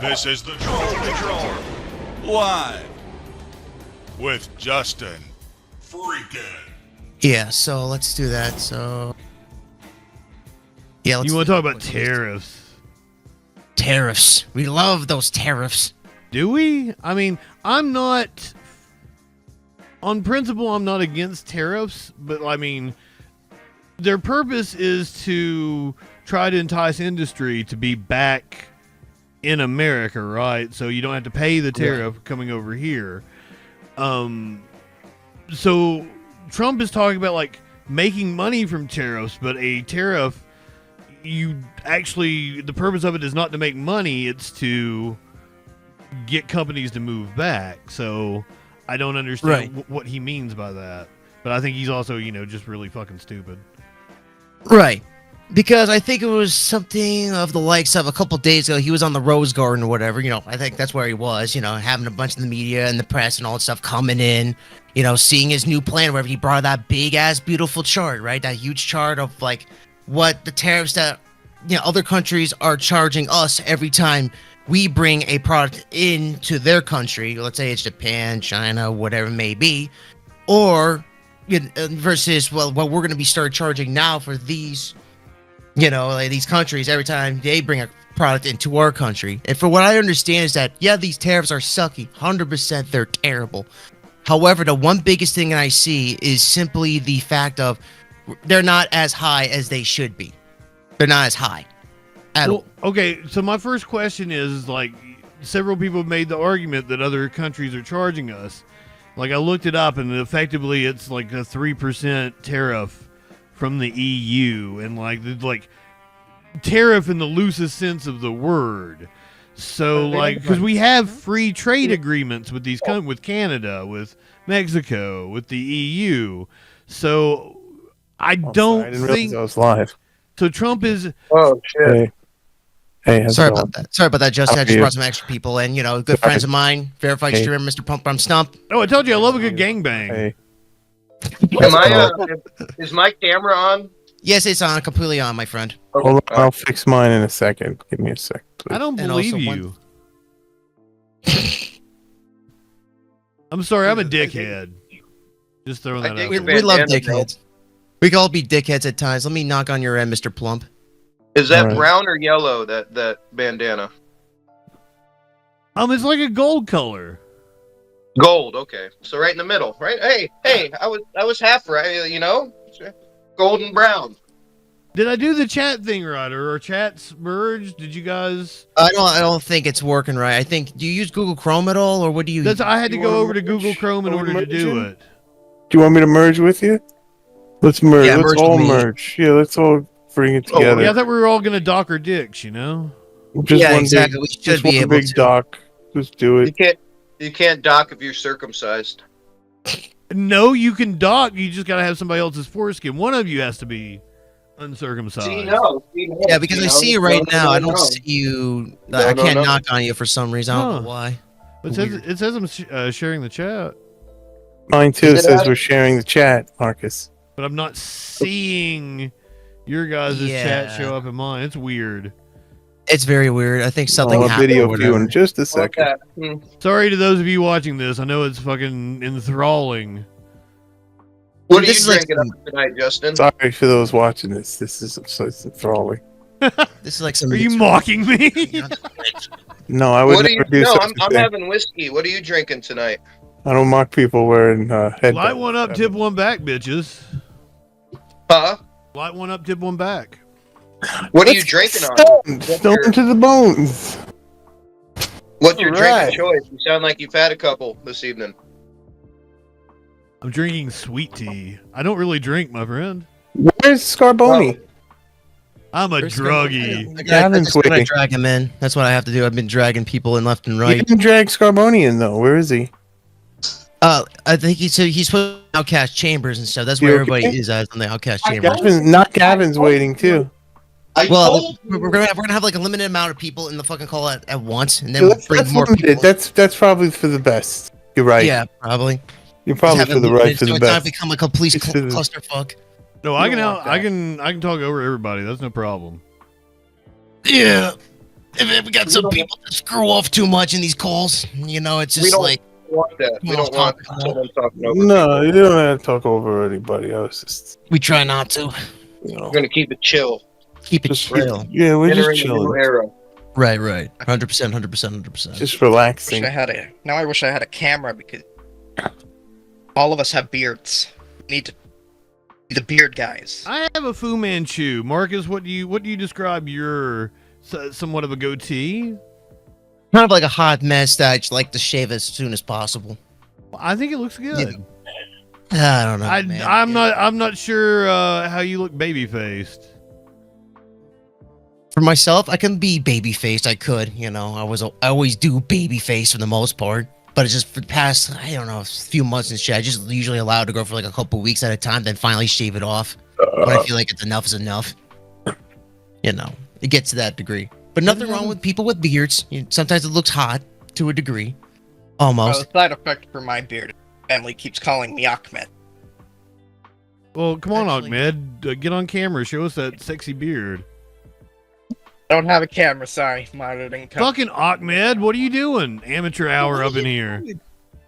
This is the Troll Patrol, live with Justin Freakin. Yeah, so let's do that. So, yeah, let's You want to talk about tariffs? Tariffs. We love those tariffs. Do we? I mean, I'm not, on principle, I'm not against tariffs, but I mean, their purpose is to try to entice industry to be back in America, right? So you don't have to pay the tariff coming over here. So Trump is talking about like making money from tariffs, but a tariff, the purpose of it is not to make money, it's to get companies to move back. So I don't understand what he means by that. But I think he's also, just really fucking stupid. Right. Because I think it was something of the likes of a couple days ago, he was on the Rose Garden or whatever, I think that's where he was, having a bunch of the media and the press and all that stuff coming in, seeing his new plan, wherever he brought that big ass beautiful chart, right? That huge chart of like what the tariffs that, other countries are charging us every time we bring a product into their country. Let's say it's Japan, China, whatever it may be, or versus, what we're going to be start charging now for these, like these countries every time they bring a product into our country. And for what I understand is that, these tariffs are sucky. 100% they're terrible. However, the one biggest thing that I see is simply the fact of they're not as high as they should be. They're not as high at all. Okay, so my first question is, like, several people have made the argument that other countries are charging us. Like, I looked it up, and effectively it's like a 3% tariff from the EU, and like tariff in the loosest sense of the word. So because we have free trade agreements with with Canada, with Mexico, with the EU. So I don't think I was live. So Trump is. Oh shit! Hey, sorry about that. Justin, I just brought some extra people, and good friends of mine, verified streamer, Mr. Pump Bum Stump. Oh, I told you I love a good gangbang. Hey. Is my camera on? Yes, it's on, completely on, my friend. Okay. Hold on, I'll fix mine in a second. Give me a sec, please. I don't And believe also you. I'm sorry, I'm a dickhead. Just throwing that out. We there. love dickheads. We can all be dickheads at times. Let me knock on your end, Mr. Plump. Is that brown or yellow? That bandana? It's like a gold color. Gold. Okay, so right in the middle, right? Hey, I was half right. Gold and brown. Did I do the chat thing right, or are chats merged? Did you guys? I don't think it's working right. I think, do you use Google Chrome at all, or what do you? I had to go over to Google Chrome in order to do it. Do you want me to merge with you? Let's merge. Yeah, let's all merge. Yeah, let's all bring it together. Yeah, I thought we were all gonna dock our dicks, Just yeah, one exactly. We should just be one able big to. dock. Let's do it. You can't dock if you're circumcised. No, you can dock. You just gotta have somebody else's foreskin. One of you has to be uncircumcised. Yeah, because I see you right now. I don't see you. I can't knock on you for some reason. I don't know why. It says I'm sharing the chat. Mine too says we're sharing the chat, Marcus. But I'm not seeing your guys' chat show up in mine. It's weird. It's very weird. I think something I'll happened. video view in just a second. Sorry to those of you watching this. I know it's fucking enthralling. What are you drinking up tonight, Justin? Sorry for those watching this. This is so enthralling. This is like some. Are you mocking me? No, I would never do such a I'm thing. having whiskey. What are you drinking tonight? I don't mock people wearing headbands. Light one up, tip one back, bitches. Huh? Light one up, tip one back. What are you drinking on? Stone to the bones. What's your drinking choice? You sound like you've had a couple this evening. I'm drinking sweet tea. I don't really drink, my friend. Where's Scarboni? I'm a druggie. I just gotta drag him in. That's what I have to do. I've been dragging people in left and right. You didn't drag Scarboni in though. Where is he? I think he's put Outcast Chambers and stuff. That's where everybody is at on the Outcast Chambers. Gavin's waiting too. We're gonna have like a limited amount of people in the fucking call at once, and then we'll bring more people. That's probably for the best. You're right. Yeah, probably. You're probably for the right for the best. It's not become a complete clusterfuck. No, I can talk over everybody. That's no problem. Yeah. We got some people that screw off too much in these calls. You know, it's We just don't like want that. We don't want someone talking over. No, you don't have to talk over anybody else. Just, we try not to. you know, We're gonna keep it chill. Keep it just chill. yeah, we're Entering just a new chilling, era. Right. 100%. just Wish relaxing. I had a. Now I wish I had a camera because all of us have beards. We need to be the beard guys. I have a Fu Manchu. Marcus, what do you describe your somewhat of a goatee? Kind of like a hot mess that I'd like to shave as soon as possible. I think it looks good. I don't know, man. I'm not sure how you look baby faced. For myself, I can be baby faced. I could, you know. I always do baby face for the most part. But it's just for the past, I don't know, a few months and shit. I just usually allowed to go for like a couple weeks at a time, then finally shave it off when I feel like it's enough is enough. You know, it gets to that degree. But nothing wrong with people with beards. Sometimes it looks hot to a degree. Almost. The side effect for my beard, family keeps calling me Ahmed. Well, come on, Actually- Ahmed. Get on camera. Show us that sexy beard. I don't have a camera, sorry. My didn't come. Fucking Ahmed, what are you doing? Amateur hour up in here.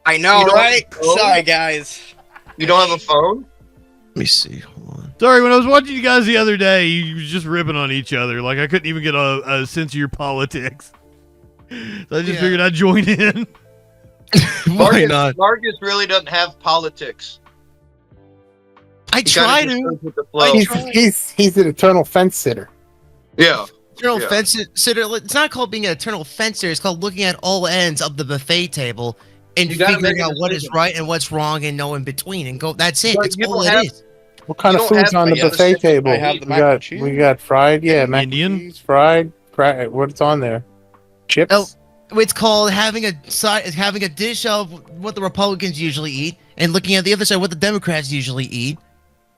I know, You don't right? know? Sorry, guys. You don't have a phone? Let me see. Hold on. Sorry, when I was watching you guys the other day, you was just ripping on each other. Like, I couldn't even get a sense of your politics. So I just figured I'd join in. Why not? Marcus really doesn't have politics. I He try kinda just to. goes with the flow. He's an eternal fence sitter. Yeah. Eternal Yeah. fence sitter. It's not called being an eternal fence sitter. It's called looking at all ends of the buffet table and You gotta figuring make a out what is decision. right and what's wrong and know in between and go. That's it. But That's you all don't it have- is. What kind You of don't food's have on the to- buffet table? I have the we mac and got cheese. we got fried, mac Indian? and cheese, fried, what's on there? Chips. Oh, it's called having a dish of what the Republicans usually eat and looking at the other side what the Democrats usually eat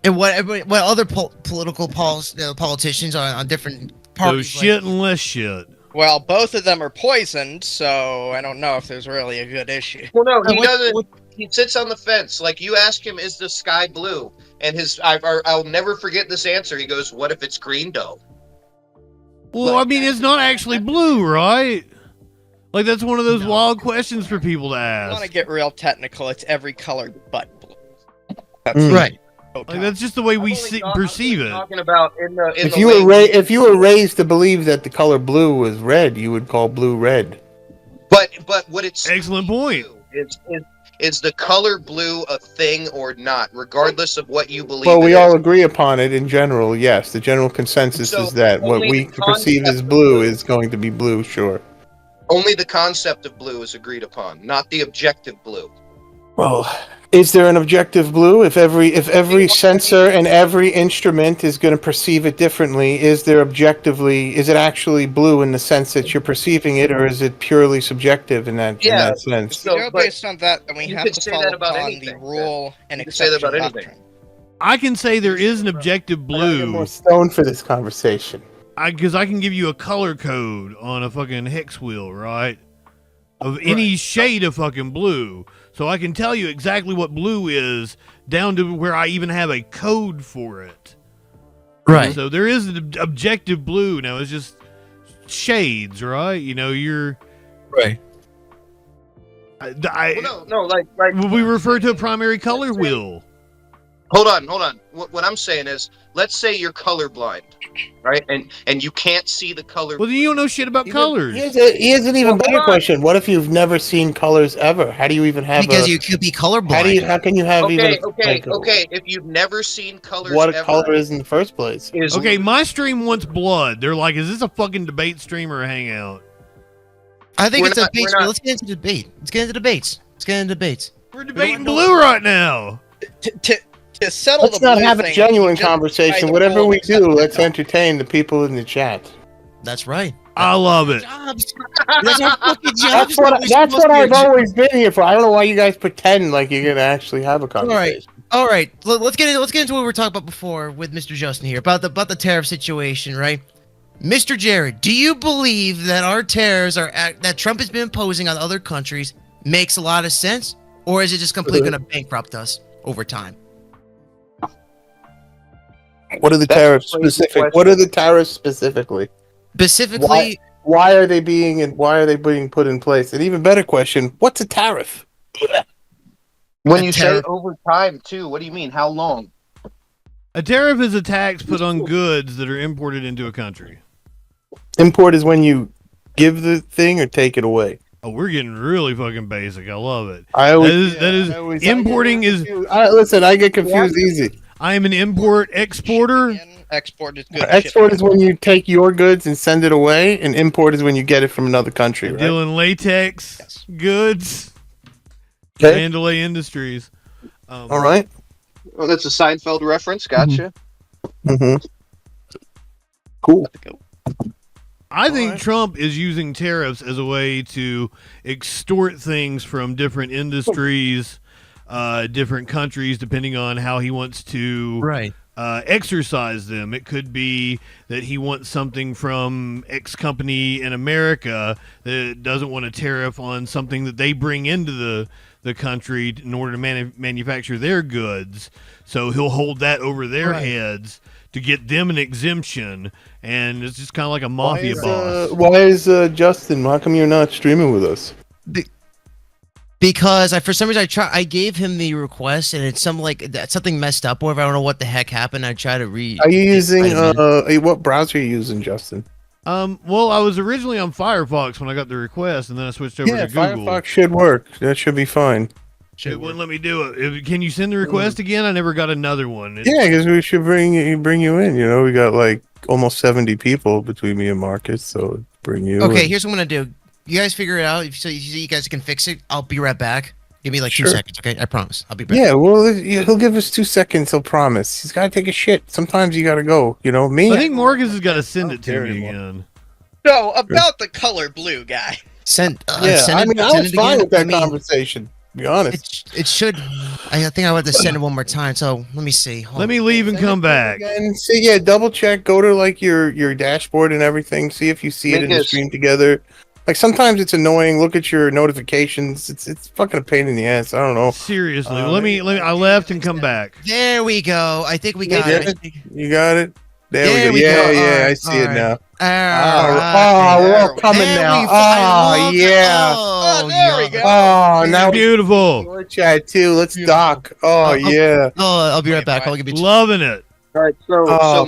and what other political politicians on different So parties. shit and less shit. Well, both of them are poisoned, so I don't know if there's really a good issue. Well, no, he what- doesn't. He sits on the fence. Like, you ask him, is the sky blue? And I'll never forget this answer. He goes, what if it's green, though? Well, I mean, it's not actually blue, right? Like, that's one of those wild questions for people to I want to ask. get real technical. It's every color but blue. That's Right. Like, that's just the way we perceive it. Talking about in the if you were raised to believe that the color blue was red, you would call blue red. But what it's Excellent point. Is the color blue a thing or not, regardless of what you believe? Well, we it all is? agree upon it in general. Yes, the general consensus So is that what only we the perceive as concept blue of- is going to be blue. Sure. Only the concept of blue is agreed upon, not the objective blue. Well, is there an objective blue? If every sensor and every instrument is going to perceive it differently, is it actually blue in the sense that you're perceiving it, or is it purely subjective in that sense? So, You know, but based on that, then we you have could to say follow that about upon anything, the rule and You could say that exception about anything. doctrine. I can say there is an objective I gotta get blue. more stone for this conversation. Because I can give you a color code on a fucking hex wheel, right? Of any shade of fucking blue. So I can tell you exactly what blue is, down to where I even have a code for it. Right. So there is an objective blue. Now it's just shades, right? You know, you're... Right. Well, no, like we refer to a primary color wheel. Hold on. What I'm saying is, let's say you're colorblind, right? And you can't see the color. Well, then you don't know shit about colors. Here's an even Well, better hold on. question. What if you've never seen colors ever? How do you even have Because a... you could be colorblind. How can you have even... Okay. If you've never seen colors, What a ever, color is in the first place? is Okay, my stream wants blood. They're like, is this a fucking debate stream or a hangout? I think We're it's a not- debate. we're not- Let's get into debate. Let's get into debates. We're debating blue right now. To settle Let's the not blue have a thing, genuine we just try conversation. the Whatever rule we and do, exception let's doctrine. entertain the people in the chat. That's right. I love it. Jobs. That's our fucking jobs. That's what I've always been here for. I don't know why you guys pretend like you're gonna actually have a conversation. All right. Let's get into what we were talking about before with Mr. Justin here about the tariff situation, right? Mr. Jared, do you believe that our tariffs that Trump has been imposing on other countries makes a lot of sense, or is it just completely going to bankrupt us over time? What are the That's tariffs a crazy specific? question. What are the tariffs specifically? Specifically, why are they being put in place? An even better question: what's a tariff? When A you say tariff. over time, too, what do you mean? How long? A tariff is a tax put on goods that are imported into a country. Import is when you give the thing or take it away. Oh, we're getting really fucking basic. I love it. I always, Importing is. Listen, I get confused easy. I am an import exporter. And export is good. Export is when you take your goods and send it away, and import is when you get it from another country. Right? Dealing latex Yes. goods. Okay. Mandalay Industries. All right. Oh, that's a Seinfeld reference. Gotcha. Mm-hmm. Cool. I think Alright. Trump is using tariffs as a way to extort things from different industries, different countries, depending on how he wants to Right. exercise them. It could be that he wants something from X company in America that doesn't want a tariff on something that they bring into the country in order to manufacture their goods. So he'll hold that over their Right. heads to get them an exemption, and it's just kind of like a mafia boss. Why is Justin? How come you're not streaming with us? Because for some reason I gave him the request and it's something messed up or whatever. I don't know what the heck happened. I tried to read. Are you using what browser are you using, Justin? Well, I was originally on Firefox when I got the request, and then I switched over to Google. Firefox should work. That should be fine. It wouldn't let me do it. Can you send the request again? I never got another one. Yeah, because we should bring you in. You know, we got like almost 70 people between me and Marcus, so bring you. Okay, in. here's what I'm gonna do. You guys figure it out. So you guys can fix it. I'll be right back. Give me like Sure. 2 seconds, okay? I promise. I'll be back. Yeah, well, he'll give us 2 seconds. He'll promise. He's got to take a shit. Sometimes you got to go. You know me. I think Marcus has got to send it to care me anymore. again. So, about the color blue guy. Send. Yeah, send I it, mean, I send was it fine again. with that I mean, conversation. To be honest. it should. I think I want to send it one more time. So let me see. Hold Let me leave and come back. And see, yeah, double check. Go to like your dashboard and everything. See if you see it in the Minkus. stream together. Like sometimes it's annoying. Look at your notifications. It's fucking a pain in the ass. I don't know. Seriously, let me. I left and come back. There we go. I think we got Yeah. it. You got it. There There we we go. go. Yeah, Alright, I see it alright. now. Alright. We're all There we- coming There now. we I Oh love yeah. Oh, there we yeah. go. Oh, now we Beautiful. your chat too. Let's dock. Oh yeah. Oh, I'll be right back. I'll give you. Loving it. All right, so Oh,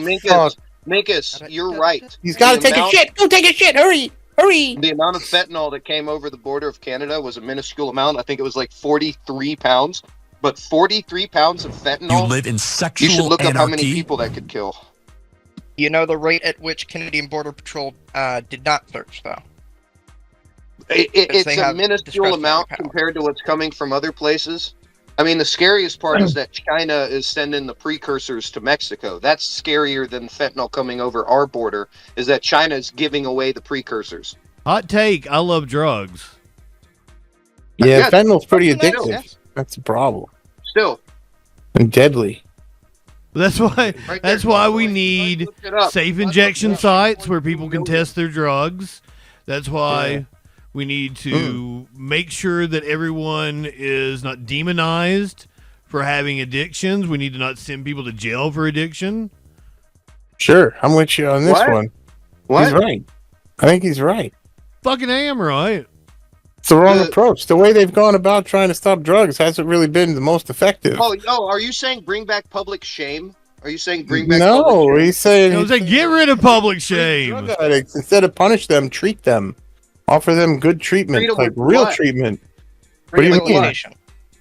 Minkus, you're right. He's got to The take a amount- shit. Go take a shit. Hurry. Hurry. The amount of fentanyl that came over the border of Canada was a minuscule amount. I think it was like 43 pounds. But 43 pounds of You fentanyl, live in you sexual should look up how many anarchy. people that could kill. You know the rate at which Canadian Border Patrol did not search, though. It's they a have minuscule discretionary amount power. compared to what's coming from other places. I mean, the scariest part is that China is sending the precursors to Mexico. That's scarier than fentanyl coming over our border, is that China is giving away the precursors. Hot take. I love drugs. Yeah, Yeah, fentanyl's pretty fucking addictive. hell. That's the problem. Still, And deadly. That's why. right That's there. why we need Look it up. safe injection sites where people can test their drugs. That's why we need to make sure that everyone is not demonized for having addictions. We need to not send people to jail for addiction. Sure, I'm with you on this What? one. What? He's right. I think he's right. Fucking am right. It's the wrong The- approach. The way they've gone about trying to stop drugs hasn't really been the most effective. Oh, are you saying bring back public shame? Are you saying bring back No, public shame? I he's saying was like, get rid of public shame. drug addicts. Instead of punish them, treat them. Offer them good treatment, Treat 'em like with real what? treatment. What do you mean? Rehabilitation.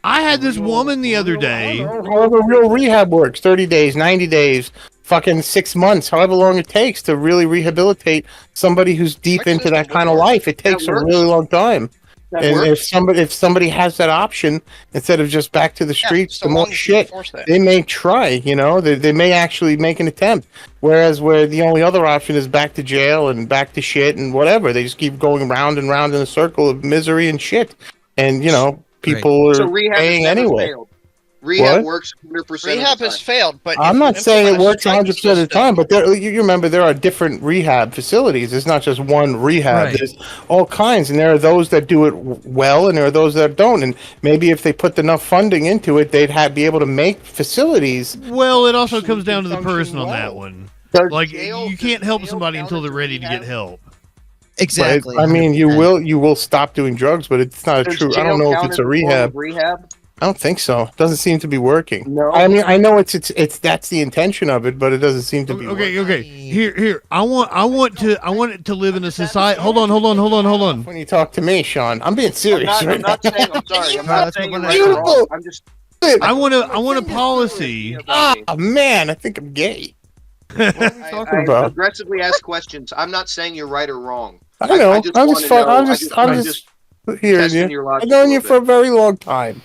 I had this woman the other day. However real rehab works, 30 days, 90 days, fucking 6 months, however long it takes to really rehabilitate somebody who's deep My into that system kind of would work. life. It takes a works. really long time. That And works. if somebody has that option, instead of just back to the streets, so the more long as you shit, enforce that. they may try, you know, they may actually make an attempt. Whereas where the only other option is back to jail and back to shit and whatever. They just keep going round and round in a circle of misery and shit. And, you know, people So are rehab has paying never anyway. failed. Rehab What? works 100% Rehab of the has time. failed, but I'm if not you saying it implement a works 100% of the system- time, but you remember there are different rehab facilities. It's not just one rehab. Right. There's all kinds, and there are those that do it well, and there are those that don't. And maybe if they put enough funding into it, they'd be able to make facilities. Well, it also comes down to the person on that one. Does Like, jail- you can't does help jail somebody count until as they're ready to rehab? get help. Exactly. But, I mean, 100%. you will stop doing drugs, but it's not a Does true. I jail don't know if count it's as a form of rehab. rehab? I don't think so. It doesn't seem to be working. No. I mean, I know it's that's the intention of it, but it doesn't seem to be working. Okay. Here. I want it to live in a society. Hold on. When you talk to me, Sean, I'm being serious. I'm not saying. I'm sorry. I'm No, not that's saying what you're we're right or Beautiful. wrong. I'm just. I want a policy. Oh man, I think I'm gay. What are we talking I about? aggressively ask questions. I'm not saying you're right or wrong. I know. I just I'm wanna just fun. know- I'm I just just- I'm I'm just hearing testing you. your I've logic known a you little for a very long time.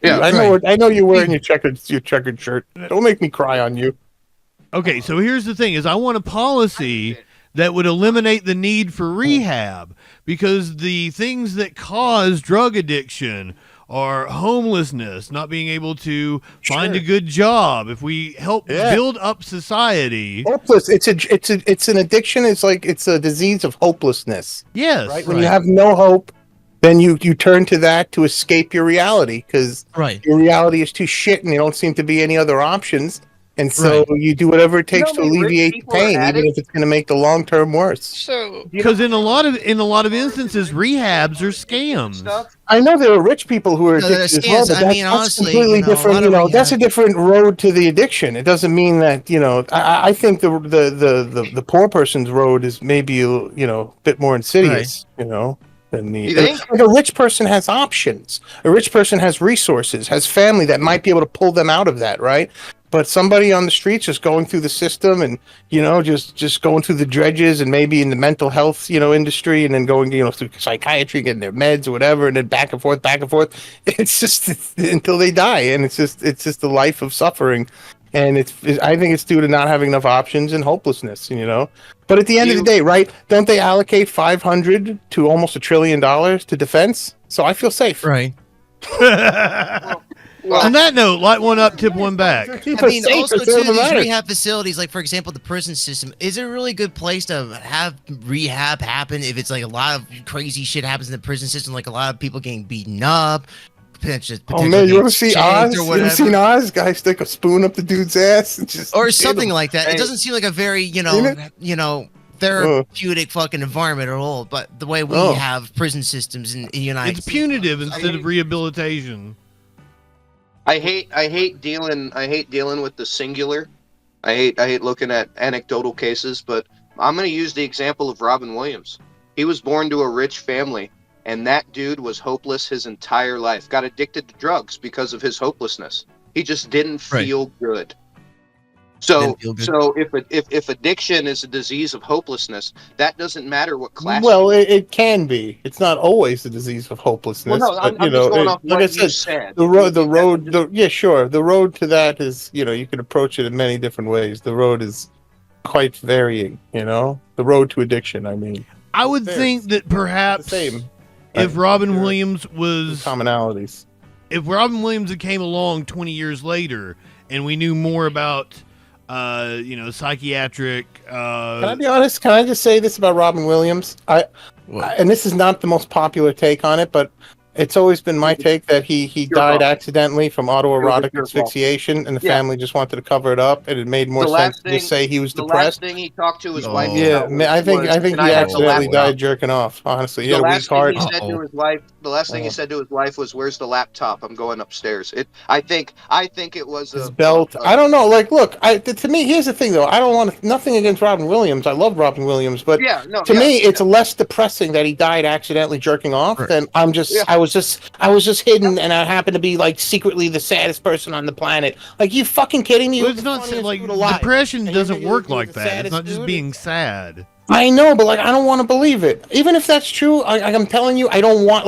Yeah. I know you're wearing your checkered shirt. Don't make me cry on you. Okay, so here's the thing: is I want a policy that would eliminate the need for rehab, because the things that cause drug addiction are homelessness, not being able to find a good job. If we help build up society, Hopeless. It's an addiction. It's a disease of hopelessness. yes, Right. When you have no hope, then you turn to that to escape your reality, because Right. your reality is too shit and there don't seem to be any other options. And so you do whatever it takes You to know how many rich alleviate the people are pain, even addicts? if it's going to make the long term worse. So because in a lot of instances, rehabs are scams. Stuff. I know there are rich people who are No, there are addicted as well, scams. but I mean, that's honestly, completely you know, a different. lot You of know, that's a rehab- different road to the addiction. It doesn't mean that, you know. I think the poor person's road is maybe a bit more insidious. You know. Than the, You think? like a rich person has options. A rich person has resources, has family that might be able to pull them out of that, right? But somebody on the streets just going through the system and just going through the dredges and maybe in the mental health industry and then going through psychiatry, getting their meds or whatever, and then back and forth. It's just until they die, and it's just a life of suffering. And I think it's due to not having enough options and hopelessness, But at the end of the day, right? Don't they allocate 500 to almost $1 trillion to defense? So I feel safe. Right. On that note, light one up, tip one back. I mean, also too, these rehab facilities, like for example, the prison system, is a really good place to have rehab happen if it's like a lot of crazy shit happens in the prison system, like a lot of people getting beaten up. Oh man, you want to see Oz? Or You ever seen Oz? Guy stick a spoon up the dude's ass and just or something like that. It doesn't seem like a very therapeutic fucking environment at all. But the way we have prison systems in the United It's States, punitive instead of rehabilitation. I hate dealing with the singular. I hate looking at anecdotal cases, but I'm going to use the example of Robin Williams. He was born to a rich family, and that dude was hopeless his entire life. Got addicted to drugs because of his hopelessness. He just didn't feel good. So if addiction is a disease of hopelessness, that doesn't matter what class. Well, it can be. It's not always a disease of hopelessness. Well, no, but, I'm just going off like what I you said, said. the road, sure. The road to that is, you can approach it in many different ways. The road is quite varying. The road to addiction. I mean, I would think that perhaps same. If Robin Williams was commonalities, if Robin Williams had came along 20 years later and we knew more about psychiatric. Can I be honest? Can I just say this about Robin Williams? And this is not the most popular take on it, but it's always been my take that he died accidentally from autoerotic asphyxiation, and the family just wanted to cover it up, and it made more sense to just say he was depressed. The last thing he talked to his wife. Yeah, I think he accidentally died jerking off. Honestly, he had a weak heart. The last thing he said to his wife was, "Where's the laptop? I'm going upstairs." I think it was his belt. I don't know. Like, look, to me, here's the thing, though. I don't want nothing against Robin Williams. I love Robin Williams, but to me, it's less depressing that he died accidentally jerking off than I was just hidden, and I happened to be like secretly the saddest person on the planet. Like, you fucking kidding me? Well, it's not like depression doesn't work like that. It's not just being sad. I know, but I don't want to believe it. Even if that's true, I'm telling you, I don't want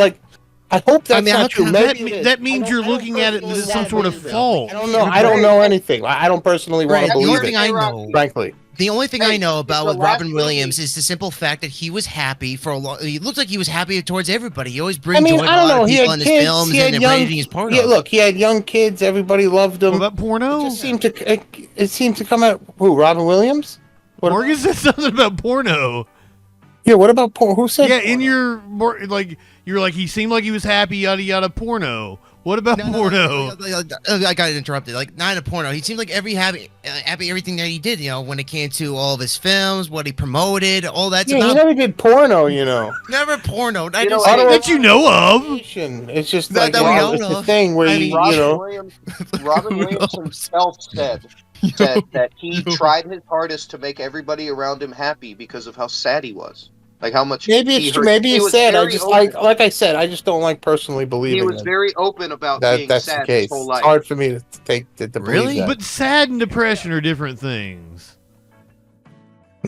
I hope that's not true. That means you're looking at it as some sort of fault. I don't know anything. I don't personally want to believe it. Frankly. The only thing I know about with Robin Williams is the simple fact that he was happy for a long. He looked like he was happy towards everybody. He always brings joy to a lot of people in his films, and rating his part. Look, he had young kids. Everybody loved him. What about porno? It seemed to come out. Who? Robin Williams? Morgan said something about porno. Yeah. What about porno? Who said? Yeah, in your you're like he seemed like he was happy. Yada yada. Porno. What about porno? I got interrupted. Like, not in a porno. He seemed like happy everything that he did. You know, when it came to all of his films, what he promoted, all that. Yeah, he never did porno, you know. Never porno. I You know, just I say don't- That you know of. It's just That- like that we know it's the of. thing where I you, mean, you Robin know. Robin Who Williams knows? himself said that he tried his hardest to make everybody around him happy because of how sad he was. Like how much Maybe he it's hurt. maybe He it's was sad. I very just open. like I said, I just don't like personally He believing was very open about being that's sad the case. his whole It's life. hard for me to take to Really? believe that. But sad and depression are different things.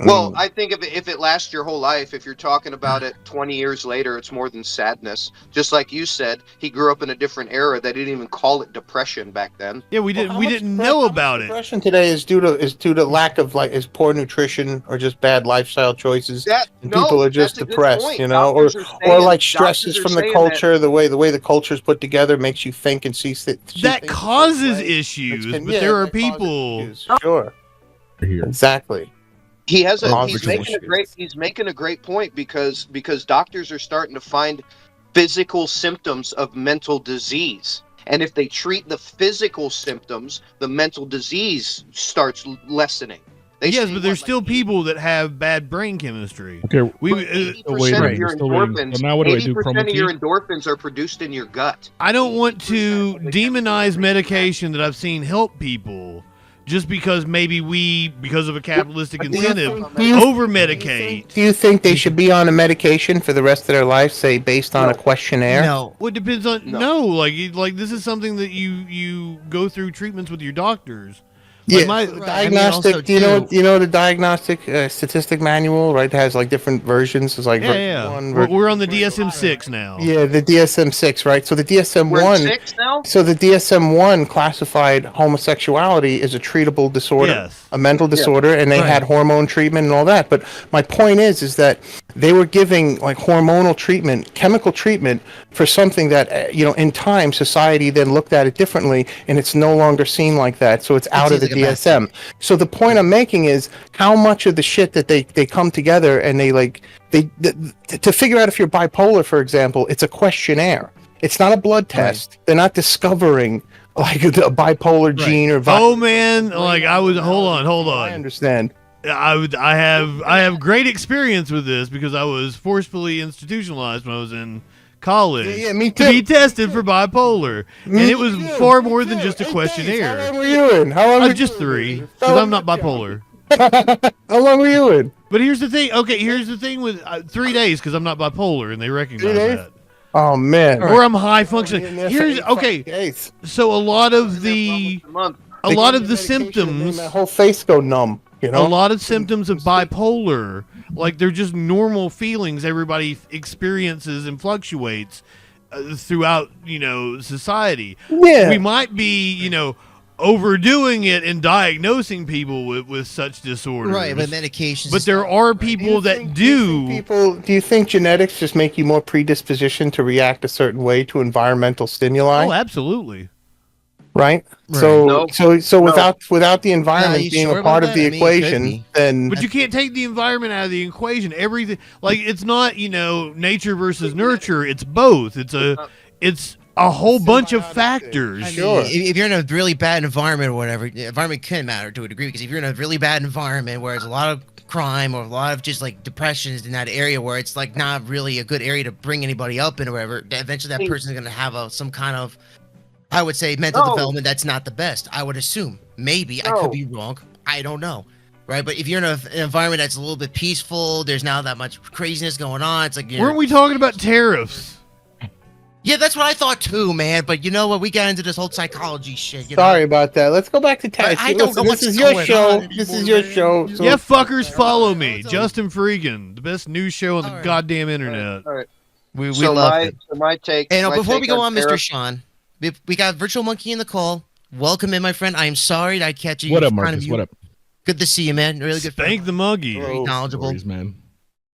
Well, I think if it lasts your whole life, if you're talking about it 20 years later, it's more than sadness. Just like you said, he grew up in a different era. They didn't even call it depression back then. Yeah, we didn't know about it. Depression today is due to lack of is poor nutrition or just bad lifestyle choices. And people are just that's a good depressed, point. you know, Doctors are or saying- like doctors stresses are from the saying culture, the way the culture's put together makes you think and see That things causes a certain way. issues, It's- but yeah, there are that causes people. issues, Sure, exactly. He has a Causes he's making a great point because doctors are starting to find physical symptoms of mental disease. And if they treat the physical symptoms, the mental disease starts lessening. Yes, but there's still people that have bad brain chemistry. Okay, We, 80% of your still waiting. endorphins, So now what do I do? 80% of your Chroma endorphins are produced in your gut. I don't want to demonize medication that I've seen help people just because maybe because of a capitalistic incentive, over medicate. Do you think they should be on a medication for the rest of their life, say based on a questionnaire? No. Well, it depends on like this is something that you go through treatments with your doctors. Yeah, Like diagnostic. also, do you know the diagnostic statistic manual? Right, it has like different versions. It's like version one, We're on the DSM-6 now. yeah, the DSM-6, right? So the We're in DSM-1. 6 now? So the DSM-1 classified homosexuality as a treatable disorder, Yes. a mental disorder, and they Right. had hormone treatment and all that. But my point is that they were giving like hormonal treatment, chemical treatment for something that in time society then looked at it differently, and it's no longer seen like that. So it's out of the seems like a bad DSM. So the point I'm making is how much of the shit that they come together and to figure out if you're bipolar, for example, it's a questionnaire. It's not a blood test. They're not discovering like a bipolar gene or. Oh man, like hold I on. understand. I have great experience with this because I was forcefully institutionalized when I was in college Yeah, me to too. be tested for bipolar, Me and it was too. far more than just a How long questionnaire. were you in? How long? were Just you 3, in? because I'm not bipolar. How long were you in? But here's the thing. Okay, here's the thing with 3 days because I'm not bipolar, and they recognize 3 days? that. Oh man. Or I'm high In functioning. there for Here's 8 fucking okay. days. So a lot of the A month. a They lot give of me the medication and symptoms. then my whole face go numb. You know. A lot of symptoms of bipolar, like they're just normal feelings everybody experiences and fluctuates throughout, society. Yeah. We might be, overdoing it and diagnosing people with such disorders. Right, but medications. But there are people that do. Do you think genetics just make you more predispositioned to react a certain way to environmental stimuli? Oh, absolutely. Right. Right. So No. so No. without the environment you being sure a part about of the that? I mean, it could equation, be. then But you can't take the environment out of the equation. Everything, like it's not, nature versus nurture. It's both. It's a whole bunch of factors. I mean, Sure. if you're in a really bad environment or whatever, the environment can matter to a degree because if you're in a really bad environment where there's a lot of crime or a lot of just like depressions in that area where it's like not really a good area to bring anybody up in or whatever, eventually that person's going to have some kind of, I would say, mental No. development that's not the best. I would assume. Maybe. I No. could be wrong. I don't know. Right? But if you're in an environment that's a little bit peaceful, there's not that much craziness going on. It's like, Weren't we talking about tariffs? yeah, that's what I thought too, man. But you know what? We got into this whole psychology shit. sorry about that. Let's go back to Ted. I don't know This what's is your going show. on This is anymore, your man. show. So Yeah, fuckers, follow me, JustinFREAKIN, the best news show on the All right. goddamn internet. All right. We So love my it. so my take. Hey, now, my before take we go on, Mr. tariff- Sean, we got Virtual Monkey in the call. Welcome in, my friend. I am sorry that I catch you. What up, kind of Marcus? mute. What up? Good to see you, man. Really good. Thank the monkey. Oh, knowledgeable. Stories, man.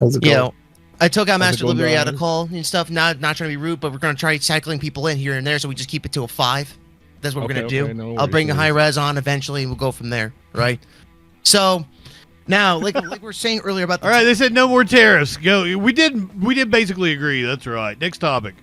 How's it You going? know, I took out How's it Master going, Liberty out of guys? call and stuff. Not trying to be rude, but we're gonna try cycling people in here and there, so we just keep it to a 5. That's what we're Okay, gonna do. okay, no I'll bring the worries, high no res on eventually, and we'll go from there. Right. So now, like we were saying earlier about the All right, they said no more tariffs. Go. We did basically agree. That's right. Next topic.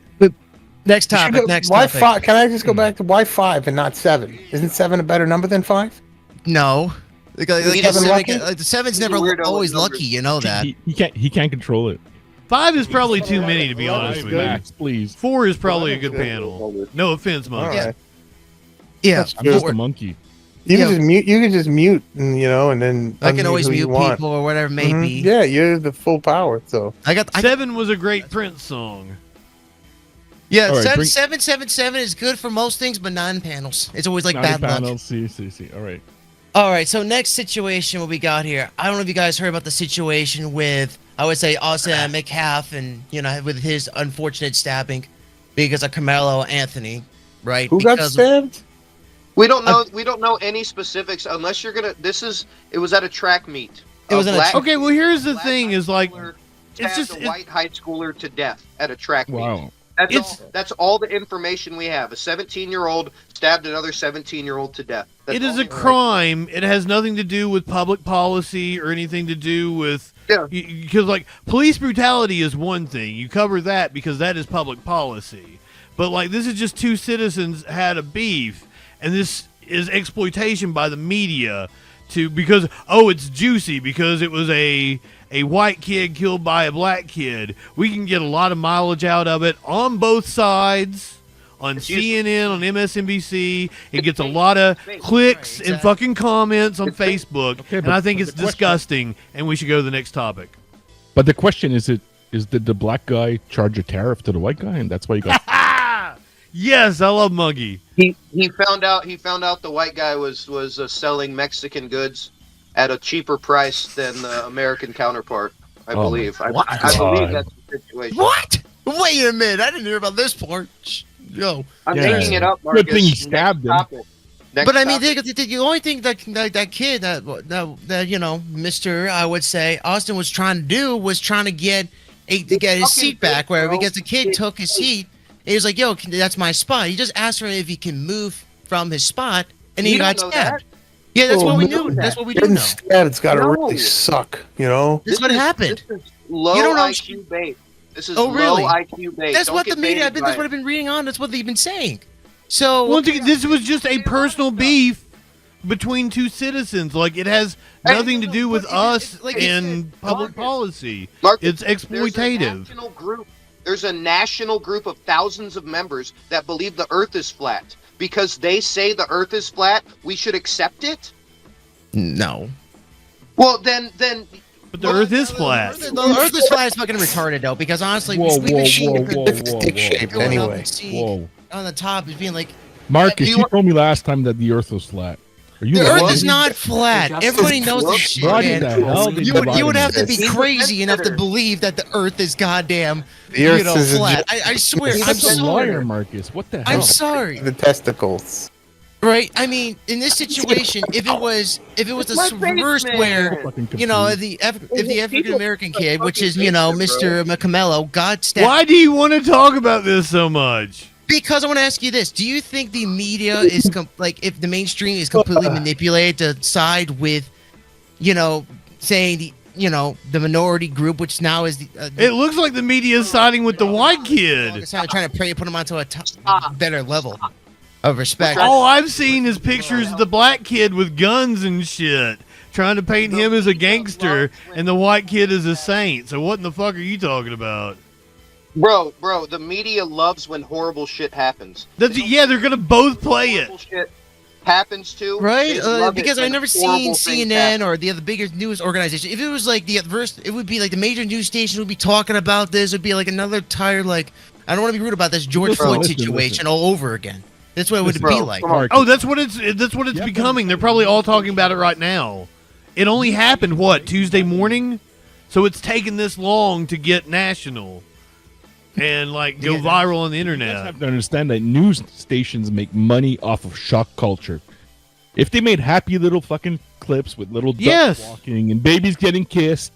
Next You should topic. go- Next why topic. five? Can I just go back to why 5 and not 7? Isn't 7 a better number than 5? No. Like, He doesn't like, lucky? the seven's He's a never weirdo with always numbers. lucky, you know that. He can't control it. 5 is probably too many, to be honest with you. Max, please. 4 is probably a good panel. No offense, All Monkey. right. Yeah. I'm just four- a monkey. You Yeah. can just mute. You can just mute, and and then I can unmute always who mute you want. people or whatever it may Mhm. be. Yeah, you're the full power. So I 7 was a great Prince song. yeah, All right, 777 is good for most things, but not in panels. It's always like Not bad a luck. panel. See. All right. All right, so next situation what we got here. I don't know if you guys heard about the situation with I would say Austin McCaff and with his unfortunate stabbing because of Carmelo Anthony, right? who got Because- stabbed? We don't know. We don't know any specifics unless you're gonna. It was at a track meet. It was at a track- Okay, well, here's the black thing: high is like, schooler it's stabbed just a white high schooler to death at a track meet. Wow. That's all the information we have. A 17-year-old stabbed another 17-year-old to death. That's it is all a we know. crime. It has nothing to do with public policy or anything to do with. Yeah. Because like police brutality is one thing. You cover that because that is public policy. But like this is just two citizens had a beef, and this is exploitation by the media because it's juicy because it was a white kid killed by a black kid. We can get a lot of mileage out of it on both sides. On CNN, on MSNBC, it gets a lot of clicks and fucking comments on Facebook, Okay, and but- I think but it's the question- disgusting, and we should go to the next topic. But the question is, did the black guy charge a tariff to the white guy, and that's why he got? Yes, I love Muggy. He found out the white guy was selling Mexican goods at a cheaper price than the American counterpart. I Oh believe. I God. believe that's the situation. What? Wait a minute! I didn't hear about this part. Yo. I'm Yeah. making it up, Marcus. Good thing he stabbed him. But I mean, the only thing that kid that Mr. I would say Austin was trying to do was trying to get his fucking seat back, where bro. because the kid took his seat, he was like, "Yo, that's my spot." He just asked him if he can move from his spot, and he You got don't know stabbed. Yeah, that's Oh, what we no. knew. That's what we do Getting know. stabbed, it's got to No. really suck. This is what happened. This is low You don't know- IQ bait. This is Oh, really? low IQ bait. That's Don't what the get media. baited That's by what it. I've been reading on. That's what they've been saying. So Once again, this was just a personal beef between two citizens. Like it has nothing to do with But us like you and said, public policy. Marcus, It's exploitative. There's a national group of thousands of members that believe the Earth is flat. Because they say the Earth is flat, we should accept it. no. Well, then But the Earth is flat. The Earth is flat is fucking retarded though, because honestly, Whoa, we've been seeing It's stick-shaped going up anyway. and seeing Whoa, on the top is being like Marcus, you you are- told me last time that the Earth was flat. Are you the lying? Earth is not flat. Everybody knows this shit, What man. the hell did You would have to be He's a crazy enough to consider. believe that the Earth is goddamn The Earth is a flat. I swear, He's I'm a That's a sorry. liar, Marcus. What the hell? I'm sorry. The testicles. Right? I mean, in this situation, if it was the reverse where Fucking if the African American kid, which is Mr. Macamello, got stabbed. Why do you want to talk about this so much? Because I want to ask you this: do you think the media is if the mainstream is completely manipulated to side with, saying the minority group, which now is the It looks like the media is siding with the white kid. it's kind of trying to put him onto a better level of respect. All I've seen is pictures of the black kid with guns and shit, trying to paint him as a gangster and the white kid as a saint. So what in the fuck are you talking about? Bro, the media loves when horrible shit happens. They're gonna both play it. Horrible shit happens to Right, they love it because when I've never horrible seen things CNN happen. or the other bigger news organization. If it was like the adverse, it would be like the major news station would be talking about this. It'd be like another tired, I don't want to be rude about this George Listen, Floyd listen, situation all over again. That's what it would Bro, be like. come on. Oh, that's what it's becoming. They're probably all talking about it right now. It only happened Tuesday morning, so it's taken this long to get national and go Yeah. viral on the You guys internet. have to understand that news stations make money off of shock culture. If they made happy little fucking clips with little ducks Yes. walking and babies getting kissed,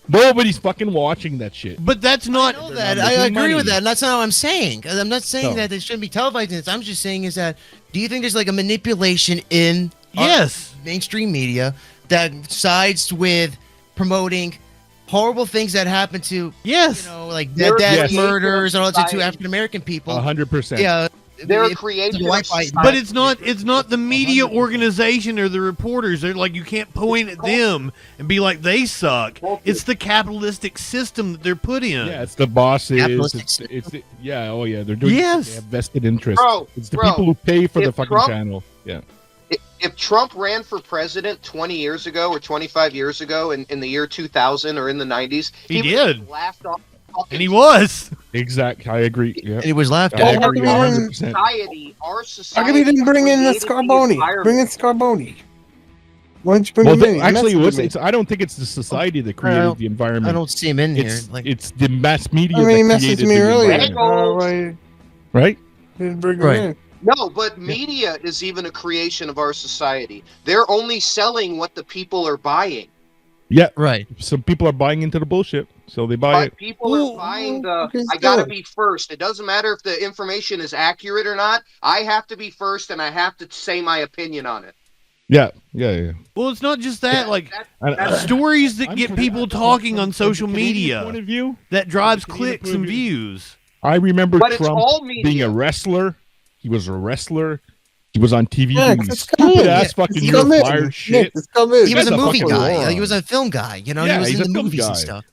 nobody's fucking watching that shit. But that's I not. know that. not I making agree with money. that. And that's not what I'm saying. I'm not saying No. that it shouldn't be televised. in this. I'm just saying is that do you think there's a manipulation in Yes. mainstream media that sides with promoting horrible things that happen to Yes. like They're death, creating murders, and all that to society. African American people. 100%. Yeah, They're it- creating the white fight. But it's not the media organization or the reporters. They're like, you can't point at them and be like they suck. It's the capitalistic system that they're put in. Yeah, it's the bosses. Capitalistic They're doing. Yes. They have vested interest. Bro, It's the bro, people who pay for the if fucking Trump- channel. Yeah. If Trump ran for president 20 years ago or 25 years ago in the year 2000 or in the 90s, He would did. have laughed off the fucking And he was. Exactly. I agree. Yeah. And it was laughed I at. agree Our 100%. society, our How society. come you didn't bring in the created Scarboni? environment. Bring in Scarboni. Why didn't you bring Well, him in? He actually, messed with it's, I don't think it's the society that I created don't- the environment. I don't see him in here. It's, Like, it's the mass media me. I mean, he that messaged created me the earlier. environment. Why Right? you didn't bring him Right. in? No, but media is even a creation of our society. They're only selling what the people are buying. Yeah. right. Some people are buying into the bullshit, so they buy it. But people are buying the okay, I gotta good. be first. It doesn't matter if the information is accurate or not. I have to be first and I have to say my opinion on it. Yeah. Yeah. Well, it's not just that. Like And, stories that I'm get from- people talking on from social the Canadian point media of view, that drives From the Canadian clicks point and of view. views. I remember But it's Trump all media. being a wrestler. He was a wrestler. He was on TV Yeah, doing just stupid come in. ass fucking Just come in. fired shit. Nick, just come in. He was a That's a movie fucking guy. moron. He was a film guy. You know, Yeah, he was he's in a the film movies guy. and stuff.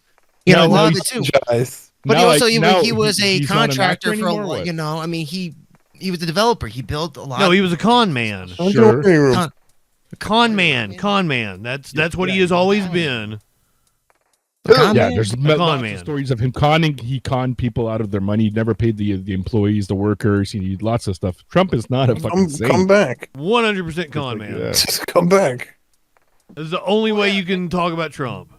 You know, a Yeah, lot no, of he's- it too. Guys. But Now, also, like, he now was a he's not an contractor actor for a anymore, lot. what? You know, I mean, he was the developer. He built a lot. No, he was a con man. Don't Sure. go in the room. Con- Con man. Con man. That's what he has always been. a con Yeah, man? there's con lots man. of stories of him conning. He conned people out of their money. He never paid the employees, the workers. He did lots of stuff. Trump is not a fucking saint. Come back. 100% con man. Yeah. Just come back. This is the only way you can talk about Trump.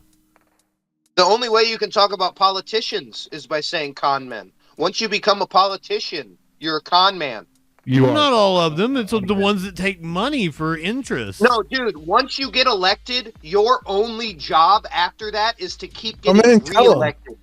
The only way you can talk about politicians is by saying con men. Once you become a politician, you're a con man. You are. Not all of them. It's the ones that take money for interest. No, dude, once you get elected, your only job after that is to keep Come getting in and tell 'em. reelected.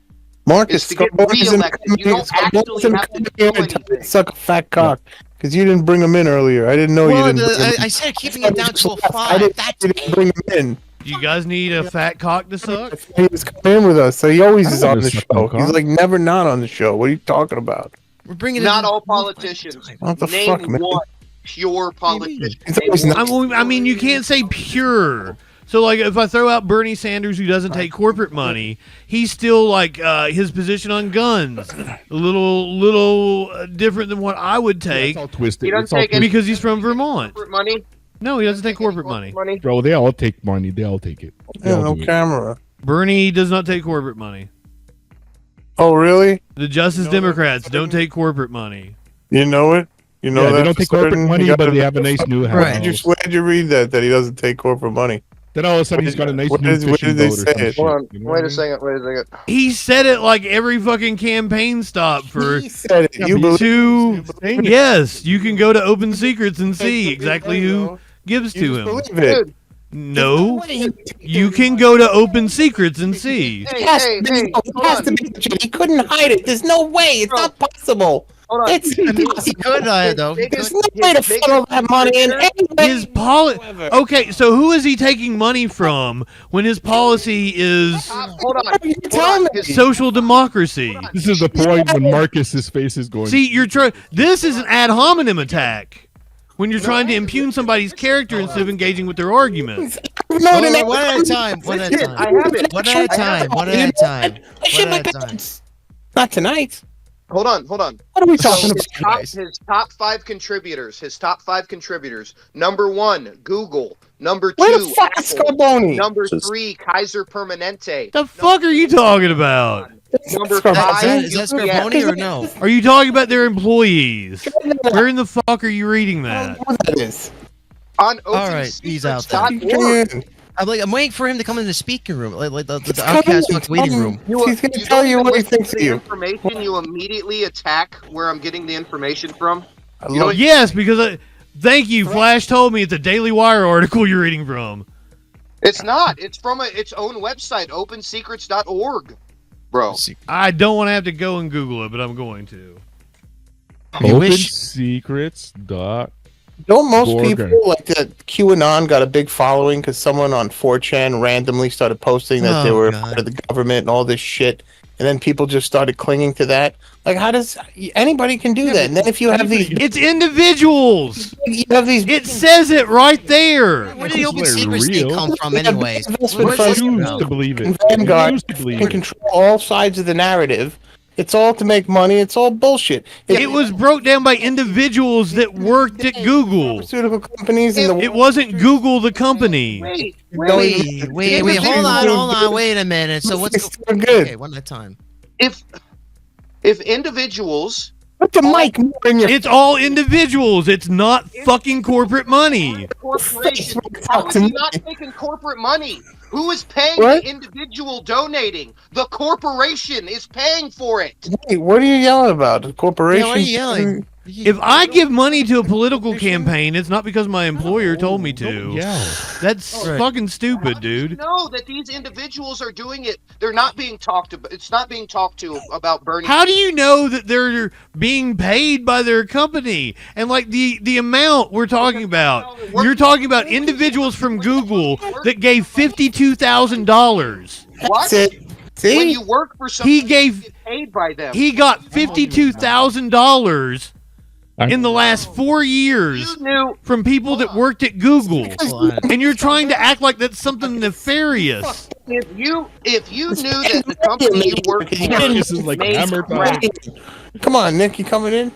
Marcus, Is to get Scarboni's in the reelected. You don't company. actually Scarboni's in the have to company do and tell him to anything. suck a fat cock. Because you didn't bring him in earlier. I didn't know you Well, didn't bring him in. I said keeping it down to a I 5. didn't, That's you didn't bring him in. Do you guys need a fat cock to suck? He was coming in with us, so he always I is don't on the wanna suck no show. He's cock. like never not on the show. What are you talking about? we're bringing Not it in- all politicians. What the Name fuck, man? one pure politician. He's always Name not- one. I mean, you can't say pure. So, like, if I throw out Bernie Sanders, who doesn't take corporate money, he's still like his position on guns, a little different than what I would It's take all twisted. He doesn't It's all take any- twisted. because he's from Vermont. Corporate money. No, he doesn't take corporate money. Bro, they all take money. They all take it. They Yeah, all no do it. camera. Bernie does not take corporate money. Oh, really? The Justice Democrats don't take corporate money. You know it? You know Yeah, that they don't for take corporate certain? money, You but gotta- they have a nice new house. Right. Where'd you read that he doesn't take corporate money? Then all of a sudden he's got a nice Where new did- where fishing did they boat or say some it? shit. Hold on. You know what I Wait a mean? second. Wait a second. He said it like every fucking campaign stop for He said it. Yeah, You but believe to. Yes, you can go to Open Secrets and see exactly who gives you to just him. believe it. Dude, No, you can go to Open Secrets and see. hey, Yes, hey, there's hey, no- hold it has on. to be. He couldn't hide it. There's no way. It's Bro. not possible. Hold on. It's He impossible. could, though. He There's could. no way to funnel that money in any way. His policy. Okay, so who is he taking money from when his policy is Hold on. What are you Hold telling on. me? His- social democracy? This is the point when Marcus's face is going. See, you're trying. This is an ad hominem attack. When you're trying to impugn somebody's character instead of engaging with their argument. No, One no, no. one at a time. One at a I time. have it. One at a time. One at a time. I should One at make a time. it. Not tonight. Hold on. Hold on. What are we So talking his about? top 5 contributors. His top 5 contributors. Number 1, Google. Number 2, Where the fuck is Apple. Scarboni? Number 3, Kaiser Permanente. The fuck are you talking about? Number Is that, 5, is that UPS. Scarboni or no? Are you talking about their employees? Where in the fuck are you reading that? What that is? On All right, he's out there. OpenSecrets.org. I'm waiting for him to come in the speaking room, like the It's Outcast coming, Fuck waiting it's room. He's going to You tell don't you even what he listen thinks to of the you. information, you immediately attack where I'm getting the information from. I You know, love Yes, because thank you. Flash told me it's a Daily Wire article you're reading from. It's not. It's from its own website, OpenSecrets.org. Bro. I don't want to have to go and Google it, but I'm going to. You wish. OpenSecrets.org. Don't most Gorgon. people like that? QAnon got a big following because someone on 4chan randomly started posting that they Oh, were God. part of the government and all this shit, and then people just started clinging to that. Like, how does anybody can do that? And then if you have these, It's individuals. you have these. It says it right there. Where did the open They're secrets thing real. come from, anyways? Investment What's firms this Choose about? to believe it. and Vanguard Choose to believe can it. control all sides of the narrative. It's all to make money. It's all bullshit. It was broke down by individuals that worked at Google. Pharmaceutical companies and the It wasn't Google the company. Wait, Wait, hold on, wait a minute. So what's It's doing good. Okay, one at a time. if individuals Put the mic more in your It's all individuals. It's not fucking corporate money. corporation, how are you not taking corporate money? Who is paying What? the individual donating? The corporation is paying for it. Wait, what are you yelling about? The corporation? Yeah, why are you yelling? If I give money to a political campaign, it's not because my employer told me to. Yeah. That's Right. fucking stupid, How do you dude. know that these individuals are doing it? They're not being talked about. It's not being talked to about Bernie. How do you know that they're being paid by their company? And like the amount we're talking about, you're talking about individuals from Google that gave $52,000. What? That's it. See? When you work for someone, He gave- you get paid by them. He got $52,000 in the last 4 years You knew. from people that worked at Google. And you're trying to act like that's something nefarious. If you knew that the company you work for This is like made hammer crap, Come on, Nick, you coming in?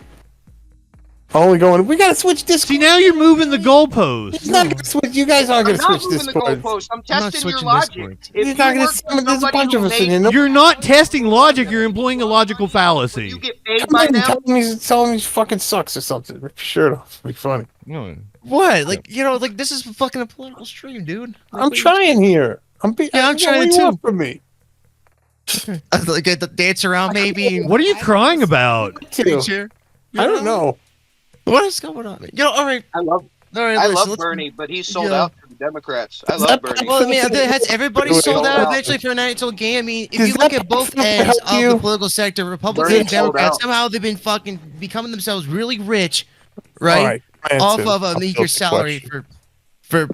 Only going. We gotta switch this. See, now you're moving the goalposts. It's not gonna switch. You guys aren't I'm gonna not switch moving this. the goalpost. I'm I'm not testing your switching logic. Discords. If You're not you gonna. work for There's a somebody bunch of who us in made here. You're not testing logic, you're employing a logical you fallacy. get paid Come by in, them. tell him he fucking sucks or something. Rip your shirt off. It'll be funny. No. What? Like, like this is fucking a political stream, dude. Like, I'm what you- trying here. I'm I'm trying what do you too. want from me. Like the dance around, maybe. What are you crying about? Too. Chair? I don't know. What is going on? All right. I love Listen, let's- Bernie, but he's sold Yeah. out to the Democrats. I love Bernie. Well, I mean, has everybody Wait, sold hold out on. eventually for a night until game? I mean, if Does you look that at both help ends of you? the political sector, Republicans Bernie and sold Democrats, out. somehow they've been fucking becoming themselves really rich, right? All right. Off Answer of a a meager filthy salary question. for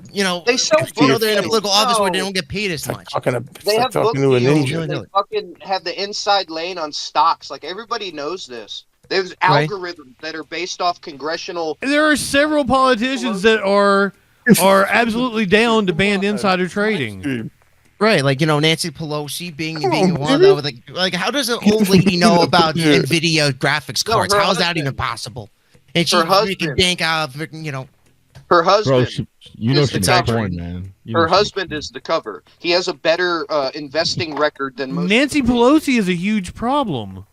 They sell they're in a books. political office where they No. don't get paid as much. Talking to, They have book talking to a deals. ninja. They fucking have the inside lane on stocks. Like everybody knows this. There's Right. algorithms that are based off congressional. There are several politicians that are absolutely down to ban insider trading. Right, like Nancy Pelosi being Come on, one of them, like how does an old lady know about Nvidia graphics No, cards? her How is that husband. even possible? And she Her freaking husband. bank out, Her Bro, husband. you know Is she's the not cover. born, man. You know Her she's- husband is the cover. He has a better investing record than most. Nancy Pelosi is a huge problem.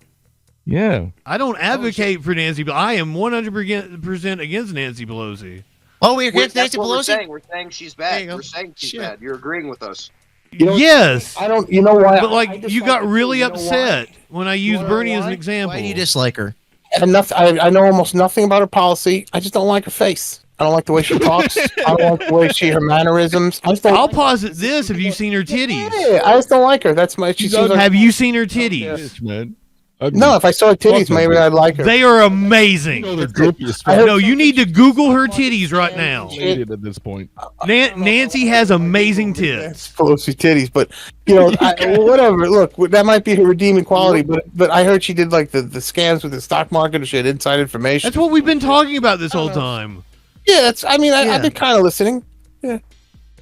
Yeah. I don't advocate for Nancy, but I am 100% against Nancy Pelosi. Oh, we're against That's Nancy what we're Pelosi. saying. We're saying she's There you bad. go. We're saying she's Shit. bad. You're agreeing with us. You know- Yes, I don't. You know why? but I like just you like got to- really you know why? upset when I used wanna Bernie know as an why? example. Why do you dislike her? I know almost nothing about her policy. I just don't like her face. I don't like the way she talks. I don't like the way her mannerisms. I just don't. I'll posit this: Have you seen her titties? Yeah, I just don't like her. That's my. She seems like, Have you seen her titties? Bitch, man. Ugly. no, if I saw her titties, maybe I'd like her. They are amazing. You know they're droopy as I fuck. heard- No, you need to Google her titties right now. Related at this point. Nancy has amazing tits. Pelosi titties, but whatever. Look, that might be her redeeming quality, but I heard she did like the scams with the stock market, and she had inside information. That's what we've been talking about this whole time. Yeah, that's. I mean, Yeah. I've been kind of listening. Yeah.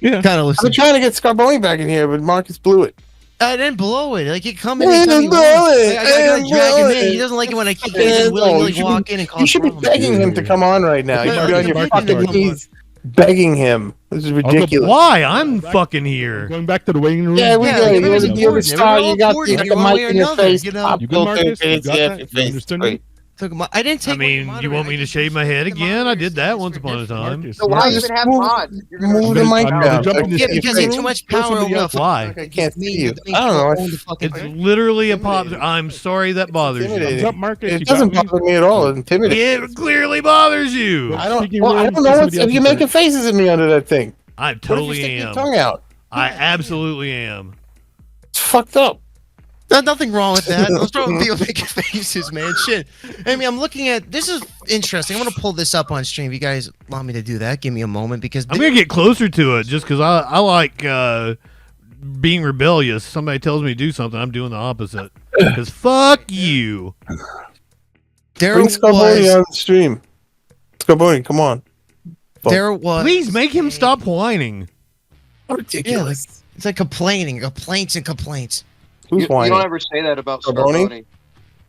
Kind of I've been listen. trying to get Scarboni back in here, but Marcus blew it. I didn't blow it. Like you come in I and tell me, didn't blow it. like, I gotta I didn't drag him blow in. it. He doesn't like it when I keep Yeah, just no, willingly you should walk be- in and You cause should be problems. begging him to come on right now. You should be on your Yeah, fucking yeah. knees, begging him. This is ridiculous. Why? I'm fucking here. Going back to the waiting room. Yeah, we Yeah, get it. everybody's You're the important. star. We're all You got important the in one mic way or in your another, face. you know? Pop You good, filter, Marcus? You it's- got yeah, that? your You face. understood Great. me? I didn't take. I mean, you want me to shave my head again? I did that once upon a time. Marcus, So why Marcus. even have move- mods? You're gonna move the shut mic it I'm down. gonna jump in this Yeah, face. because you have too much Go power somebody over else. the Why? I can't see you. Me I don't know. own the fucking It's thing. literally a pop. I'm sorry that bothers you. intimidating. What's up, Marcus? It You doesn't got me? bother me at all. It's intimidating. It clearly bothers you. I don't. Speaking Well, I room, don't know somebody if else you're is making faces at me under that thing. I What if you totally stick your am. tongue out? I absolutely am. It's fucked up. Nothing wrong with that. What's wrong with people making faces, man? Shit. I mean, I'm looking at this is interesting. I'm gonna pull this up on stream. If you guys allow me to do that, give me a moment because I'm gonna get closer to it just because I like being rebellious. Somebody tells me to do something, I'm doing the opposite. Because fuck you. there Bring Scarboni was on the stream. Scarboni, come on. there was Please make him stop whining. Ridiculous. it's like complaints and complaints. Who's You whining? don't ever say that about Scarboni? Scarboni.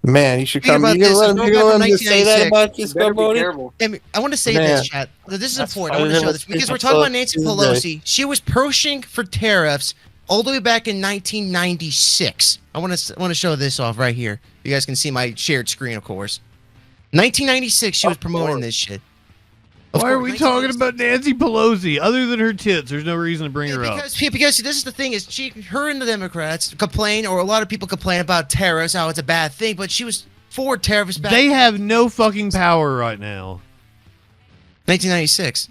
Man, you should Think come. about You gonna this, let it's him, going you gonna back let to him just say that 1996. about you, You better be Scarboni? careful. I want to say Man, this, chat. This is that's important. I want to fine. show this because we're Let's talking about talk Nancy Tuesday. Pelosi. She was pushing for tariffs all the way back in 1996. I want to show this off right here. You guys can see my shared screen, of course. 1996, she was promoting this shit. Of Why are course, we talking about Nancy Pelosi? Other than her tits, there's no reason to bring her up. Because this is the thing is her and the Democrats complain, or a lot of people complain about tariffs, how it's a bad thing, but she was for tariffs back They have no fucking power right now. 1996.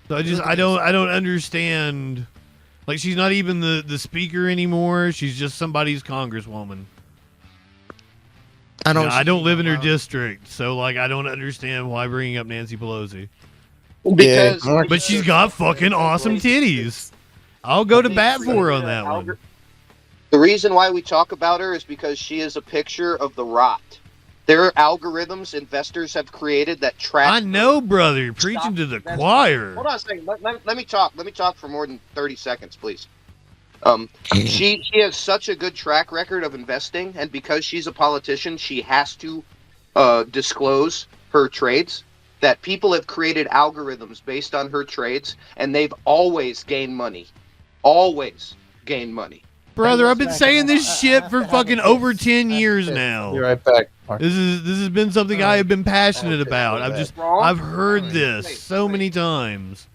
So I don't understand. Like, she's not even the speaker anymore. She's just somebody's congresswoman. I don't live in her district, so like I don't understand why bringing up Nancy Pelosi. Because, Yeah, But she's got fucking awesome titties. I'll go to bat for her on that one. The reason why we talk about her is because she is a picture of the rot. There are algorithms investors have created that track. I know, brother. You're preaching to the choir. Hold on a second. Let me talk. Let me talk for more than 30 seconds, please. She has such a good track record of investing, and because she's a politician, she has to disclose her trades. That people have created algorithms based on her trades, and they've always gained money. Always gained money. Brother, I've been saying this shit for fucking over 10 years now. Be right back. Mark. This has been something I have been passionate about. Wrong? I've heard this so many times.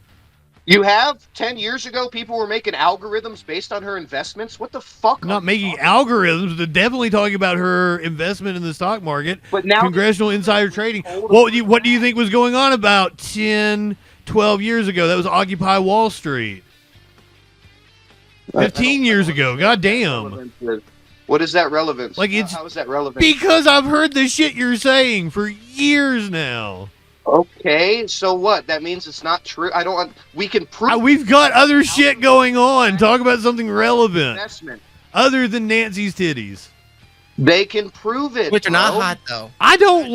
You have 10 years ago, people were making algorithms based on her investments. What the fuck? I'm not making algorithms, but definitely talking about her investment in the stock market. But now Congressional insider trading. What do you think was going on about 10, 12 years ago? That was Occupy Wall Street. 15 years ago. God damn. What is that relevance? Like, it's how is that relevant? because I've heard the shit you're saying for years now. Okay, so what? That means it's not true. I don't. We can prove. We've got other shit going on. Talk about something relevant investment. other than Nancy's titties. They can prove it. Which are not bro. hot though. I don't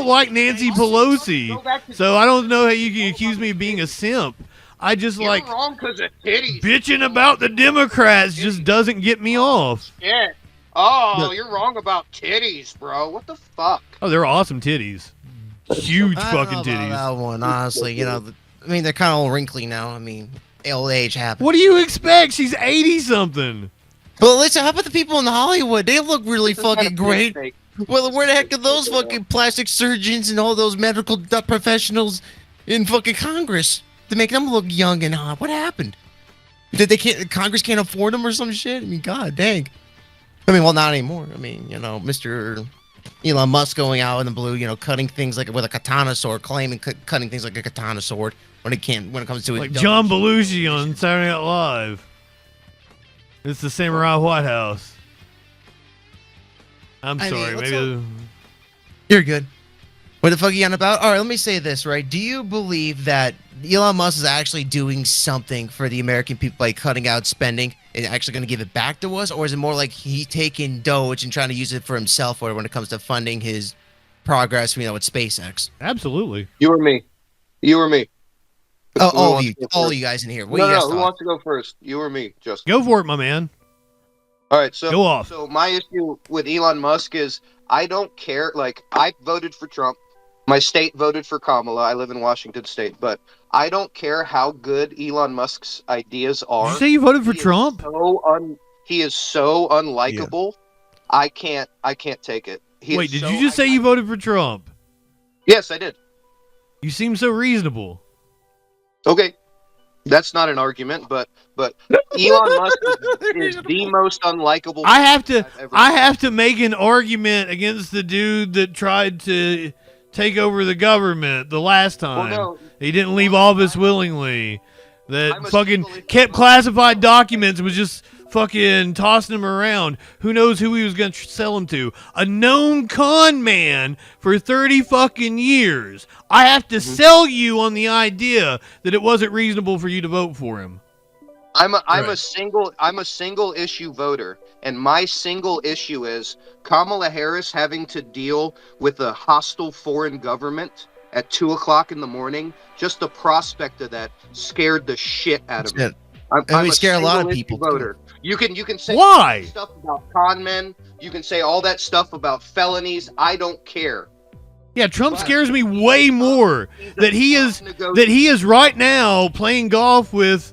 like Nancy Pelosi, so I don't know how you can accuse me of being a simp. I just You're like wrong because of titties. bitching about the Democrats just doesn't get me off. Shit. Oh, you're wrong about titties, bro. What the fuck? Oh, they're awesome titties. Huge I don't fucking know about titties. that one, honestly. You know, I mean, they're kind of all wrinkly now. I mean, old age happens. What do you expect? She's 80 something. But listen, how about the people in Hollywood? They look really fucking great. Well, where the heck are those fucking plastic surgeons and all those medical professionals in fucking Congress to make them look young and hot? What happened? Did Congress can't afford them or some shit? I mean, god dang. I mean, well, not anymore. I mean, you know, Mr. Elon Musk going out in the blue, you know, cutting things like with a katana sword, claiming cutting things like a katana sword when it comes to Like it. John Belushi on Saturday Night Live. It's the Samurai White House. I'm I mean, sorry. what's Maybe. You're good. What the fuck are you on about? All right, let me say this, right? Do you believe that Elon Musk is actually doing something for the American people by cutting out spending and actually going to give it back to us? Or is it more like he taking Doge and trying to use it for himself or when it comes to funding his progress, you know, with SpaceX? Absolutely. You or me? You or me? Oh, Who all wants you, to go all first? you guys in here. What No, do you guys who thought? wants to go first? You or me, Justin? Go for it, my man. All right, so Go off. So my issue with Elon Musk is I don't care. Like, I voted for Trump. My state voted for Kamala. I live in Washington State, but I don't care how good Elon Musk's ideas are. Did you say you voted for He is Trump? he is so unlikable. I can't take it. Wait, did you just say you voted for Trump? Yes, I did. You seem so reasonable. Okay. That's not an argument, but Elon Musk is the most unlikable. I have to I've ever I have to make an argument against the dude that tried to take over the government the last time. no. He didn't leave office willingly. That I'm a fucking civil- kept classified documents, was just fucking tossing them around. Who knows who he was going to sell them to? A known con man for 30 fucking years. I have to sell you on the idea that it wasn't reasonable for you to vote for him. I'm a single issue voter, and my single issue is Kamala Harris having to deal with a hostile foreign government at 2:00 in the morning. Just the prospect of that scared the shit out of me. I'm we scare a lot of single-issue people, voter. You can say Why? stuff about con men. You can say all that stuff about felonies. I don't care. Yeah, Trump scares me way more that he is right now playing golf with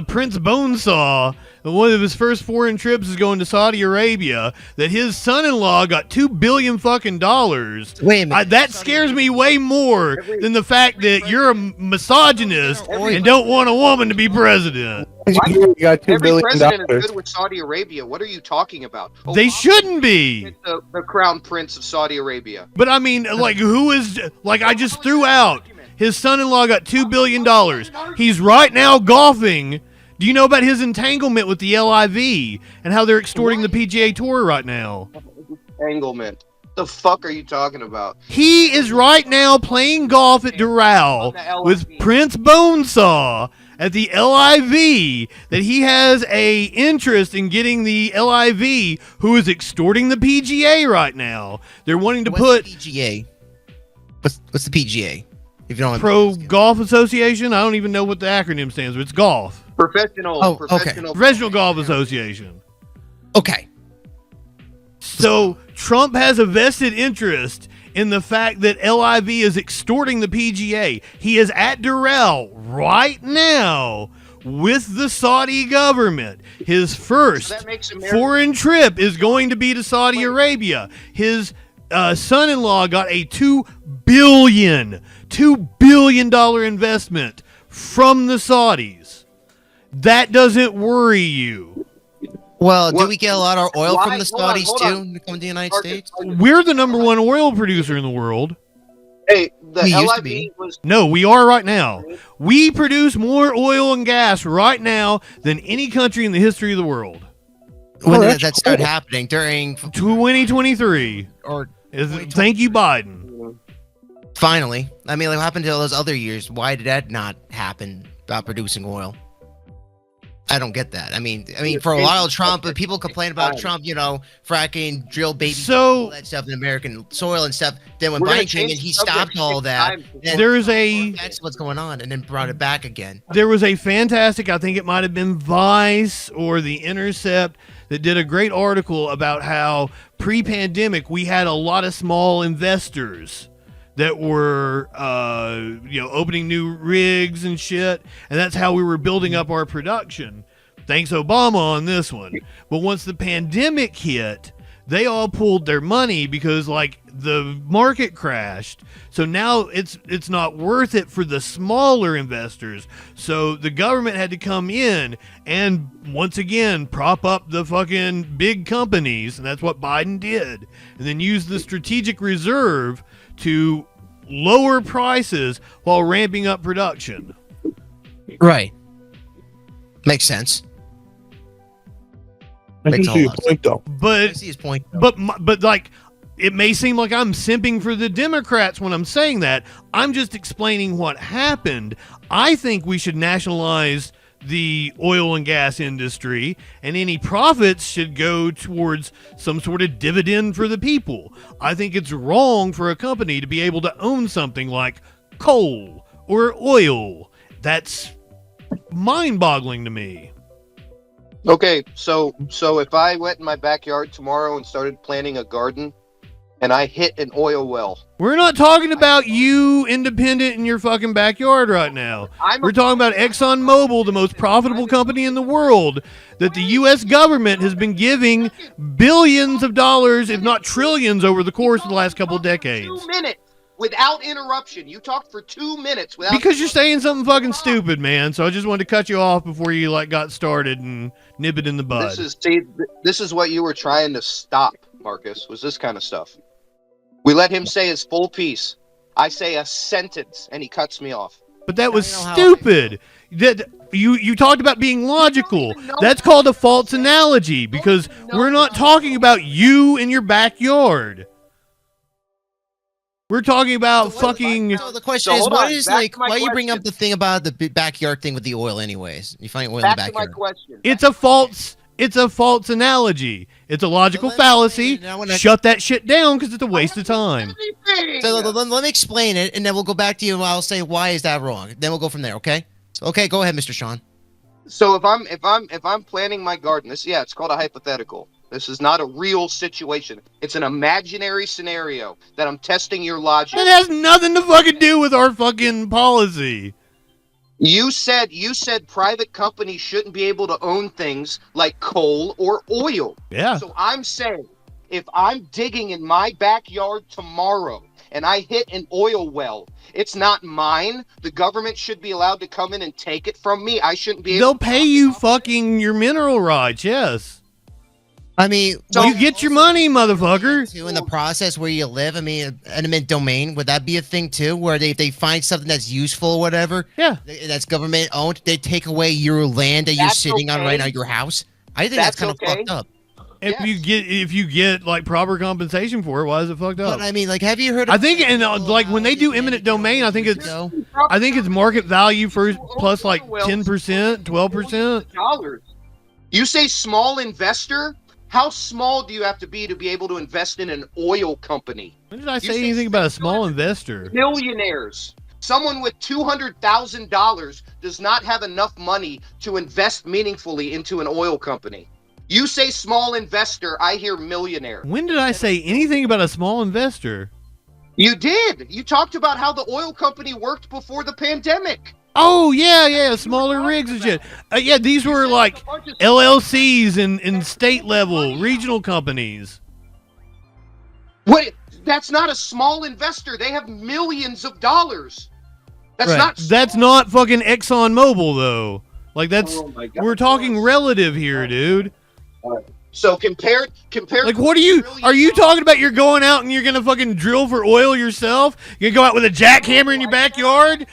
Prince Bonesaw. One of his first foreign trips is going to Saudi Arabia. That his son-in-law got $2 billion fucking dollars. Wait a minute. That scares me way more than the fact that you're a misogynist and don't want a woman to be president. You got $2 Every billion. president is good with Saudi Arabia. What are you talking about? They Obama shouldn't be. is the crown prince of Saudi Arabia. But I mean, like, who is, like, I just threw out, his son-in-law got $2 billion. He's right now golfing. Do you know about his entanglement with the LIV and how they're extorting the PGA Tour right now? Entanglement. The fuck are you talking about? He is right now playing golf at Doral with Prince Bonesaw at the LIV, that he has a interest in getting the LIV, who is extorting the PGA right now. They're wanting to put the PGA. What's the PGA? If you don't Pro Golf Association. I don't even know what the acronym stands for. It's golf. Professional Golf Association. Okay. So Trump has a vested interest in the fact that LIV is extorting the PGA. He is at Doral right now with the Saudi government. His first foreign trip is going to be to Saudi Arabia. His son-in-law got a $2 billion investment from the Saudis. That doesn't worry you. Well, do we get a lot of oil from the Saudis too to come to the United States? We're the number one oil producer in the world. Hey, the We used to LIV be. was No, we are right now. We produce more oil and gas right now than any country in the history of the world. When did that start happening? During 2023. or Thank you, Biden. finally? I mean, like, what happened to all those other years? Why did that not happen about producing oil? I don't get that. I mean, for a while, Trump, people complain about Trump, fracking, drill baby, all that stuff in American soil and stuff. Then when Biden came in, he stopped all that. That's what's going on, and then brought it back again. There was a fantastic, I think it might have been Vice or The Intercept, that did a great article about how pre-pandemic we had a lot of small investors that were, opening new rigs and shit, and that's how we were building up our production. Thanks, Obama, on this one. But once the pandemic hit, they all pulled their money because, like, the market crashed. So now it's not worth it for the smaller investors. So the government had to come in and once again prop up the fucking big companies, and that's what Biden did. And then use the strategic reserve to lower prices while ramping up production. Right. Makes sense. I can see your point, though. I But see his point. but like, it may seem like I'm simping for the Democrats when I'm saying that. I'm just explaining what happened. I think we should nationalize the oil and gas industry, and any profits should go towards some sort of dividend for the people. I think it's wrong for a company to be able to own something like coal or oil. That's mind-boggling to me. okay. So if I went in my backyard tomorrow and started planting a garden, and I hit an oil well, We're not talking about you independent in your fucking backyard right now. We're talking about ExxonMobil, the most profitable company in the world, that the U.S. government has been giving billions of dollars, if not trillions, over the course of the last couple of decades. 2 minutes without interruption. You talked for 2 minutes without. Because you're saying something fucking stupid, man. So I just wanted to cut you off before you got started and nip it in the bud. This is what you were trying to stop, Marcus. Was this kind of stuff? We let him say his full piece. I say a sentence, and he cuts me off. But that was I know how- stupid. That you talked about being logical. That's called a false analogy because we're not talking about you in your backyard. We're talking about fucking. So the question So is, hold what on, is back like? to my Why you bring up question. the thing about the backyard thing with the oil, anyways? You find oil Back in the to my backyard. question. It's a false analogy. It's a logical Well, let me fallacy. explain it. I wanna- Shut that shit down because it's a waste of time. So let me explain it, and then we'll go back to you, and I'll say why is that wrong. Then we'll go from there. Okay? So, okay, go ahead, Mr. Sean. So if I'm planting my garden, it's called a hypothetical. This is not a real situation. It's an imaginary scenario that I'm testing your logic. That has nothing to fucking do with our fucking policy. You said private companies shouldn't be able to own things like coal or oil. Yeah. So I'm saying if I'm digging in my backyard tomorrow and I hit an oil well, it's not mine. The government should be allowed to come in and take it from me. I shouldn't be able They'll to pay you fucking your mineral rights, yes. I mean, So- You get your money, motherfucker. too, in the process where you live. I mean, eminent domain, would that be a thing too, where if they find something that's useful or whatever, Yeah. that's government owned, they take away your land that you're That's sitting on okay. right now, your house? I think that's kind of okay. fucked up. If Yes. you get like proper compensation for it, why is it fucked up? But I mean, like, have you heard? Of I think, and like when they do eminent domain, I think it's market value first plus like 10%, 12%. dollars. You say small investor? How small do you have to be able to invest in an oil company? When did I You say say anything about a small investor? Millionaires. Someone with $200,000 does not have enough money to invest meaningfully into an oil company. You say small investor, I hear millionaire. When did I say anything about a small investor? You did. You talked about how the oil company worked before the pandemic. Oh yeah, smaller rigs and shit. Yeah, these were like LLCs and state level regional companies. What? That's not a small investor. They have millions of dollars. That's not. That's not fucking Exxon Mobil though. Like that's Oh my God. we're talking relative here, dude. So compared. Like what are you talking about? You're going out and you're gonna fucking drill for oil yourself? You're gonna go out with a jackhammer in your backyard?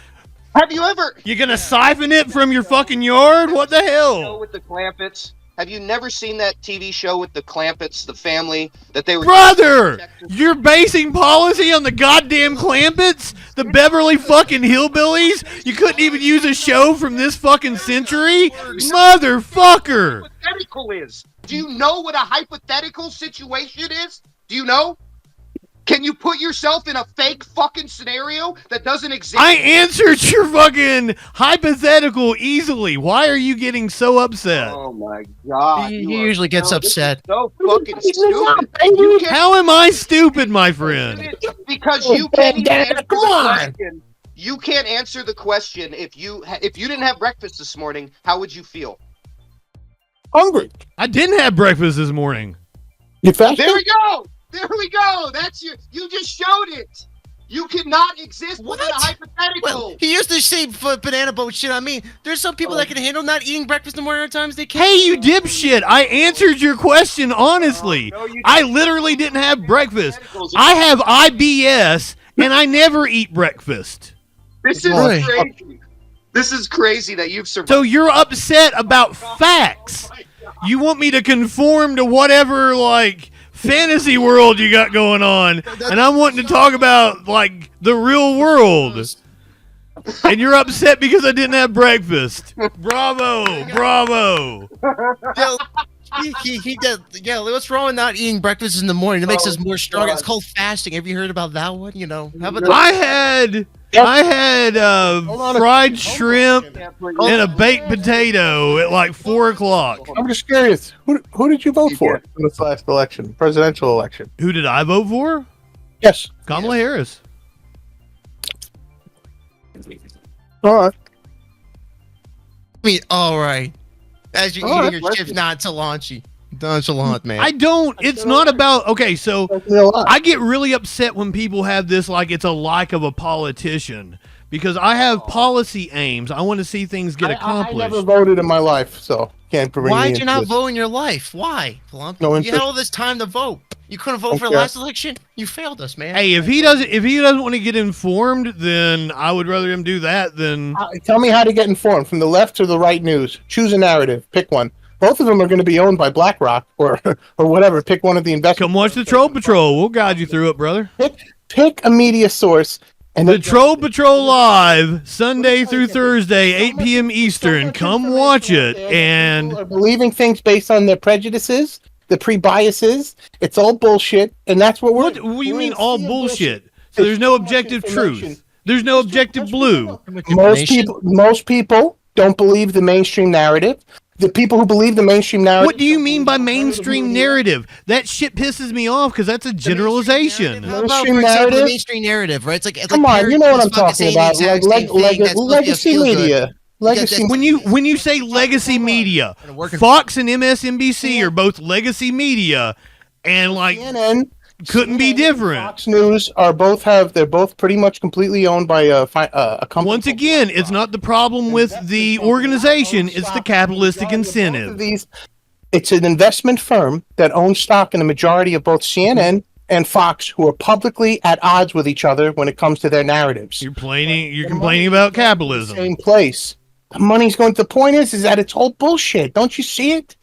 Have you ever? You're gonna siphon it from your fucking yard? What the Show hell? with the Clampets. Have you never seen that TV show with the Clampets, the family that they were? Brother, you're basing policy on the goddamn Clampets? The Beverly fucking Hillbillies? You couldn't even use a show from this fucking century? Motherfucker! Hypothetical is. Do you know what a hypothetical situation is? Do you know? Can you put yourself in a fake fucking scenario that doesn't exist? I answered your fucking hypothetical easily. Why are you getting so upset? Oh my God! He you are usually gets so- this is upset. So fucking stupid. You can't, How am I stupid, my friend? because you can't even answer the Come on. question. You can't answer the question. If you didn't have breakfast this morning, how would you feel? Hungry. I didn't have breakfast this morning. You fasting? There we go. There we go. That's you just showed it. You cannot exist within a What? hypothetical. Well, he used to say banana boat shit. I mean, there's some people that can handle not eating breakfast in the morning at times. They can't. Hey, you dipshit! I answered your question honestly. No, you I didn't. literally didn't have breakfast. I have IBS and I never eat breakfast. This is Right. crazy. This is crazy that you've survived. So you're upset about facts. You want me to conform to whatever like fantasy world you got going on, and I'm wanting to talk about like the real world. And you're upset because I didn't have breakfast. Bravo, bravo. Yo, he does. Yeah, what's wrong with not eating breakfast in the morning? It makes us more stronger. It's called fasting. Have you heard about that one? You know, how about I had fried shrimp and a baked potato at like 4:00. I'm just curious. Who did you vote for in this last election, presidential election? Who did I vote for? Yes. Kamala Harris. All right. I mean, all right. As you're All eating right, your chips nonchalant, man. I don't. It's not about. Okay, so That's me a lot. I get really upset when people have this like it's a like of a politician because I have policy aims. I want to see things get I accomplished. never voted in my life, so can't bring me Why'd into you not this. vote in your life? Why, Plump? No You interest. had all this time to vote. You couldn't vote for the Okay. last election. You failed us, man. Hey, if he doesn't want to get informed, then I would rather him do that than. Tell me how to get informed, from the left or the right news. Choose a narrative. Pick one. Both of them are going to be owned by BlackRock or whatever. Pick one of the investment. Come watch the Troll Patrol. We'll guide you through it, brother. Pick a media source. And The then- Troll Patrol live Sunday through Thursday, 8 p.m. Eastern. Come watch it. And People are believing things based on their prejudices, the pre-biases. It's all bullshit, and that's what we're. what do you we're mean in all sea of bullshit? So there's no objective truth. There's no objective blue. Most people don't believe the mainstream narrative. The people who believe the mainstream narrative. What do you mean by mainstream narrative? That shit pisses me off because that's a generalization. How about, Mainstream for example, the narrative? mainstream narrative, right? It's like Come on, you know what I'm fucking talking saying the about. exact Like same thing that's supposed to legacy feel good. media. Legacy. When you say legacy media, Fox and MSNBC are both legacy media, and like CNN couldn't be different. Fox News they're both pretty much completely owned by a company. Once again, it's not the problem with the organization; it's the capitalistic incentive. It's an investment firm that owns stock in the majority of both CNN and Fox, who are publicly at odds with each other when it comes to their narratives. You're complaining about capitalism. Same place. The money's going. The point is that it's all bullshit. Don't you see it?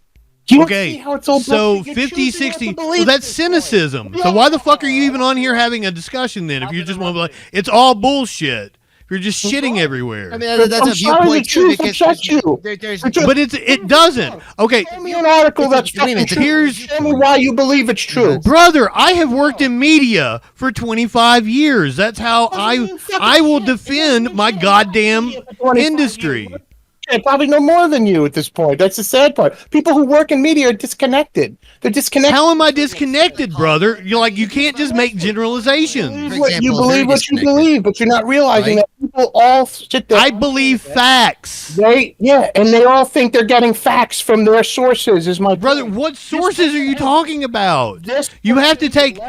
You don't see how it's all so bullshit. You're 50, choosing not 60, to well, believe that's it. cynicism. So why the fuck are you even on here having a discussion then if you just want to be like, it's all bullshit? You're just shitting everywhere. I mean, that's I'm a sorry, the viewpoint too, truth because upsets you. there's But it doesn't. Okay, Tell me an article that's fucking true. Tell me why you believe it's true. brother, I have worked in media for 25 years. That's how I will defend my goddamn industry. I probably know more than you at this point. That's the sad part. People who work in media are disconnected. They're disconnected. How am I disconnected, brother? You can't just make generalizations. You believe what you believe, but you're not realizing that people all sit there. I believe facts. And they all think they're getting facts from their sources. Is my Brother, point. what sources are you talking about? You have to take.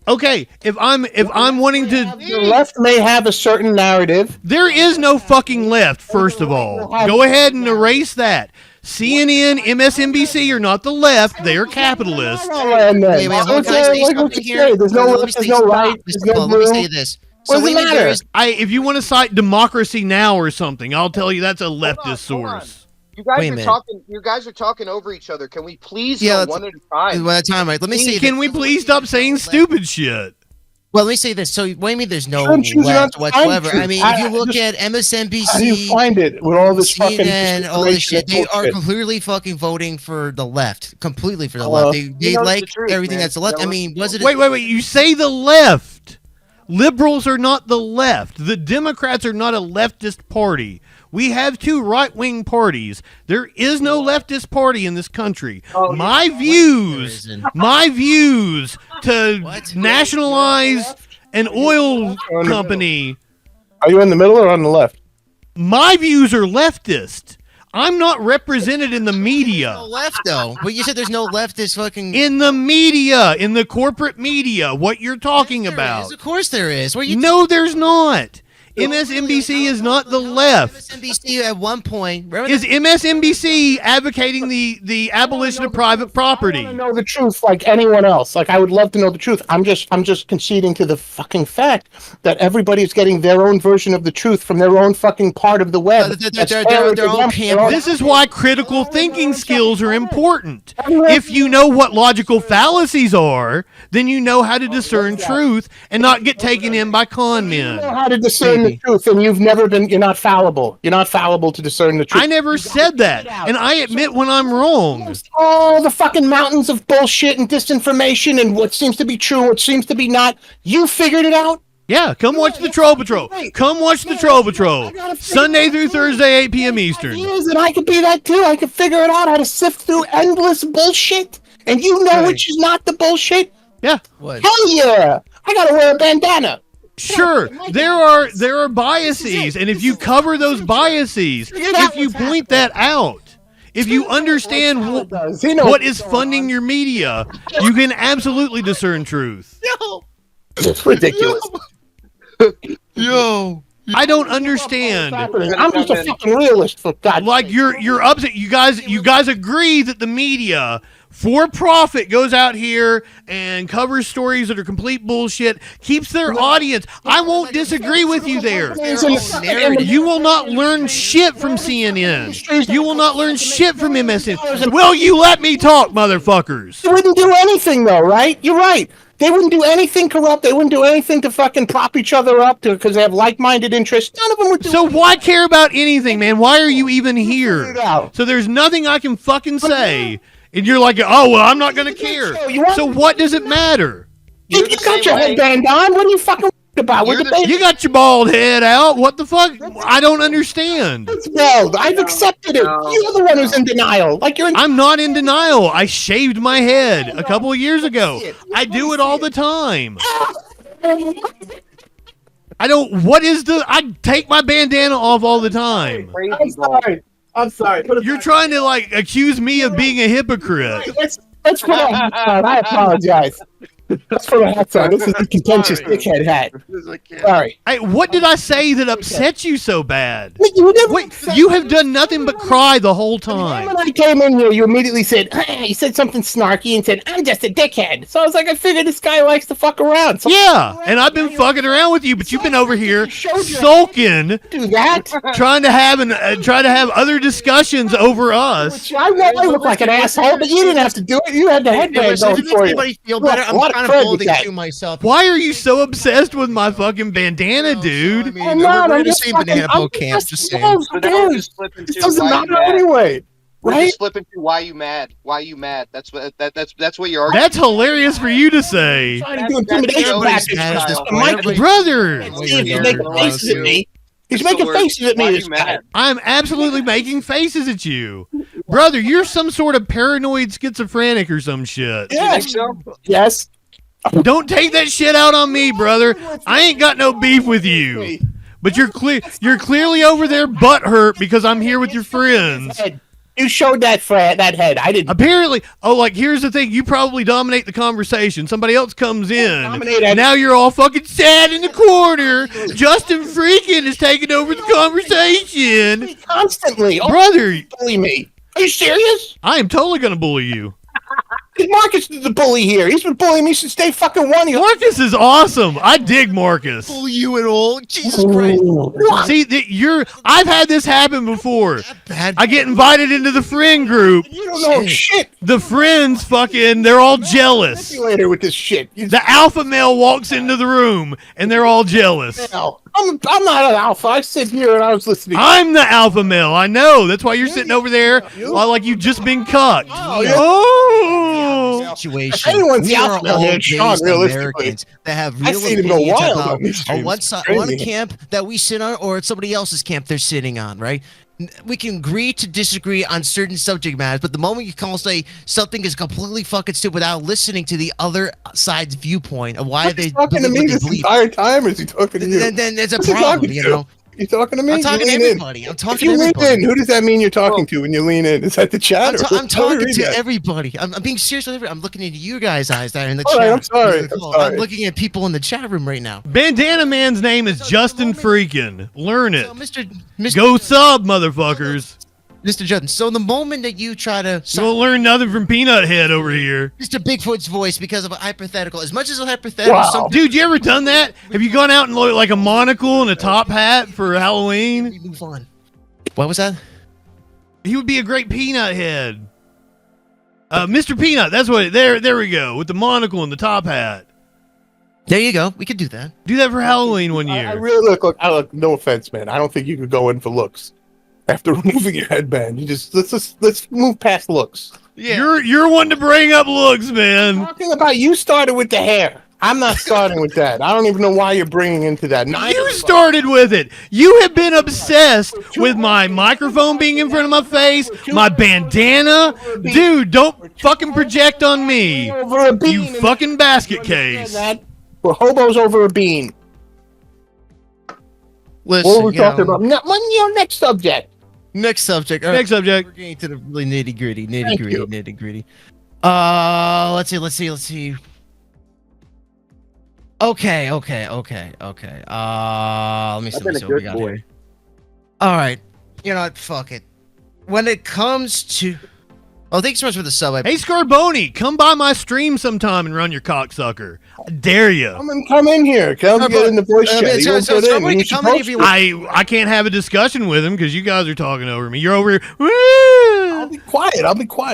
Okay, if I'm wanting to, The left may have a certain narrative. there is no fucking left. First of all, go ahead and erase that. CNN, MSNBC are not the left; they are capitalists. Wait, hold on, can I say something here? There's no Let me left, there's say- no right, Mr. there's no Paul, let me blue. say this. What does it wait a minute, matter? there is- If you want to cite Democracy Now or something, I'll tell you that's a leftist source. You guys Wait a are minute. talking. You guys are talking over each other. Can we please Yeah, go let's- one at a time? By the time, right? Let me say. Can we please stop saying stupid shit? Well, let me say this. So, what do you mean there's no Shouldn't choose left not to find whatsoever? truth. I mean, if you look at How do you MSNBC, find it with all this fucking CNN, all this disinformation shit, they and are bullshit? completely fucking voting for the left. Completely for the Well, left. They knows like the truth, everything man. that's the left. I No, mean, was it? Wait. You say the left. Liberals are not the left. The Democrats are not a leftist party. We have two right-wing parties. There is no leftist party in this country. My views to What? nationalize an oil company, Are you in the middle or on the left? my views are leftist. I'm not represented in the No media. left though. But you said there's no leftist fucking. In the media, in the corporate media, what you're talking There about. is. Of course there is. What are you? No, there's not. MSNBC is not the left. MSNBC at one point. Remember Is MSNBC advocating the abolition of private I property? want to know the truth like anyone else. Like I would love to know the truth. I'm just conceding to the fucking fact that everybody's getting their own version of the truth from their own fucking part of the web. their own camp. This is why critical thinking skills are important. If you know what logical fallacies are, then you know how to discern truth and not get taken in by con You know men. how to discern the truth, and you're not fallible. You're not fallible to discern the truth. I never said that, and I admit when I'm wrong. All the fucking mountains of bullshit and disinformation and what seems to be true, what seems to be not. You figured it out? Yeah, come watch the Troll Patrol. Come watch the Troll Patrol. Sunday through Thursday, 8 p.m. Eastern. Years, and I could be that too. I could figure it out how to sift through endless bullshit, and you know which is not the bullshit. Yeah. What? Hell yeah! I gotta wear a bandana. Sure, there are biases, and if you cover those biases, if you point that out, if you understand what is funding your media, you can absolutely discern truth. It's ridiculous. Yo, I don't understand. I'm just a fucking realist, for God's Like sake. you're upset. You guys agree that the media, for profit, goes out here and covers stories that are complete bullshit, keeps their audience. I won't disagree with you there. You will not learn shit from CNN. You will not learn shit from MSN. Will you let me talk, motherfuckers? They wouldn't do anything, though, right? You're right. They wouldn't do anything corrupt. They wouldn't do anything to fucking prop each other up because they have like-minded interests. None of them would do So why care about anything, man? Why are you even here? So there's nothing I can fucking say. And you're like, oh, well, I'm not going to care. So what does it matter? You got your headband on. What are you fucking about? You got your bald head out. What the fuck? I don't understand. Well, I've accepted it. You're the one who's in denial. I'm not in denial. I shaved my head a couple of years ago. I do it all the time. I take my bandana off all the time. I'm sorry. You're trying to like accuse me of being a hypocrite. Let's put on. I apologize. Let's put a hat on. This is a contentious dickhead hat. Sorry. Hey, what did I say that upset you so bad? Wait, You have done nothing but cry the whole time. When I came in here, you immediately said, you said something snarky and said, I'm just a dickhead. So I was like, I figured this guy likes to fuck around. So Yeah, and I've been fucking around with you, but you've been over here sulking, do that. trying to have other discussions over us. I know I look like an asshole, but you didn't have to do it. You had the headband If it going makes for you. anybody feel better, I'm What a kind of credit holding that. to myself. Why are you so obsessed with my fucking bandana, dude? I mean, I'm not. we're I'm in the just same fucking- banana I'm boat camp, just saying. So now we're just flipping It to doesn't why you matter mad. anyway, We're right? just flipping to why you mad. Why you mad? That's what you're arguing. That's hilarious for you to say. Trying to do intimidation Everybody's tactics. mad. Just a mic- Brother, Steve, he's making faces at me. He's It's the making worst. faces at Why me. you This guy. mad? I'm absolutely making faces at you. Brother, you're some sort of paranoid schizophrenic or some shit. You think Yes. so? Yes. Don't take that shit out on me, brother. I ain't got no beef with you. But you're clearly over there butthurt because I'm here with your friends. You showed that head. I didn't. Apparently, here's the thing. You probably dominate the conversation. Somebody else comes in. Dominate And now you're all fucking sad in the corner. JustinFREAKIN is taking over the conversation. Constantly. Oh, Brother, bully me. Are you serious? I am totally going to bully you. Marcus is the bully here. He's been bullying me since day fucking one. Marcus is awesome. I dig Marcus. Fool you at all? Jesus Christ. See, I've had this happen before. Bad. I get invited into the friend group. You don't know shit. The friends they're all jealous. Later with this shit. The alpha male walks into the room and they're all jealous. No, I'm not an alpha. I sit here and I was listening. I'm the alpha male. I know. That's why you're sitting over there like you've just been cucked. yeah. Oh. Situation. Anyone's We the are alpha male all here, Sean, based realistically. Americans that have I real seen him go opinions wild about on these on streams. one Crazy. camp that we sit on or somebody else's camp they're sitting on, right? We can agree to disagree on certain subject matters, but the moment you can say something is completely fucking stupid without listening to the other side's viewpoint of why they He's talking to believe me what they this believe, entire time, or is he talking to you? then there's a Who's he problem, talking you to? know? You talking to me? I'm talking to You lean in. everybody. I'm talking If you to lean everybody. in, who does that mean you're talking to when you lean in? Is that the chat? I'm talking to everybody. I'm being serious with everybody. I'm looking into you guys' eyes that are in the All chat. right, I'm sorry. I'm I'm sorry. looking at people in the chat room right now. Bandana Man's name is JustinFREAKIN. Learn it. So, Mr. Go sub, motherfuckers. Mr. Justin, so the moment that you try to You won't learn nothing from Peanut Head over here. Mr. Bigfoot's voice because of a hypothetical, as much as a hypothetical, Wow. some Dude, you ever done that? Have you gone out and like a monocle and a top hat for Halloween? we move on. What was that? He would be a great Peanut Head. Mr. Peanut, that's what. There we go, with the monocle and the top hat. There you go. We could do that. Do that for Halloween one I year. really look. No offense, man. I don't think you could go in for looks after removing your headband. You just let's move past looks. You're one to bring up looks, man. Talking about you started with the hair. I'm not starting with that. I don't even know why you're bringing into that. You started with it. You have been obsessed with my microphone being in front of my face, my bandana. Dude, don't fucking project on me. over a bean. You fucking basket case. We're hobos over a bean. Listen, What were we you know, talking about? Next subject. Next subject. Next subject. We're getting to the really nitty gritty. Thank you. Let's see. Okay. Let me I've been a see what we good got boy. here. All right. You know what? Fuck it. When it comes to... Oh, thanks so much for the sub. Hey, Scarboni, come by my stream sometime and run your cocksucker. I dare you. Come in here. Come get in the voice chat. You won't get in. You should post it. I can't have a discussion with him because you guys are talking over me. You're over here. I'll be quiet.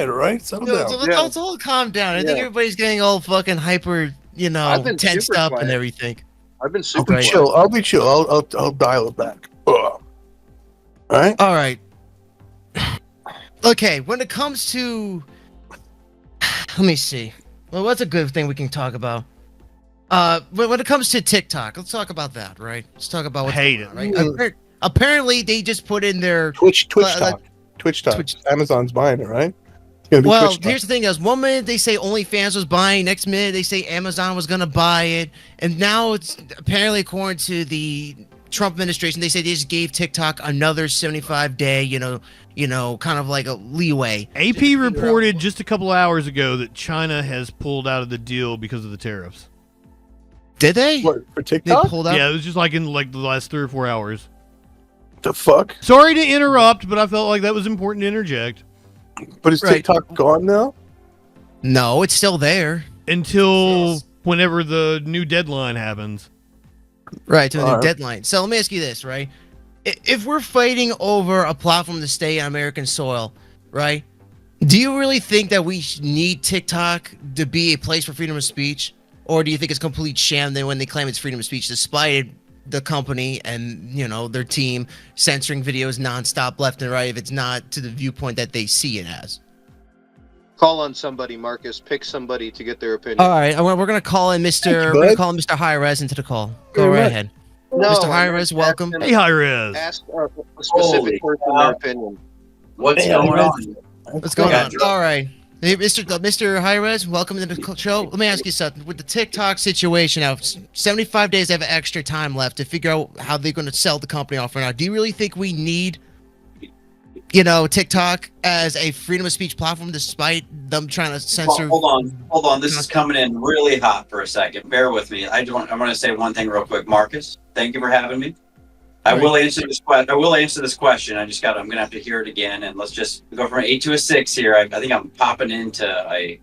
All right? Settle down. Let's all calm down. I think everybody's getting all fucking hyper, I've been tensed super up and quiet. everything. I've been I'll super be chill. I'll dial it back. All right. All right. Okay, when it comes to... Let me see. Well, what's a good thing we can talk about? When it comes to TikTok, let's talk about that, right? Let's talk about what's Hate going on, right? Apparently, they just put in their... Twitch talk. Amazon's buying it, right? It's gonna be Well, Twitch talk. here's the thing: is one minute they say OnlyFans was buying, next minute they say Amazon was gonna buy it, and now it's apparently, according to the Trump administration, they say they just gave TikTok another 75-day, kind of like a leeway. AP reported just a couple hours ago that China has pulled out of the deal because of the tariffs. Did they? What, for They TikTok? pulled out. Yeah, it was just like in like the last 3 or 4 hours. The fuck? Sorry to interrupt, but I felt like that was important to interject. But is Right. TikTok gone now? No, it's still there. Until whenever the new deadline happens. Right, to the new Alright. deadline. So let me ask you this, right? If we're fighting over a platform to stay on American soil, right? Do you really think that we need TikTok to be a place for freedom of speech? Or do you think it's a complete sham then when they claim it's freedom of speech, despite the company and, their team censoring videos nonstop left and right if it's not to the viewpoint that they see it as? Call on somebody, Marcus. Pick somebody to get their opinion. All right, we're going to call in Mr. We're going to call in Mr. High Res into the call. Go Yeah, right right. ahead. No, Mr. I'm Hi-Res, not welcome. asking- Hey, Hi-Rez. Ask a specific person their opinion. What's Hey, going Hi-Rez. on? What's going Okay. on? All right. Hey, Mr. Hi-Res, welcome to the show. Let me ask you something. With the TikTok situation now, 75 days they have extra time left to figure out how they're going to sell the company off right now. Do you really think we need, TikTok as a freedom of speech platform despite them trying to censor? Hold on. This is coming in really hot for a second. Bear with me. I want to say one thing real quick. Marcus, thank you for having me. I will answer this question. I'm gonna have to hear it again, and let's just go from an 8 to a 6 here. I think I'm popping into a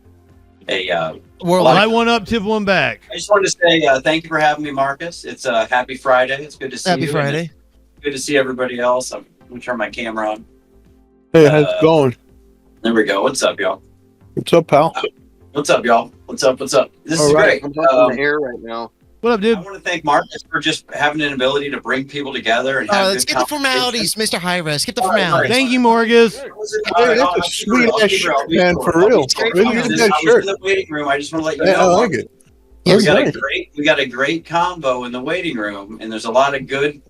World Light one up, tip one back. I just wanted to say thank you for having me, Marcus. It's a happy Friday. It's good to see you. Happy and Friday. it's good to see everybody else. I'm gonna turn my camera on. Hey, how's it going? There we go. What's up, y'all? What's up, pal? What's up, y'all? What's up? This is All right. great. I'm up in the air right now. What up, I dude? want to thank Marcus for just having an ability to bring people together and have Let's good get the conversations. formalities, Mr. Hi-Res. Skip the All right, formalities. Thank you, Marcus. Hey, that's a sweet ass shirt, man, for real. I Really was good in shirt. the waiting room. I just want to let you Yeah, I know. like it. Yes, we That's got nice. we got a great combo in the waiting room, and there's a lot of good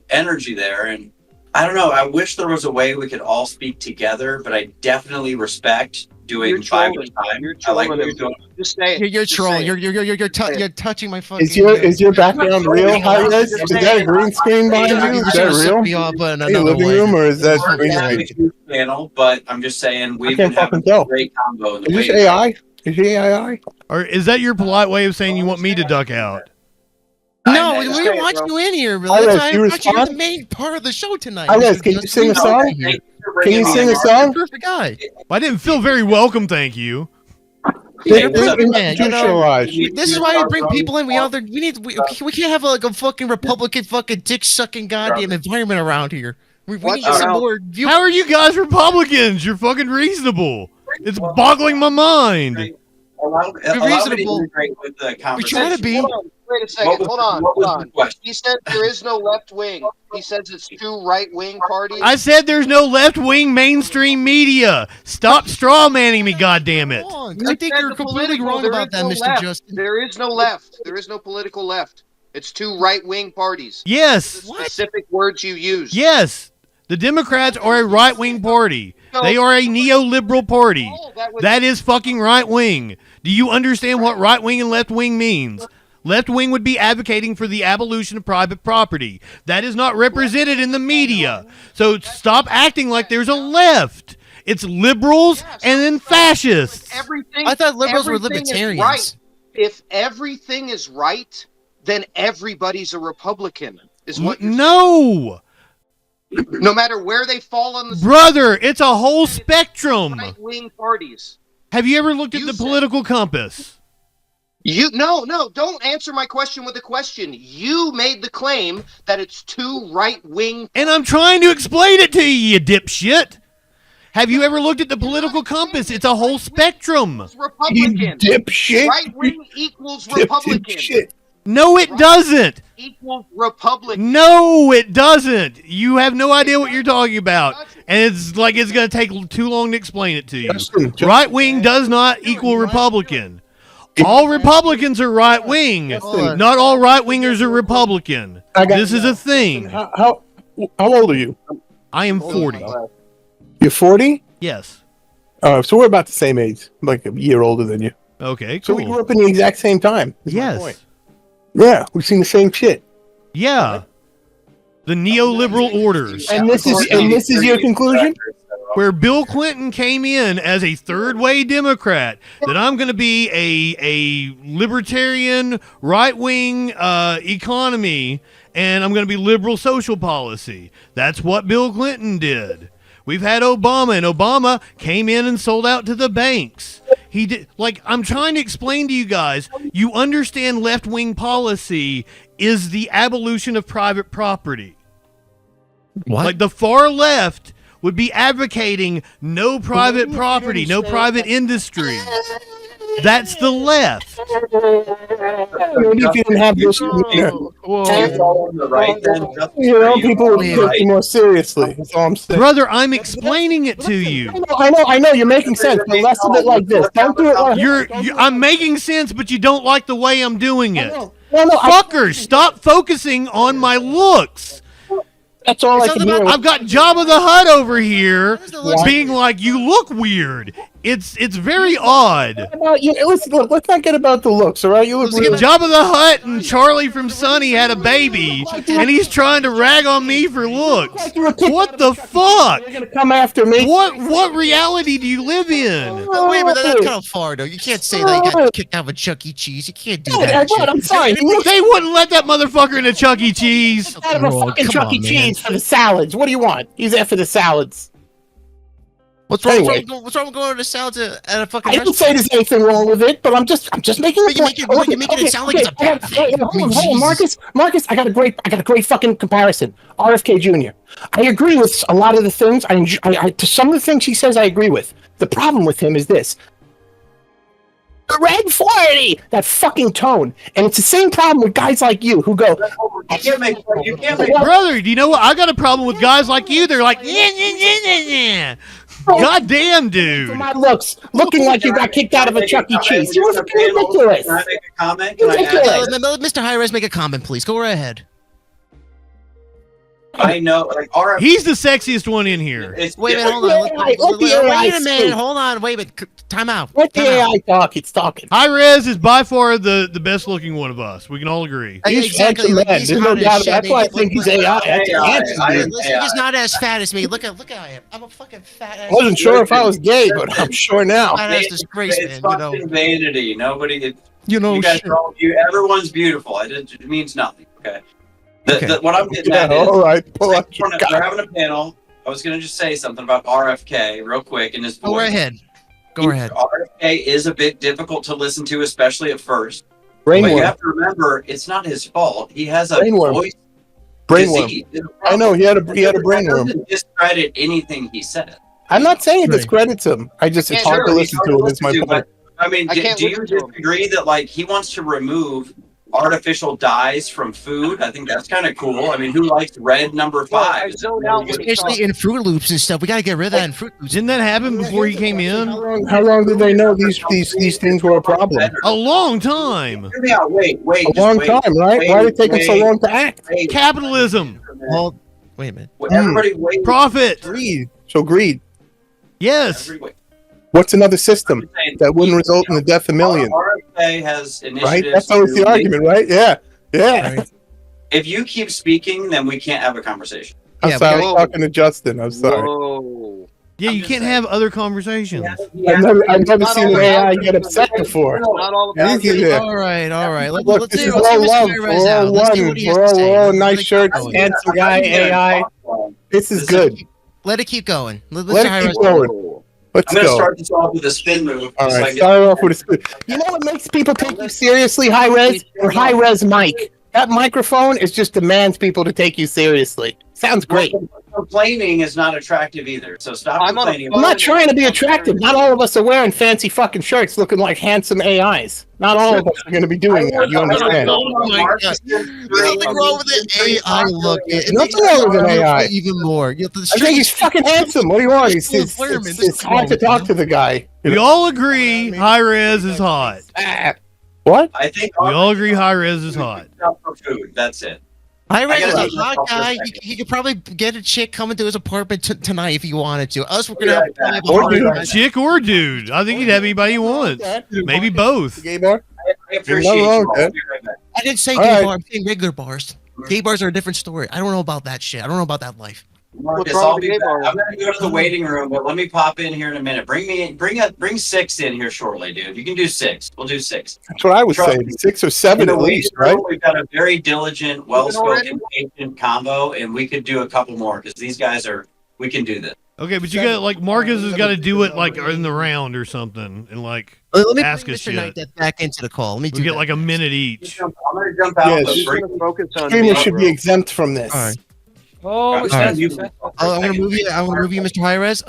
energy there. And I don't know. I wish there was a way we could all speak together, but I definitely respect doing You're 5 at a trolling. time. You're I like what trolling you're doing. Just say it. You're Just trolling. say it. You're touching my fucking. Is your background real, Hi-Res? Is that a green screen behind you? Is that real? Me off in Hey, another living way. room, or is that We're green a screen? YouTube channel, but I'm just saying we've can't been having fucking tell. a great combo in the Is this waiting room. AI? Is he AI? Or is that your polite way of saying you want me to duck out? No, I we know. want you in here. Hi-Res, That's why you I thought you're the respond? main part of the show tonight. Hi-Res, Mr. can you Justin. sing a song? Thank you for Can you bringing me sing in, a Marcus. song? Perfect guy. I didn't feel very welcome, thank you. Yeah, Hey, you're what's up? perfect, man. Institutionalized. This is why we bring people in. We can't have like a fucking Republican fucking dick sucking goddamn environment around here. We Watch need some out. more. How are you guys Republicans? You're fucking reasonable. It's boggling my mind. Allow me to reasonable. integrate with the We conversation. try to be. Hold on. Wait a second. Hold on. What was Hold the on. question? He said there is no left wing. He says it's 2 right wing parties. I said there's no left-wing mainstream media. Stop straw manning me, goddammit. Wrong. You I think said you're the completely political- wrong there about is that, no Mr. left. Justin. There is no left. There is no political left. It's 2 right wing parties. Yes. The specific words you use. Yes. The Democrats are a right-wing party. They are a neoliberal party. Oh, that was- That is fucking right-wing. Do you understand what right-wing and left-wing means? Left-wing would be advocating for the abolition of private property. That is not represented in the media. So stop acting like there's a left. It's liberals and then fascists. Everything. I thought liberals were everything is libertarians. right. if everything is right, then everybody's a Republican. Is what you're No, saying. No matter where they fall on the brother, it's a whole spectrum. right-wing parties. Have you ever looked at You the said- political compass? No, don't answer my question with a question. You made the claim that it's two right-wing. And I'm trying to explain it to you, you dipshit. Have you ever looked at the political compass? It's a whole spectrum. Republican. Dipshit. Right-wing equals Republican. Dipshit. No, it doesn't. Equals Republican. No, it doesn't. You have no idea what you're talking about. And it's like it's going to take too long to explain it to you. Justin, Right wing does not equal Republican. All Republicans are right wing. Not all right wingers are Republican. This is a thing. How old are you? I am 40. You're 40? Yes. So we're about the same age, like a year older than you. Okay, So we cool. grew up in the exact same time. is my point. Yes. Yeah, we've seen the same shit. Yeah. The neoliberal orders. And this is your conclusion? Where Bill Clinton came in as a third-way Democrat, that I'm going to be a libertarian, right-wing economy, and I'm going to be liberal social policy. That's what Bill Clinton did. We've had Obama, and Obama came in and sold out to the banks. He did. Like, I'm trying to explain to you guys, you understand left-wing policy is the abolition of private property. What? Like, the far left would be advocating no private property, no private industry. That's the left. Maybe if you didn't have this, On the right, then, people would take you more seriously. That's all I'm saying. Brother, I'm explaining it to you. I know, you're making sense, but less of it like this. Don't do it like I'm making sense, but you don't like the way I'm doing it. No, Fuckers, stop focusing on my looks. that's all I can hear. I've got Jabba the Hutt over here What? being like, you look weird. It's very odd. Let's not get about the looks, all right? You look really... Jabba the Hutt and Charlie from Sunny had a baby, and he's trying to rag on me for looks. What the fuck? You're gonna come after me. What reality do you live in? Oh, wait, but that's kind of far, though. You can't say that you got kicked out of a Chuck E. Cheese. You can't do that. shit. I'm sorry. He looked They wouldn't let that motherfucker into Chuck E. Cheese. out of a fucking come Chuck E. on, man. Cheese for the salads. What do you want? He's there for the salads. What's wrong? Anyway. What's wrong with going to the salads at a fucking I didn't restaurant? say there's anything wrong with it, but I'm just making a But you're point. making it sound like it's a bad thing. Hold on, Marcus. I got a great fucking comparison. RFK Jr. I agree with a lot of the things. To some of the things he says, I agree with. The problem with him is this. The red 40, that fucking tone, and it's the same problem with guys like you who go. You can't make. Brother, do you know what? I got a problem with guys like you. They're like, yeah. God damn, dude. For my looks, looking like you got kicked out of a Chuck E. Cheese. You're ridiculous. Can I make a comment? Can I Ridiculous. add? Mr. High-Res, make a comment, please. Go right ahead. I know, like, RF. He's the sexiest one in here. It's Wait a minute, hold Let the AI on. Wait a minute, speak. hold on. Wait a minute. Time out. Let the Time out. AI talk. It's talking. High Res is by far the best looking one of us. We can all agree. He's Exactly. handsome Like, man. he's There's no hot as doubt. shit. That's why I think he's AI. That's AI. handsome, I- dude. Listen, he's not as fat as me. Look at I am. I'm a fucking fat ass. I wasn't sure if I was gay, but I'm sure now. Fat ass disgrace, It's man. You know. fucking vanity. Nobody. You know. You guys Shit. are all, everyone's beautiful. It means nothing. Okay. Okay. What I'm getting Yeah, at is all right. Pull up your they're having a panel. I was going to just say something about RFK real quick in his voice. Go right ahead. Go ahead. RFK is a bit difficult to listen to, especially at first. But you brainworm. have to remember, it's not his fault. He has a Brainworm. voice Brainworm. disease. I know he had a That brainworm. doesn't discredit anything he said. I'm not saying it Right. discredits him. It's Yeah, hard to sure, listen to him. Is my point. But, I mean, I can't do you listen to him. disagree that like he wants to remove artificial dyes from food? I think that's kind of cool. I mean, who likes red number 5? I zoned out when he Especially in Fruit Loops and stuff. We gotta get rid of that in Fruit Loops. Didn't that happen before he came in? How long did they know these things were a problem? A long time. Hear me out. Wait. A long time, right? Why did it take them so long to act? Capitalism. Well, wait a minute. Everybody wait. Profit. Greed. So greed. Yes. Everybody- What's another system that wouldn't result in the death of millions? RFK has initiatives. Right? That's always the argument, right? Yeah. Yeah. Right. If you keep speaking, then we can't have a conversation. I'm Yeah, sorry. I we- was talking to Justin. I'm sorry. Whoa. Yeah, you can't have other conversations. I've never seen an AI get upset before. Not all about Easy there. All right. Look, Let's this see is let's all see love. Mr. We're Perez all out. Let's see one. what he has We're to say. all Let nice it keep shirts, going. handsome guy, AI. This is good. Let it keep going. Mr. Let it keep Hi-Rez. going. Let's I'm going to go. start this off with a spin move. All so I right, get- start off with a spin. You know what makes people take you seriously, high res? Your high res mic. That microphone is just demands people to take you seriously. Sounds great. Complaining is not attractive either. So stop I'm on a complaining. I'm not trying to be attractive. Not all of us are wearing fancy fucking shirts looking like handsome AIs. Not all of us are going to be doing that. You understand? Oh my God. There's nothing wrong with the AI look. It Nothing makes wrong with an it AI. even more. I think he's fucking handsome. What do you want? It's hard to talk to the guy. We all agree high res is hot. What? I think We all agree high res is hot. for food. That's it. Hi-Rez I is gotta a be hot myself for a guy. second. He could probably get a chick coming to his apartment tonight if he wanted to. Us, we're gonna Right have plenty of back. Or hard dude. guys. Chick or dude. I think he'd have anybody he wants. Maybe both. Gay bar? I appreciate Nothing wrong you. with I'll that. be right back. I didn't say All gay right. bar. I'm saying regular bars. Gay bars are a different story. I don't know about that shit. I don't know about that life. Marcus, wrong I'll with be the gay back. bar? I'm gonna go to the waiting room, but let me pop in here in a minute. Bring 6 in here shortly, dude. You can do 6. We'll do 6. That's what I was saying. 6 or 7 at least, right? We've got a very diligent, well-spoken, patient combo, and we could do a couple more because these guys are. We can do this. Okay, but you got like Marcus has got to do it like in the round or something, and like Let me ask bring us Mr. shit. Knight that back into the call. Let me We do get that. like a minute each. I'm gonna jump out. Yes. but He's bring- gonna focus on Streamers me, should be bro. exempt from this. All right. Oh, I'm Alright. gonna I'm gonna move you. I'm gonna move you, Mr. Hi-Rez.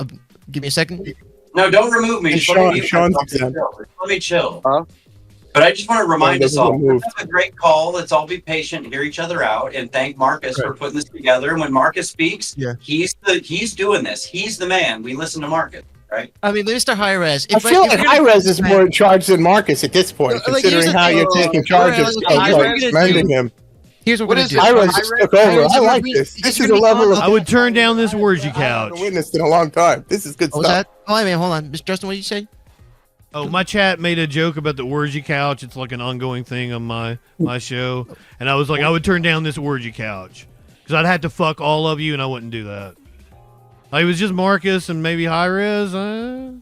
Give me a second. No, don't remove me. And Just let me Sean's mute myself. exempt. Let me chill. Huh? But I just want to remind Sean us all, doesn't we're move. having a great call. Let's all be patient, hear each other out, and thank Marcus for putting this together. And when Marcus speaks, Yeah. he's doing this. He's the man. We listen to Marcus, right? I mean, Mr. Hi-Rez. I feel like high res is more in charge than Marcus at this point, Like, here's considering the how thing. you're taking charge of Okay, here's what we're gonna commending do. him. Here's what What we're is gonna this? do. High res just took over. I like this. This is a level of I would turn down this orgy I couch. haven't witnessed in a long time. This is good What was stuff. that? Oh, I mean, hold on, Mr. Justin. What did you say? Oh, my chat made a joke about the orgy couch. It's like an ongoing thing on my show, and I was like, I would turn down this orgy couch because I'd have to fuck all of you, and I wouldn't do that. Like, it was just Marcus and maybe high res. Well,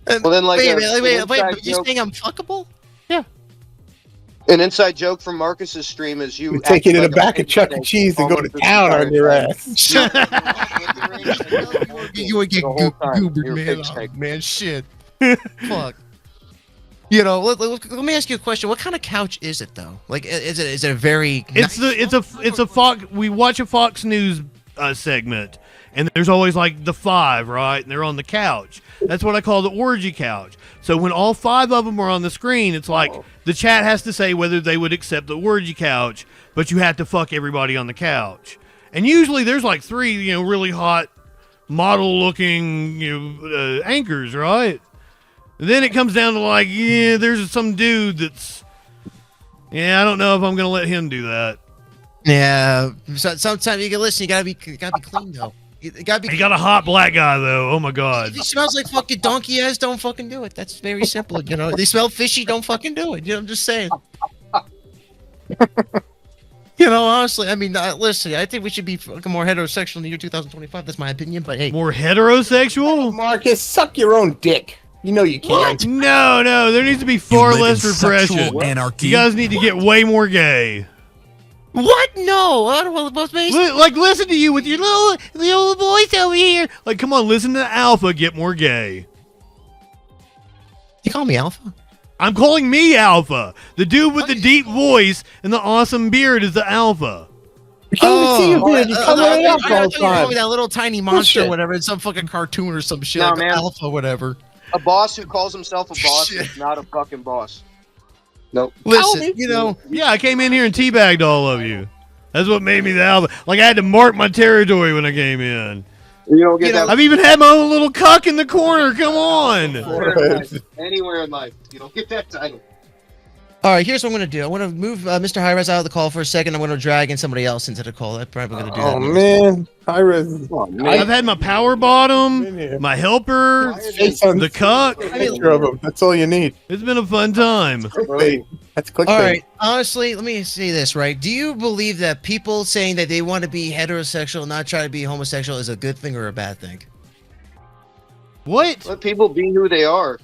then, like, wait, a- wait. an But inside you're joke- saying I'm fuckable? An inside joke from Marcus's stream is you You take you to acting the like back a of Chuck E. pancake Cheese and go to almost this town on entire your time. ass. You would get The whole time, goobered, you're man. fake Oh, snake. man, shit. Fuck. You know, let me ask you a question. What kind of couch is it though? Like, is it a very? It's a Fox. We watch a Fox News segment, and there's always like the 5, right? And they're on the couch. That's what I call the orgy couch. So when all 5 of them are on the screen, it's like the chat has to say whether they would accept the orgy couch, but you have to fuck everybody on the couch. And usually there's like 3, really hot model-looking, anchors, right? And then it comes down to like, yeah, there's some dude that's, I don't know if I'm gonna let him do that. Yeah. So, sometimes you can listen. You gotta be clean though. You gotta be. He got a hot black guy though. Oh my god. If he smells like fucking donkey ass, don't fucking do it. That's very simple. You know, if they smell fishy, don't fucking do it. You know, I'm just saying. You know, honestly, I mean, listen, I think we should be fucking more heterosexual in the year 2025. That's my opinion, but hey. More heterosexual? Marcus, suck your own dick. You know you can't. No, there needs to be far live less in repression. sexual anarchy. You guys need to get way more gay. What? No. I don't want to be. Like, listen to you with your little voice over here. Like, come on, listen to Alpha, get more gay. You call me Alpha? I'm calling me Alpha. The dude with the deep voice and the awesome beard is the Alpha. We can't even see your beard. You come right up all the time. That little tiny monster, or Bullshit. whatever. It's some fucking cartoon or some shit. No, like man. Alpha, whatever. A boss who calls himself a boss Shit. is not a fucking boss. Nope. Listen, you know, Yeah, I came in here and teabagged all of you. That's what made me the Alpha. Like, I had to mark my territory when I came in. You don't get You know, that I've even had my own little cuck in the corner. Come on. anywhere in life. You don't get that title. all right, here's what I'm going to do. I'm going to move Mr. Hi-Res out of the call for a second. I'm going to drag in somebody else into the call. I'm probably going to do that. Oh, man. High-res. I've had my power bottom, my helper, Face on the cuck. picture of him. That's all you need. It's been a fun time. Clickbait. That's clickbait. All right, honestly, let me say this, right? Do you believe that people saying that they want to be heterosexual, not try to be homosexual, is a good thing or a bad thing? What? Let people be who they are.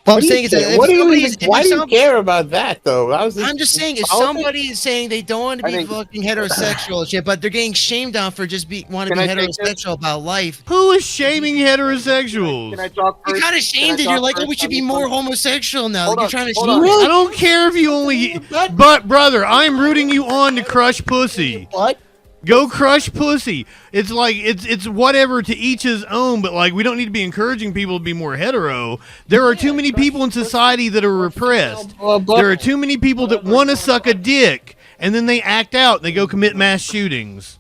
What I'm saying is that if What do you somebody even, is- if why do you some- care about that though? I'm just saying, if somebody is saying they don't want to I be think- fucking heterosexual and shit, but they're getting shamed on for just want to Can be I take this? heterosexual about life, Who is shaming heterosexuals? Can I talk you're first? kind of shamed Can and I you're talk like, oh, first we should on be this more one? homosexual now. Hold You're on, trying to hold shame on. us. I don't care if you only. But brother, I'm rooting you on to crush pussy. What? Go crush pussy. It's like it's whatever, to each his own, but like we don't need to be encouraging people to be more hetero. There are too many people in society that are repressed. There are too many people that want to suck a dick and then they act out. They go commit mass shootings.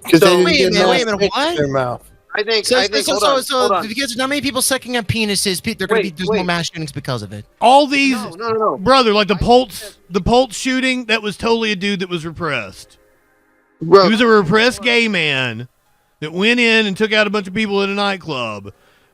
Because So- they Wait a didn't minute, get wait a mass minute, spit in what? their mouth. I think. So, Hold on. because there's not many people sucking on penises, they're going to be there's more mass shootings because of it. All these No. brother, like the Pulse shooting, that was totally a dude that was repressed. Bro, He was a repressed gay man that went in and took out a bunch of people at a nightclub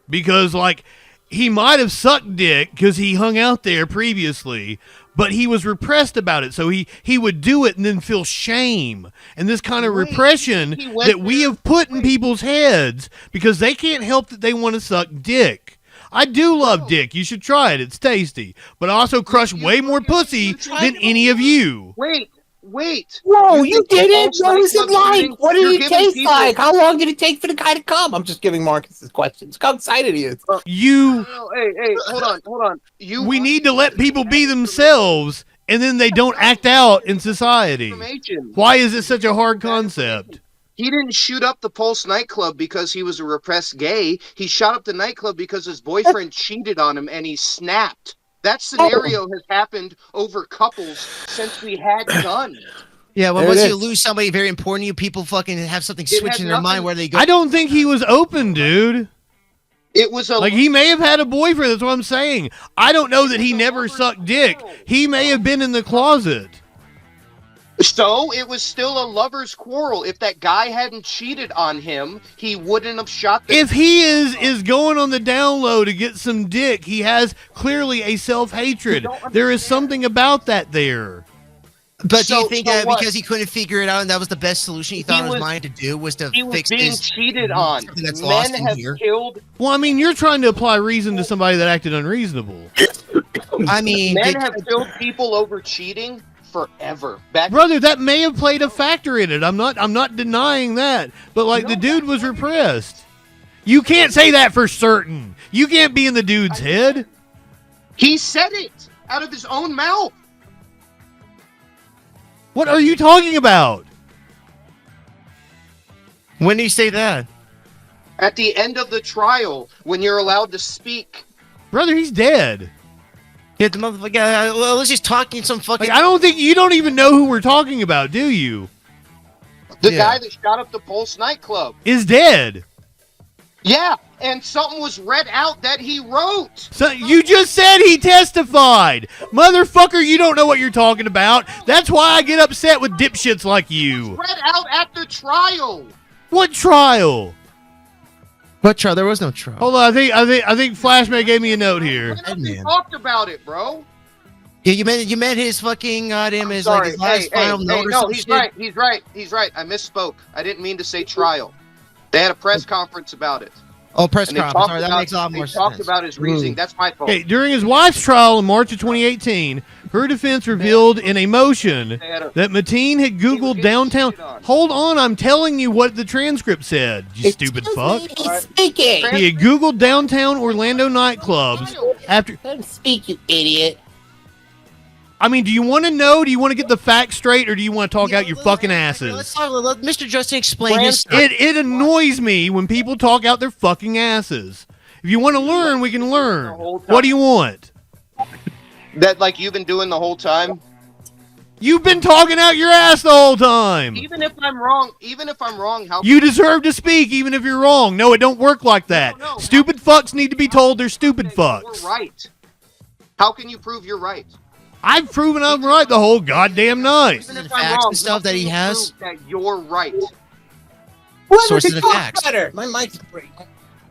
because, like, he might have sucked dick because he hung out there previously, but he was repressed about it. So he would do it and then feel shame. And this kind of repression he went that we there- have put in people's heads because they can't help that they want to suck dick. I do love dick. You should try it. It's tasty. But I also crush way more pussy than any of you. Wait. Whoa, You you think the did it? Pulse What was it nightclub shooting, like? What did you're it giving taste people- like? How long did it take for the guy to come? I'm just giving Marcus his questions. How excited he is. You, No, hey, hold on. we need to let people be themselves and then they don't act out in society. Information. Why is it such a hard concept? He didn't shoot up the Pulse nightclub because he was a repressed gay. He shot up the nightclub because his boyfriend cheated on him and he snapped. That scenario has happened over couples since we had guns. Yeah, well, There it once you is. lose somebody very important to you, people fucking have something It switch had in their mind nothing- where they go. I don't think he was open, dude. It was a Like, he may have had a boyfriend. That's what I'm saying. I don't know that he never sucked dick. He may have been in the closet. So it was still a lover's quarrel. If that guy hadn't cheated on him, he wouldn't have shot the If he is going on the down low to get some dick, he has clearly a self-hatred. There is something about that there. But do you So- think so that what? because he couldn't figure it out and that was the best solution he thought in his was- mind to do was to he was fix being his cheated on. something that's lost Men in have here? killed Well, I mean, you're trying to apply reason to somebody that acted unreasonable. I mean, men did- have killed people over cheating forever. Back Brother, that may have played a factor in it. I'm not denying that. But like the dude was repressed. You can't say that for certain. You can't be in the dude's head. he said it out of his own mouth. What are you talking about? when did he say that? At the end of the trial, when you're allowed to speak. Brother, he's dead. Yeah, the motherfucker. Well, let's just talking some fucking. Like, I don't think you don't even know who we're talking about, do you? The Yeah. guy that shot up the Pulse nightclub. Is dead. Yeah, and something was read out that he wrote. So you just said he testified. Motherfucker, you don't know what you're talking about. That's why I get upset with dipshits like you. Read out at the trial. What trial? What trial? There was no trial. Hold on, I think Flashman gave me a note here. When have man. we talked about it, bro? Yeah, you meant his fucking goddamn his Sorry. like his last final note or no, some he's shit. right. He's right. I misspoke. I didn't mean to say trial. They had a press conference about it. Oh, press And they conference. talked Sorry, that about, makes a lot more they talked sense. about his reasoning. That's my fault. Okay, during his wife's trial in March of 2018, her defense revealed in a motion They had a- that Mateen had Googled getting downtown. shit on. Hold on, I'm telling you what the transcript said, you stupid fuck. He's speaking. He had Googled downtown Orlando nightclubs after. Let him speak, you idiot. I mean, do you want to know? Do you want to get the facts straight, or do you want to talk out your fucking Let's asses? talk. Let Mr. Justin explain his. It annoys me when people talk out their fucking asses. If you want to learn, we can learn. What do you want? That like you've been doing the whole time. You've been talking out your ass the whole time. Even if I'm wrong, how You deserve to speak even if you're wrong. No, it don't work like that. No. Stupid fucks need to be told they're stupid fucks. you're right? How can you prove you're right? I've proven I'm right the whole goddamn night. Even The if I'm facts wrong, and stuff how that can he you has. prove that you're right. Sources of facts. Better. My mic's breaking.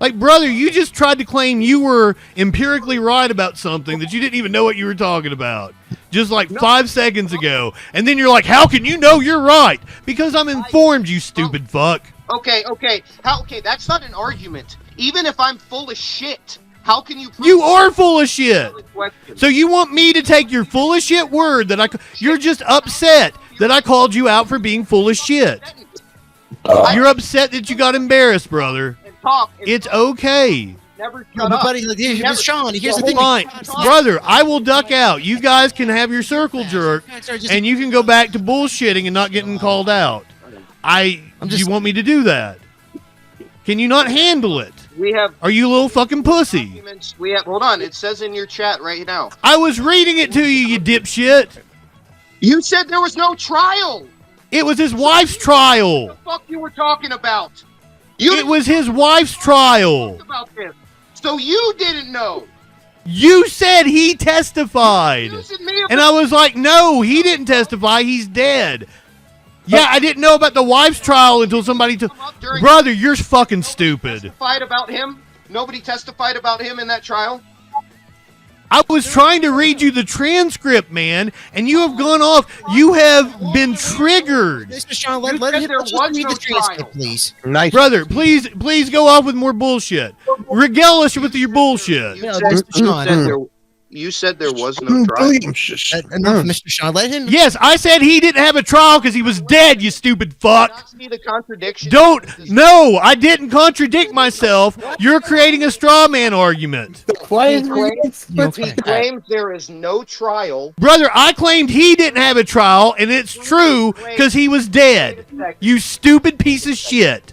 Like, brother, you just tried to claim you were empirically right about something that you didn't even know what you were talking about. Just like 5 seconds ago. And then you're like, how can you know you're right? Because I'm informed, you stupid fuck. Okay. Okay, that's not an argument. Even if I'm full of shit, how can you prove You are full of shit. question? So you want me to take your full of shit word that you're just upset that I called you out for being full of shit. You're upset that you got embarrassed, brother. It's okay. Never No, shut but up. buddy, look, here's Sean. Here's the thing. Fine. Brother, I will duck out. You guys can have your circle jerk, and you can go back to bullshitting and not getting called out. You want me to do that? Can you not handle it? We have Are you a little fucking pussy? documents. We have. Hold on. It says in your chat right now. I was reading it to you dipshit. You said there was no trial. It was his wife's trial. What the fuck you were talking about? It was his wife's trial. About this. So you didn't know. You said he testified. Accusing me of And I was like, no, he didn't testify. He's dead. Yeah, I didn't know about the wife's trial until somebody took. Brother, you're fucking stupid. testified about him. Nobody testified about him in that trial. I was trying to read you the transcript, man, and you have gone off. You have been triggered. Mr. Sean, You let said him there just was read no the transcript, trial. please. Nice. Brother, please go off with more bullshit. Regale us with your bullshit. You Yeah, said, Mr. Sean. you said there was no trial. Enough, Mr. Sean. Let him. Yes, I said he didn't have a trial because he was dead, you stupid fuck. Not see the contradiction. No, I didn't contradict myself. You're creating a straw man argument. Why He claims, Okay. he claims there is no trial. Brother, I claimed he didn't have a trial, and it's true because he was dead. You stupid piece of shit.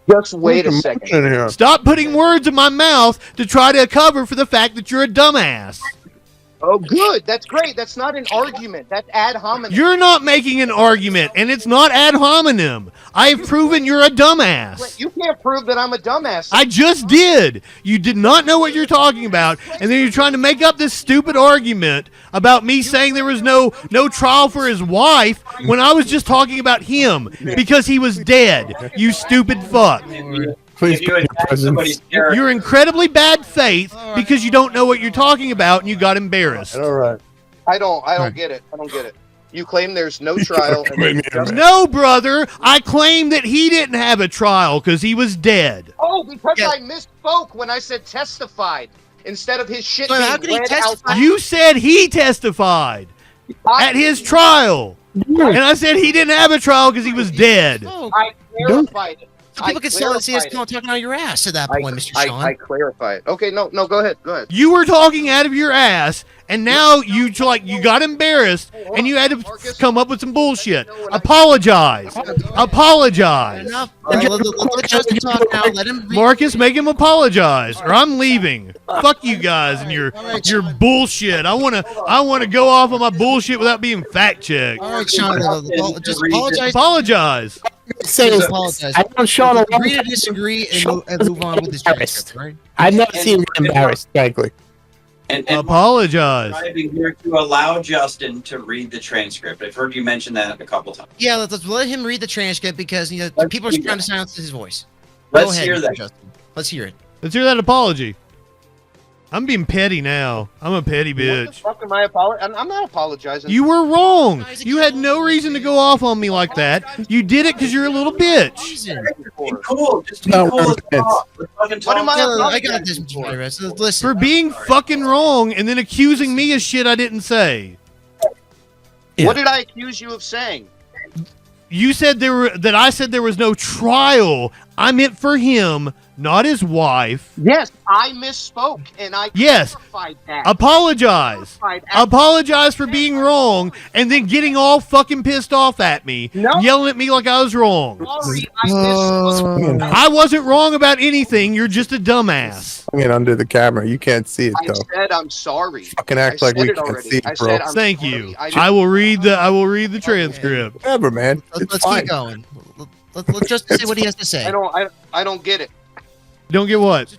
Just wait a second. Stop putting words in my mouth to try to cover for the fact that you're a dumbass. Oh, good. That's great. That's not an argument. That's ad hominem. You're not making an argument, and it's not ad hominem. I have proven you're a dumbass. You can't prove that I'm a dumbass. I just did. You did not know what you're talking about, and then you're trying to make up this stupid argument about me saying there was no trial for his wife when I was just talking about him because he was dead. You stupid fuck. Please If you put your attack presence. somebody's character, You're incredibly bad faith because you don't know what you're talking about and you got embarrassed. All right. I don't get it. I don't get it. You claim there's no trial. No, brother. I claim that he didn't have a trial because he was dead. Oh, because Yeah. I misspoke when I said testified instead of his shit But being how could he read testify? out. You said he testified at his trial. And I said he didn't have a trial because he was dead. Oh, I clarified it. so people can still see us clarified talking out your ass at that it. point, Mr. I Sean. clarified. Okay, no, go ahead. Go ahead. You were talking out of your ass, and now you got embarrassed, and you had to come up with some bullshit. Apologize. Apologize. Enough. Let Justin talk now. Let him. Marcus, make him apologize, or I'm leaving. Fuck you guys and your bullshit. I wanna go off on my bullshit without being fact checked. All right, Sean. Just apologize. Apologize. Say Just this. apologize. I want Sean Agree to disagree and move on with this transcript, right? I've never seen him embarrassed, frankly. and Apologize. driving here to allow Justin to read the transcript. I've heard you mention that a couple times. Yeah, let's let him read the transcript because Let's people are do trying that. to silence his voice. Let's Go ahead, hear Mr. that. Justin. Let's hear it. Let's hear that apology. I'm being petty now. I'm a petty What the bitch. fuck am I apologizing? I'm not apologizing. You were wrong. You had no reason to go off on me like that. You did it because you're a little bitch. Reason. Be cool. Just be No, cool as it's- talk. Let's fucking What am talk. I No, I got apologizing this, for? Mr. Virus. Listen. For being fucking wrong and then accusing me of shit I didn't say. What did I accuse you of saying? You said that I said there was no trial. I meant for him, not his wife. Yes, I misspoke, and I Yes. clarified that. Apologize. Clarified that. Apologize for being wrong and then getting all fucking pissed off at me, No. yelling at me like I was wrong. Sorry, I misspoke. I wasn't wrong about anything. You're just a dumbass. Bring it under the camera. You can't see it I though. said I'm sorry. Fucking act I like said we it can't already. see I it, bro. said I'm Thank sorry. you. I I will read the transcript. Whatever, man. It's Let's fine. keep going. Let Justin say what he has to say. I don't get it. Don't get what?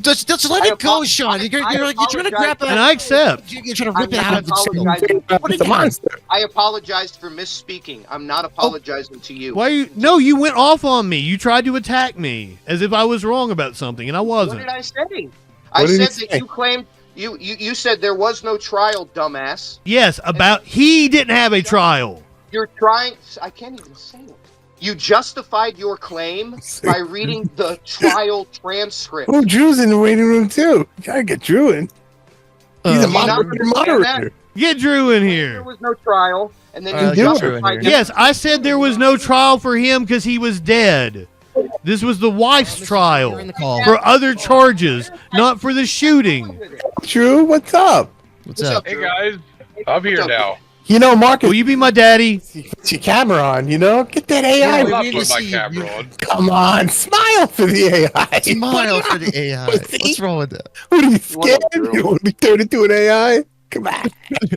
Just let it go, Sean. You're trying to grab it. And I accept. You're trying to rip I'm it out not of its skin. apologizing. What It's a did you- monster. I apologized for misspeaking. I'm not apologizing to you. Why you? No, you went off on me. You tried to attack me as if I was wrong about something, and I What wasn't. did I say? What I did he said that say? you claimed you said there was no trial, dumbass. Yes, about he didn't have a trial. You're trying. I can't even say it. You justified your claim by reading the trial transcript. Oh, Drew's in the waiting room too. Gotta get Drew in. He's a moderator. Get Drew in There here. was no trial, and then Get you Drew in justified. here. Yes, I said there was no trial for him because he was dead. This was the wife's trial You're in the call. for other charges, not for the shooting. Drew, what's up? What's up? Hey guys, I'm here now. You know, Marcus, Will you be my daddy? put your camera on, you know? Get that AI. Yeah, I'm not need to putting my see camera you. on. Come on, smile for the AI. Smile for the AI. See? What's wrong with that? What are you scared? You want to be turned into an AI? Come on.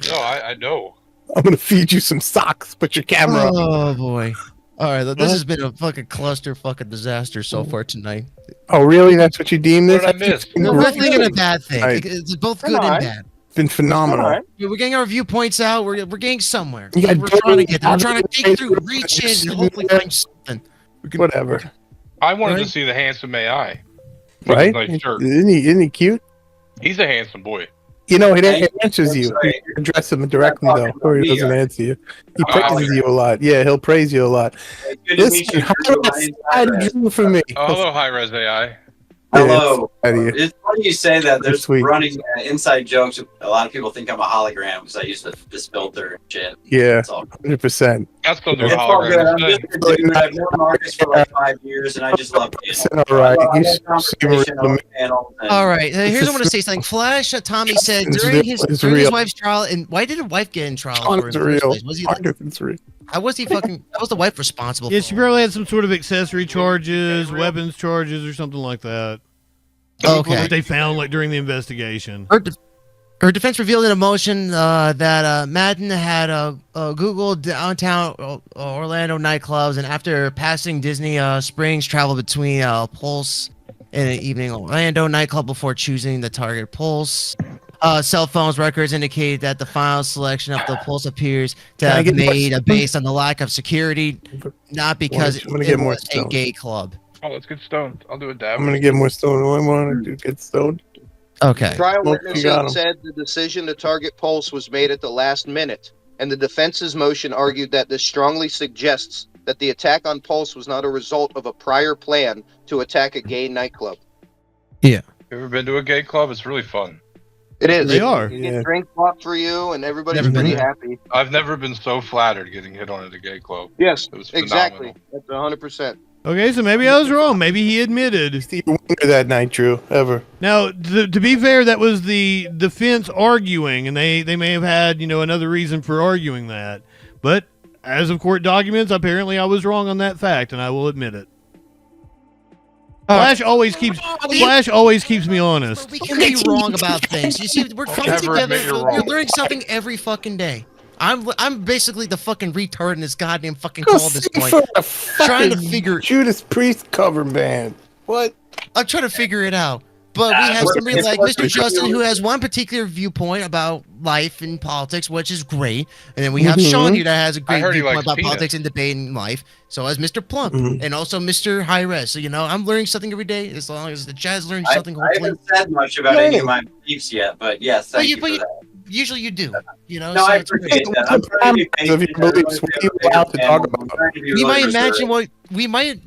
No, I know. I'm gonna feed you some socks. Put your camera on. Oh boy. All right, this has been a fucking cluster fucking disaster so far tonight. Oh, really? That's what you deem this? What did I miss? It's been We're both thinking a bad thing. Right. It's both Come good on. and bad. been phenomenal. We're getting our viewpoints out. We're getting somewhere. You got We're trying to get there. We're David- trying to dig through, reach in, and hopefully find something. Whatever. I wanted Right. to see the handsome AI. Right? Nice shirt. Isn't he cute? He's a handsome boy. You know, he Hey, answers you. sorry. You address him directly, I'm though, talking or he about doesn't me, answer you. He Oh, praises yeah. you a lot. Yeah, he'll praise you a lot. Good to meet Listen, you. how Drew. about My name's side Ira. Drew for me? Oh, hello, high res AI. Hello. Out of you. It's funny you say that. There's Sweet. running inside jokes. A lot of people think I'm a hologram because I used to just filter and shit. Yeah, That's all. 100%. That's still doing It's all good. I'm hologram. just a dude. I've known Marcus for like 5 years, and I just love him. All right. I You love seem conversation real on to me. panels and- All right, here's It's what I want to say. Something. Flash, Tommy said It's during real. his It's during his real. wife's trial, and why did his wife get in trial for It's in the first real. place? Was he? It's real. How was he fucking? How was the wife responsible? Yeah, for she it? probably had some sort of accessory charges, weapons charges, or something like that. Okay. That they found like during the investigation. Her defense revealed in a motion that Madden had Googled downtown Orlando nightclubs, and after passing Disney Springs, traveled between Pulse and an evening Orlando nightclub before choosing the target Pulse. Cell phones records indicate that the final selection of the Pulse appears to Can I have get more made stone? based on the lack of security, not because I'm gonna it get more was a stone. gay club. Oh, let's get stoned. I'll do a dab. I'm gonna get more stone. What I want to do, get stoned. Okay. Trial Look, you witnesses got 'em. said the decision to target Pulse was made at the last minute, and the defense's motion argued that this strongly suggests that the attack on Pulse was not a result of a prior plan to attack a gay nightclub. You ever been to a gay club? It's really fun. It is. They are. You Yeah. get drinks bought for you, and everybody's Never been pretty there. happy. I've never been so flattered getting hit on at a gay club. Yes, It was exactly. phenomenal. That's 100%. Okay, so maybe I was wrong. Maybe he admitted. Steve Wonder that night, Drew. Ever. Now, to be fair, that was the defense arguing, and they may have had another reason for arguing that. But as of court documents, apparently I was wrong on that fact, and I will admit it. Flash always keeps me honest. We can be wrong about things. You see, we're coming Never together. admit you're We're wrong. learning something every fucking day. I'm basically the fucking retard in this goddamn fucking Go call at this sing point. for a Trying to fucking figure- Judas Priest cover band. What? I'm trying to figure it out. But we have somebody like Mr. Justin who has one particular viewpoint about life and politics, which is great. And then we have Mhm. Sean here that has a I great heard he viewpoint likes about peanuts. politics and debate and life. So has Mr. Plump Mhm. and also Mr. High Res. So, I'm learning something every day as long as the chat's learning I something, hopefully. haven't said much about any of my beliefs yet, but yes, But thank you- you but for you- that. Usually you do. No, so I it's great. appreciate that. I'm trying to be Of your patient. beliefs, what are you allowed to talk about? I'm trying to be We really might reserved. imagine we What is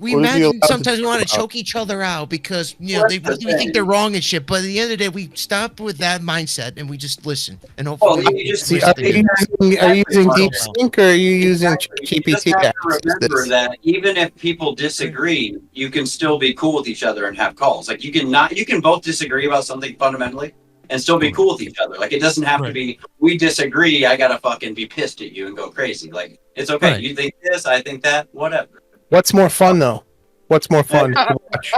he imagine allowed to sometimes we want to talk about? choke each other out because Well, we that's the think thing. they're wrong and shit. But at the end of the day, we stop with that mindset and we just listen and Well, hopefully. you just See, hear are something you good. using Deep Sync or are you using Exactly. You just GPT? have to to access remember this? that even if people disagree, you can still be cool with each other and have calls. Like you can both disagree about something fundamentally and still be cool with each other. Like it doesn't have to be we disagree. I gotta fucking be pissed at you and go crazy. Like it's okay. Right. You think this, I think that. Whatever. What's more fun though? What's more fun to watch?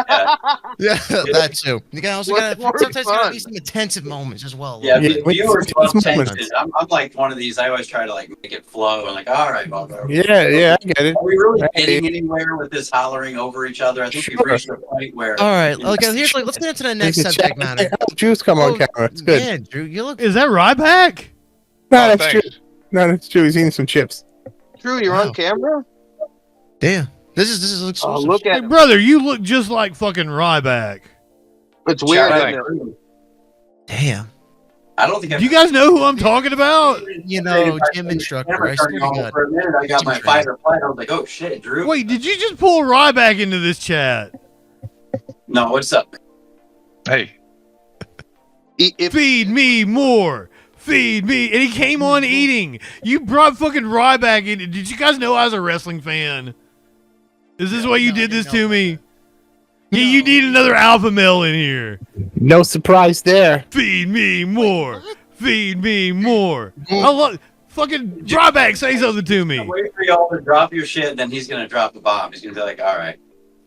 Yeah, that too. You can also What's more sometimes gotta fun? be some intensive moments as well. Yeah, Yeah, wait, viewers it's love moments. tension. I'm like one of these. I always try to like make it flow. I'm like, all right, well, Yeah, I get it. Are we really Hey. getting anywhere with this hollering over each other? I think we've Sure. reached a point where. All right. Okay. Let's get into the next There's a subject chat. matter. Hey, Juice, come on camera. It's good. Man, Drew, you look. Is that Ryback? No, Oh, that's true. thanks. No, that's true. He's eating some chips. True, you're Wow. on camera? Damn. This is looks. Oh, look Hey, at brother, you look just like fucking Ryback. It's weird, Shout isn't out. it? Damn. I don't think Do you guys know who I'm talking about? You know, gym instructor. I swear to God. For a minute, I got Gym my trainer. fight or flight. I was like, oh shit, Drew. Wait, did you just pull Ryback into this chat? No, what's up? Hey, Feed me more. Feed me. And he came on eating. You brought fucking Ryback in. Did you guys know I was a wrestling fan? Is this why you did this to me? Yeah, you need another alpha male in here. No surprise there. Feed me more. Feed me more. I love fucking Ryback. Say something to me. Wait for y'all to drop your shit, then he's gonna drop a bomb. He's gonna be like, all right.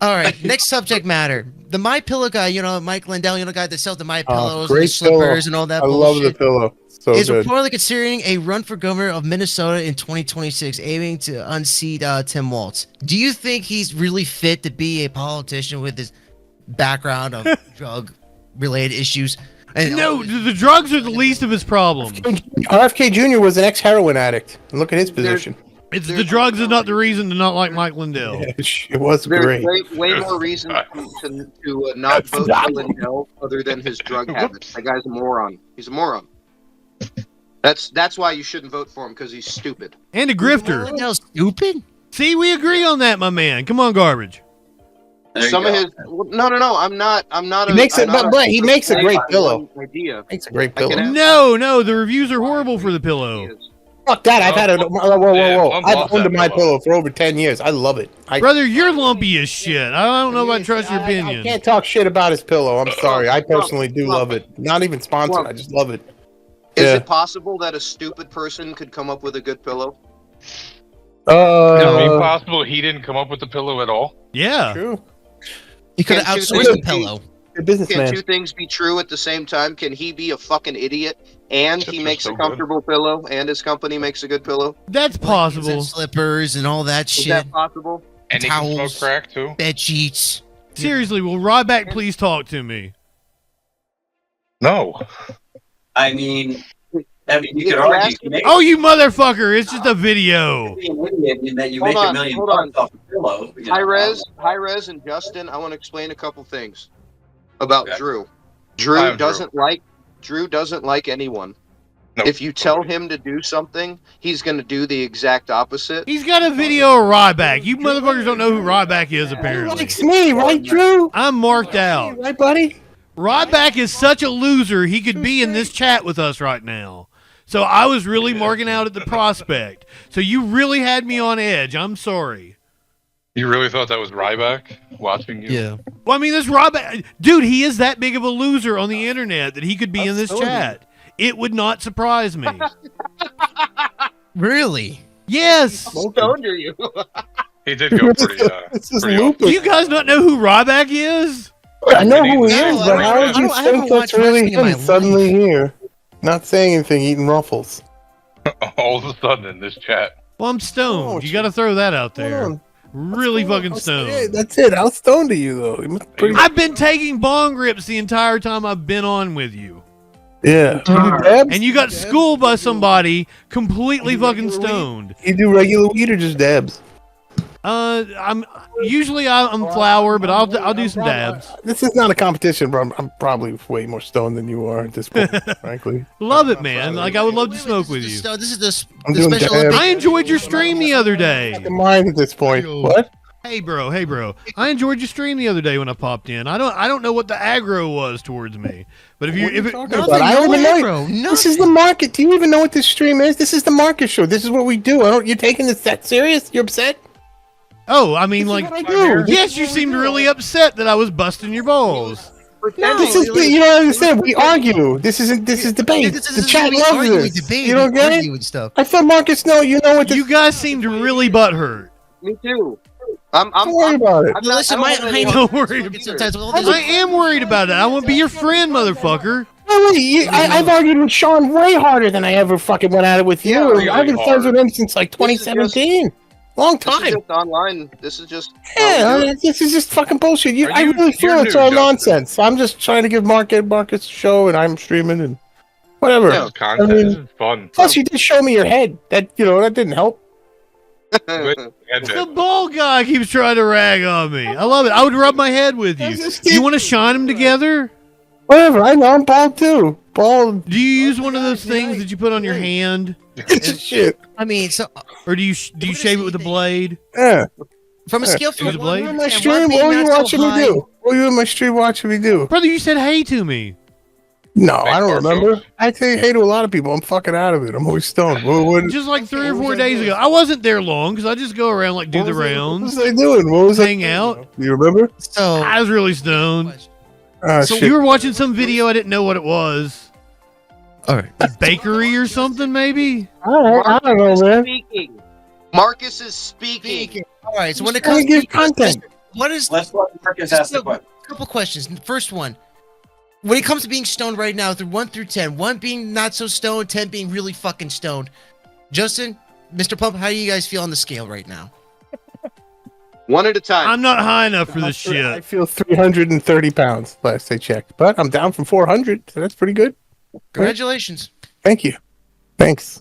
All right, next subject matter. The My Pillow guy, you know, Mike Lindell, you know, the guy that sells the My Pillows and the Great slippers pillow. and all that I bullshit. love the pillow. So is good. reportedly considering a run for governor of Minnesota in 2026, aiming to unseat Tim Walz. Do you think he's really fit to be a politician with his background of drug-related issues? And No, the drugs are the least of his problem. RFK Jr. was an ex-heroin addict. And look at his position. It's the drugs is not the reason to not like Mike Lindell. It was There's great. way more reason to not vote for Lindell other than his drug habits. That guy's a moron. He's a moron. That's why you shouldn't vote for him, because he's stupid. And a grifter. Lindell's stupid? See, we agree on that, my man. Come on, garbage. There you Some of go. his no. I'm not. He makes it, but he makes a great pillow. Idea. Makes a great I can pillow. have- No, the reviews are horrible for the pillow. Fuck that! I've had a whoa. Yeah, I've love owned that a My pillow. Pillow for over 10 years. I love it. Brother, you're lumpy as shit. I don't know if I trust your I opinion. can't talk shit about his pillow. I'm sorry. I personally do love it. Not even sponsored. I just love it. Is Yeah. it possible that a stupid person could come up with a good pillow? is it possible he didn't come up with the pillow at all? Yeah. True. He could have Can't you outsourced think the pillow. Good Can businessman. two things be true at the same time? Can he be a fucking idiot and Chips he are makes so a good. comfortable pillow and his company makes a good pillow? That's possible. Slippers and all that Is shit. that possible? And he can smoke Towels. crack too. Bed sheets. Seriously, will Ryback please talk to me? No. I mean, you could You're argue. asking- Maybe Oh, you motherfucker. It's just a video. be an idiot in that you Hold make on, $1 million hold on. off a pillow. You know, Hi Rez and Justin, I want to explain a couple things about Okay. Drew. Hi, Drew I'm doesn't like anyone. No. If you tell him to do something, he's going to do the exact opposite. He's got a video of Ryback. You motherfuckers don't know who Ryback is, He apparently. likes me, right, Drew? I'm marked out. Right, buddy? Ryback is such a loser, he could be in this chat with us right now. So I was really marking out at the prospect. So you really had me on edge. I'm sorry. You really thought that was Ryback watching you? Yeah. Well, I mean, this Ryback... Dude, he is that big of a loser on the internet that he could be in this chat. It would not surprise me. Really? Yes. How stoned are you? He did go pretty. This is pretty off. lupus. Do you guys not know who Ryback is? I know who he No, is, I but don't- how I did you don't- I haven't think that's watched really wrestling in my him suddenly here? Not saying anything, eating ruffles. All of a sudden in this chat. Well, I'm stoned. Oh, You got to throw that out Hold there. on. Really fucking Hey, stoned. that's it. How stoned are you, though? You must be pretty... I've been taking bong rips the entire time I've been on with you. Yeah. Do you do dabs? And you got schooled by somebody completely fucking stoned. You do regular weed or just dabs? I'm flour, but I'll do some dabs. This is not a competition, bro. I'm probably way more stoned than you are at this point, frankly. Love it, man. Like I would love to smoke with you. This is the, I'm the doing special dabs. Olympics. I enjoyed your stream the other day. In mind at this point. What? Hey bro. I enjoyed your stream the other day when I popped in. I don't know what the aggro was towards me, but if What are you it, talking Nothing, about? I no don't even aggro, know. This is the market. Do you even know what this stream is? This is the market show. This is what we do. You're taking this that serious? You're upset? oh, I mean, This is like, what I do. yes, you seemed really upset that I was busting your balls. This is you don't understand. We argue. This is debate. The chat loves arguing, this. debating, You don't get arguing it? stuff. I thought Marcus know. You know what this. You guys seemed really butthurt. Me too. I'm Don't worry about it. I'm Well, listen, I don't have any- Don't worry. Sometimes with all I this- am worried about it. I want to be your friend, motherfucker. Oh, wait, I've argued with Sean way harder than I ever fucking went at it with you. Yeah, really I've been friends hard. with him since like 2017. Long This is time. just online. This is just Yeah, this is just fucking bullshit. Are I you- really feel you're it's new, all Justin. nonsense. I'm just trying to give Marcus a show, and I'm streaming and whatever. Yeah. This content I mean- this is fun. Plus, you did show me your head. That that didn't help. The bald guy keeps trying to rag on me. I love it. I would rub my head with you. You want to shine them together? Whatever. I know I'm bald too. Bald. Do you use one of those things that you put on your hand, Shit. I mean, so or do you shave it with a blade? Yeah. from a scale from Use a blade? one In my to 10, stream, one what being were you not so watching me high- do? What were you in my stream watching me do? Brother, you said hey to me. No, I don't fart remember. jokes. I say hey to a lot of people. I'm fucking out of it. I'm always stoned. What Just like 3 or what was 4 I days doing? ago. I wasn't there long because I just go around like do the What rounds, was I doing? What was hang I doing? out. Do you remember? So, I was really stoned. Ah, So shit. you were watching some video. I didn't know what it was. all right. A bakery or something, maybe. I don't know, Marcus is man. speaking. Marcus is speaking. All right. So when it Trying comes to give content. what is Let's let Marcus ask the question. a couple questions. First one. When it comes to being stoned right now, through 1 through 10, 1 being not so stoned, 10 being really fucking stoned. Justin, Mr. Pump, how do you guys feel on the scale right now? One at a time. I'm not high enough for this I shit. feel 330 pounds last I checked, but I'm down from 400, so that's pretty good. Congratulations. Thank you. Thanks.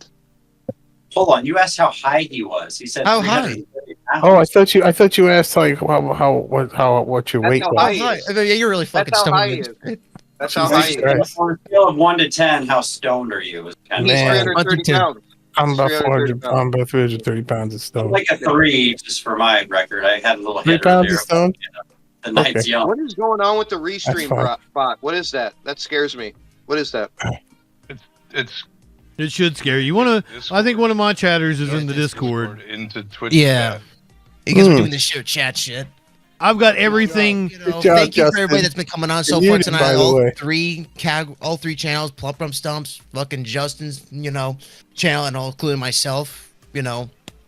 Hold on, you asked how high he was. He said How high? 330 pounds. Oh, I thought you asked like what your That's weight how was. high he is. I mean, yeah, you're really fucking That's how high stoned. he is. That's how high he Jesus is. Christ. On a scale of 1 to 10, how stoned are you? Is kind He's of Man. 330 pounds. I'm about 330 400. I'm about 330 pounds of stone. like a 3, just for my record. I had a little 3 hit pounds earlier. of stone. The night's Okay. young. What is going on with the That's restream fine. bot? What is that? That scares me. What is that? It's It should scare you. You want to? I think one of my chatters is in the Discord. into Twitch. Yeah. chat. You guys are Hmm. doing this shit, chat shit. I've got everything. You know, Good job, thank you for Justin. everybody that's been coming on so You're far muted, tonight. by the way. All three channels, Plump Rum Stumps, fucking Justin's, channel, and all, including myself.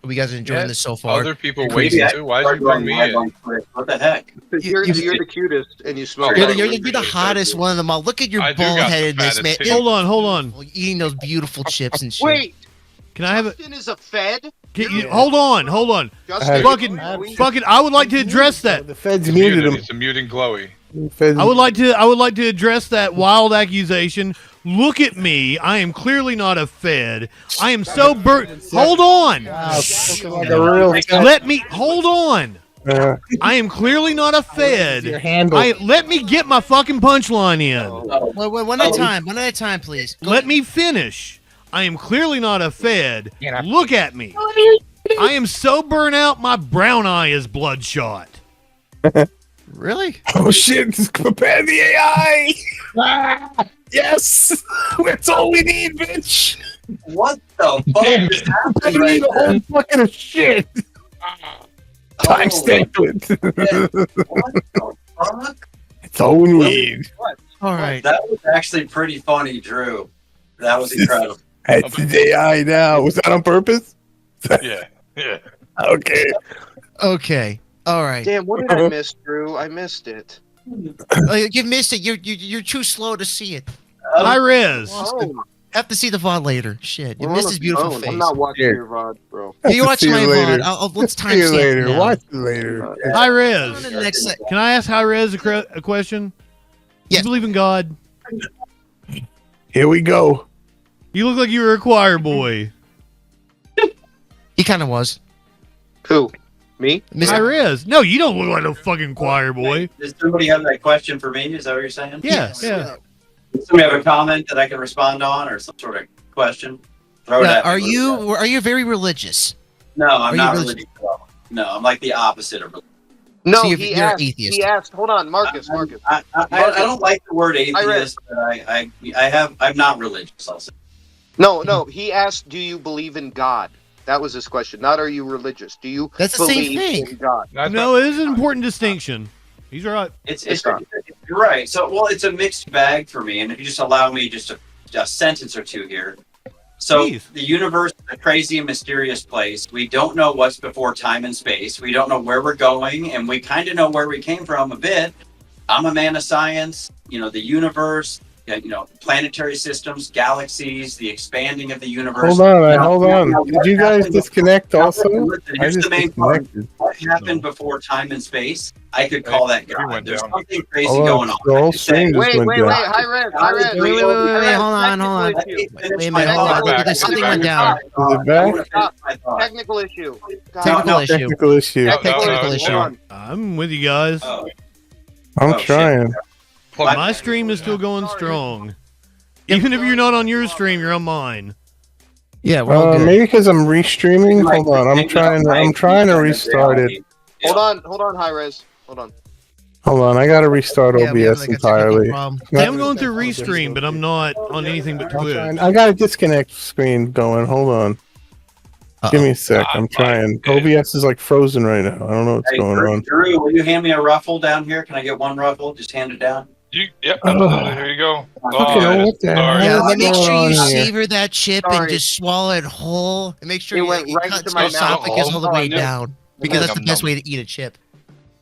You guys are enjoying Yeah, this so far. Other people Maybe waiting I too. Why start did you bring going me live in? on Twitch. What the heck? You're you- the cutest, and you smell. You're, like the, a you're the really hottest one of them all. Look at your I do got the bald-headedness, man. fattest Hold on, hold on. Eating those beautiful chips and shit. Wait, Can I have it? Justin is a Fed. Hold on. Justin, Fucking, I would like to address that. The feds muted him. He's a muting Chloe. The feds- I would like to address that wild accusation. Look at me. I am clearly not a Fed. I am so burnt. Hold on. Wow, spoken like a real Let me hold on. Uh, I am clearly not a your Fed. handle. Let me get my fucking punchline in. Wait, one at a time. One at a time, please. Let me finish. I am clearly not a Fed. Look at me. I am so burnt out, my brown eye is bloodshot. Really? Oh shit! Prepare the AI. Yes, that's all we need, bitch. What the fuck is I happening need right a whole there? fucking shit. Timestamp it. What the fuck? That's all we need. All right. That was actually pretty funny, Drew. That was incredible. That's the AI now. Was that on purpose? Yeah. Yeah. Okay. Okay. All right. Damn, what did I miss, Drew? I missed it. You missed it. You're too slow to see it. High res. Oh, Have to see the VOD later. Shit. You we're missed on his the beautiful phone. face. I'm not watching Here. your VOD, bro. You watch See you my later. VOD. Let's See you timestamp later. now. Watch it later. High On res. to the next se- Can I ask High res a question? Yes. You believe in God? Here we go. You look like you were a choir boy. He kind of was. Who? Me? High res. No, you don't look like a fucking choir boy. Does somebody have that question for me? Is that what you're saying? Yeah, yeah. Does somebody have a comment that I can respond on or some sort of question? Throw it Yeah, at me. are you very religious? No, are I'm you not religious? religious at all. No, I'm like the opposite of religious. No, So you're he an asked. atheist. He asked. Hold on, Marcus. I don't like the word read. atheist, but I'm not religious. I'll say. No. He asked, "Do you believe in God?" That was his question. Not, "Are you religious?" Do you That's the same believe thing. in God? No, it is an important distinction. He's right. It's It's not. you're right. So it's a mixed bag for me, and if you just allow me just a sentence or two here. So Please. the universe is a crazy and mysterious place. We don't know what's before time and space. We don't know where we're going, and we kind of know where we came from a bit. I'm a man of science. The universe, planetary systems, galaxies, the expanding of the universe. Hold on. Did you guys disconnect also? Listen, I here's just the main part. disconnected. What happened before time and space? I could call that He God. went There's down. something crazy Hold on, going on. the whole I could say, stream just Wait, went wait, down. wait. High res. High res. Wait, hold on. Let me Wait finish a my minute, hold on. thought. There's something went I down. Is it wanna back? finish my thought. Technical issue. God. Technical issue. Technical issue. Technical issue. Hold on. I'm with you guys. Oh, I'm Oh, shit. trying. My stream is still going strong. Even if you're not on your stream, you're on mine. Yeah, we're all good. Maybe because I'm restreaming. Hold on, I'm trying to restart it. Hold on, high res. Hold on. Hold on, I gotta restart Yeah, we have, OBS like, a technical entirely. problem. Hey, I'm going through restream, but I'm not on anything but Twitch. I got a disconnect screen going. Hold on. Give me a sec. I'm trying. OBS is like frozen right now. I don't know what's going on. Drew, will you hand me a ruffle down here? Can I get one ruffle? Just hand it down. Yep. Here you go. What the hell Yeah, is make going sure on you here? savor that chip and just swallow it whole. And make sure It you went right cut into my your esophagus mouth. all the way Oh, no. down. Because that's the best way to eat a chip.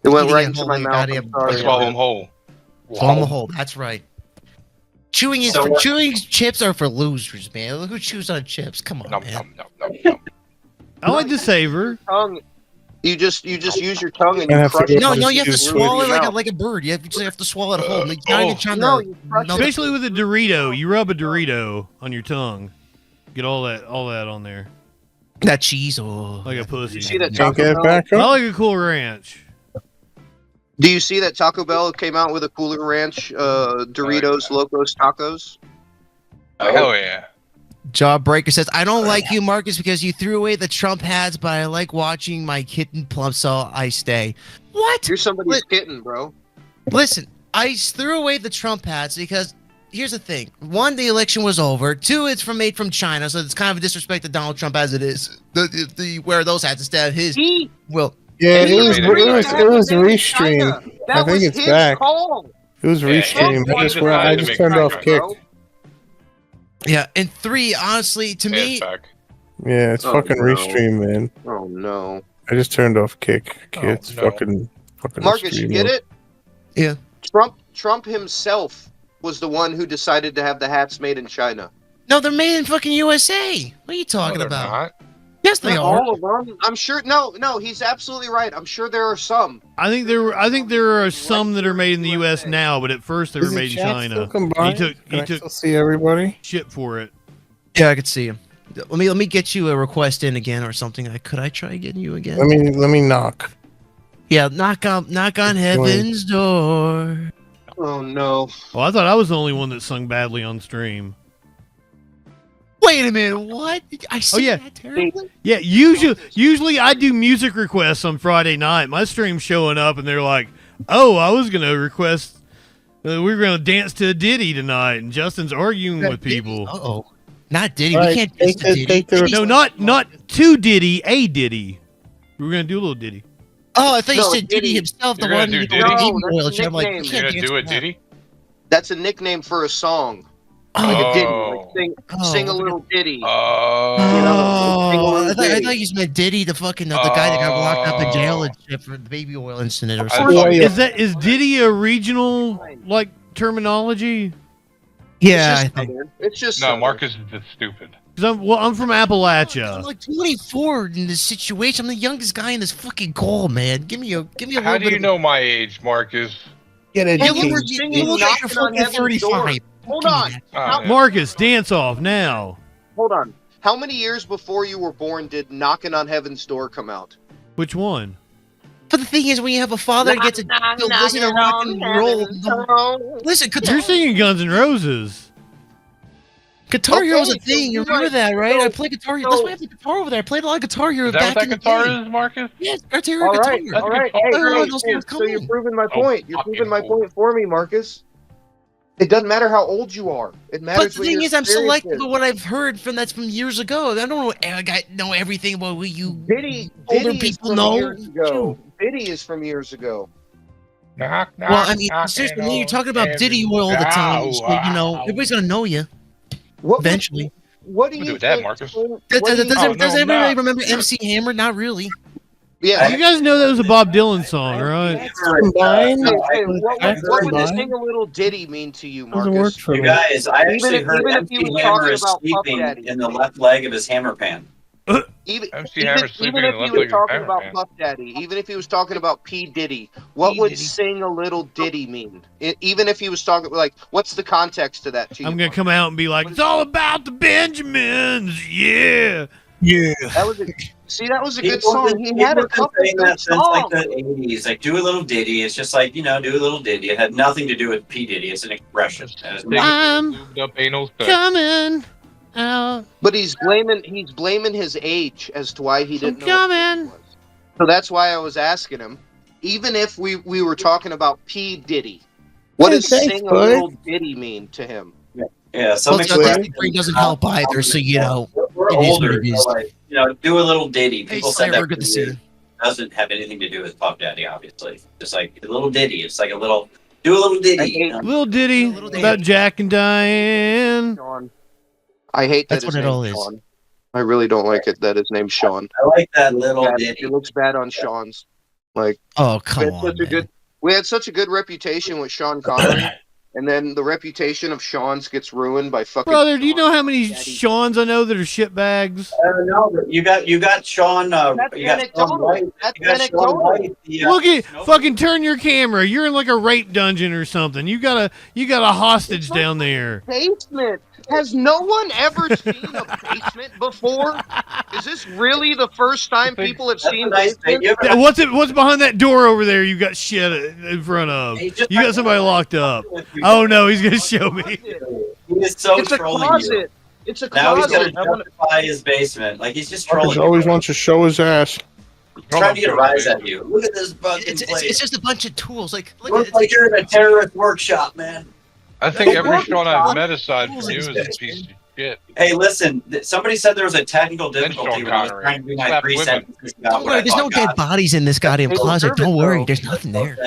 It went Eating right it into whole my like mouth. goddamn- I'm sorry. Swallow them whole. Swallow them whole. That's right. Chewing chips are for losers, man. Look who chews on chips. Come on, man. I like to savor. Tongue. You just use your tongue and I you have to crush go it. No, Just you have to use it swallow with it your like a bird. You just have to swallow it whole. You're oh. not even trying No, to you crush it. Especially with a Dorito. You rub a Dorito on your tongue. Get all that on there. that cheese. Oh, Like a pussy. You see that Can't Taco get it Bell? back I up? like a Cool Ranch. Do you see that Taco Bell came out with a Cooler Ranch Doritos Locos Tacos? Hell yeah. Jawbreaker says, I don't like you, Marcus, because you threw away the Trump hats, but I like watching my kitten plump, so I stay. What? You're somebody's kitten, bro. Listen, I threw away the Trump hats because here's the thing. One, the election was over. Two, it's made from China, so it's kind of a disrespect to Donald Trump as it is. The wear those hats instead of his. Well, Yeah, He it was restream. I That think was it's his back. call. It was restream. he I decided to just make turned it off back, kick. bro. yeah, and three, honestly, to Yeah, me, it's back. Yeah, it's Oh, fucking no. restream, man. Oh no, I just turned off kick. Oh, It's no. fucking Marcus, you stream get mode. it? Yeah. Trump himself was the one who decided to have the hats made in China. no, they're made in fucking USA. What are you talking No, they're about? not. Yes, they Not are. all of them. I'm sure. No, he's absolutely right. I'm sure there are some. I think there are some that are made in the U.S. now, but at first they were Is the made in chat China. still combined? He Can I took still see everybody? shit for it. Yeah, I could see him. Let me get you a request in again or something. Could I try getting you again? Let me knock. Yeah, knock on heaven's door. Oh no. Well, I thought I was the only one that sung badly on stream. Wait a minute, what? I see yeah. that terribly? Yeah, usually I do music requests on Friday night. My stream's showing up, and they're like, "Oh, I was gonna request. We were gonna dance to a ditty tonight," and Justin's arguing with people. Uh-oh. Not Diddy. All We right, can't dance to Diddy. No, not to Diddy, a Diddy. We were gonna do a little Diddy. Oh, I thought you No, said Diddy Diddy. himself, the You're gonna one do with Diddy? the No, baby that's oil. a I'm like, nickname. we You're can't gonna dance do to it, that. did he? That's a nickname for a song. Like a ditty. Like sing a little ditty. Oh, I thought you meant Diddy, the fucking the guy that got locked up in jail and shit for the baby oil incident or I something. thought- Is Diddy a regional like terminology? Yeah, I It's just think. southern. It's just No, southern. Marcus is just stupid. Because I'm from I'm Appalachia. like 24 in this situation. I'm the youngest guy in this fucking call, man. Give me a How little do bit you of- know my age, Marcus? Get You educated. look, you look like you're Knocking on fucking heaven's door. 35. Hold Give me on. that. Oh, yeah. Marcus, dance off now. Hold on. How many years before you were born did Knocking on Heaven's Door come out? Which one? But the thing is, when you have a father that gets to listen to rock and roll, listen, You're singing Guns N' Roses. Guitar Hero was a Okay, so thing. You you're remember right. that, right? So- I played Guitar Hero. That's why I have the guitar over there. I played a lot of Guitar Hero Is that back what in that the guitar day. is, Marcus? Yes, Guitar Hero, All Guitar right, Hero. all right. That's Hey, good. Oh, hey, those hey, guys so come you're in. proving my Oh, point. You're fucking proving my cool. point for me, Marcus. It doesn't matter how old you are. It matters. But the what thing your is, I'm experience selective is. of what I've heard from years ago. I don't know. I know everything about what you Diddy, older Diddy is people from know. years ago. Diddy is from years ago. Knock, knock, Well, I mean, knocking seriously, man, you're on talking about heaven's Diddy oil all the time. door. So, you know, everybody's gonna know you What eventually. What do We'll you do it, Dad, think? Marcus. Does no, everybody not. remember MC Hammer? Not really. Yeah. You guys know that was a Bob Dylan song, right? Combined? Hey, what would Combined? sing a little ditty mean to you, Doesn't work Marcus? for You me. guys, I actually if- heard even if he MC was Hammer talking is about Puff sleeping Daddy. in the left leg of his hammer pan. Even, MC even, Hammer's sleeping even in if the he left was leg of talking Hammer about Man. Puff Daddy, even if he was talking about P. Diddy, what would sing a little ditty mean? Even if he was talking, like, what's the context to that to you? I'm gonna come out and be like, "It's all about the Benjamins, yeah." Yeah. That was a, See, that was a good People have song. been- He had people a have been couple saying good that since like songs. the 80s. Like, do a little ditty. It's just like, do a little ditty. It had nothing to do with P. Diddy. It's an expression. It has nothing- I'm Lubed up anal sex. coming out. But he's blaming his age as to why he didn't know what coming. Diddy was. So that's why I was asking him. Even if we were talking about P. Diddy, what does Thanks, sing a bud. little ditty mean to him? Yeah, some Well, expression. autistic brain doesn't help either, so We're it is what older, it is. so like, do a little ditty. Hey, People said Cyber, that good to for see years. you. Doesn't have anything to do with Puff Daddy, obviously. Just like a little ditty. It's like a little, do a little ditty. I hate- Little ditty Little ditty. about Jack and Diane. Sean. I hate that That's his what it name's all is. Sean. I really don't like it that his name's Sean. I like that little Bad- ditty. It looks bad on Sean's. Like Oh, come we had on, such a man. we had such a good reputation with Sean Connery, and then the reputation of Sean's gets ruined by fucking. Brother, do you know how many Daddy. Seans I know that are shitbags? I don't know, but you got Sean. That's You got Sean anecdotal. White. That's You got Sean anecdotal. White. The, Look at Snow- fucking turn your camera. You're in like a rape dungeon or something. You got a hostage down there. Basement. Has no one ever seen a basement before? Is this really the first time people have That's seen a nice thing. basements? You ever- What's behind that door over there? You got shit in front of. He just- You got somebody locked up. Oh no, he's gonna show me. He is so It's a trolling you. closet. It's a Now he's closet. gonna justify his basement. Like he's just trolling. Marcus you. always wants to show his ass. He's trying to get a rise out of you. Look at this fucking It's place. just a bunch of tools. Like, look Looks at like you're in a terrorist workshop, man. I think every Well, Sean I've met aside from you is a piece of shit. Hey, listen. Somebody said there was a technical Then difficulty Sean when I was Connery. trying to do my Slap 3 women. sentences about Don't what worry, I there's no thought dead God- bodies in this goddamn Hey, closet. Don't worry, though. there's nothing there.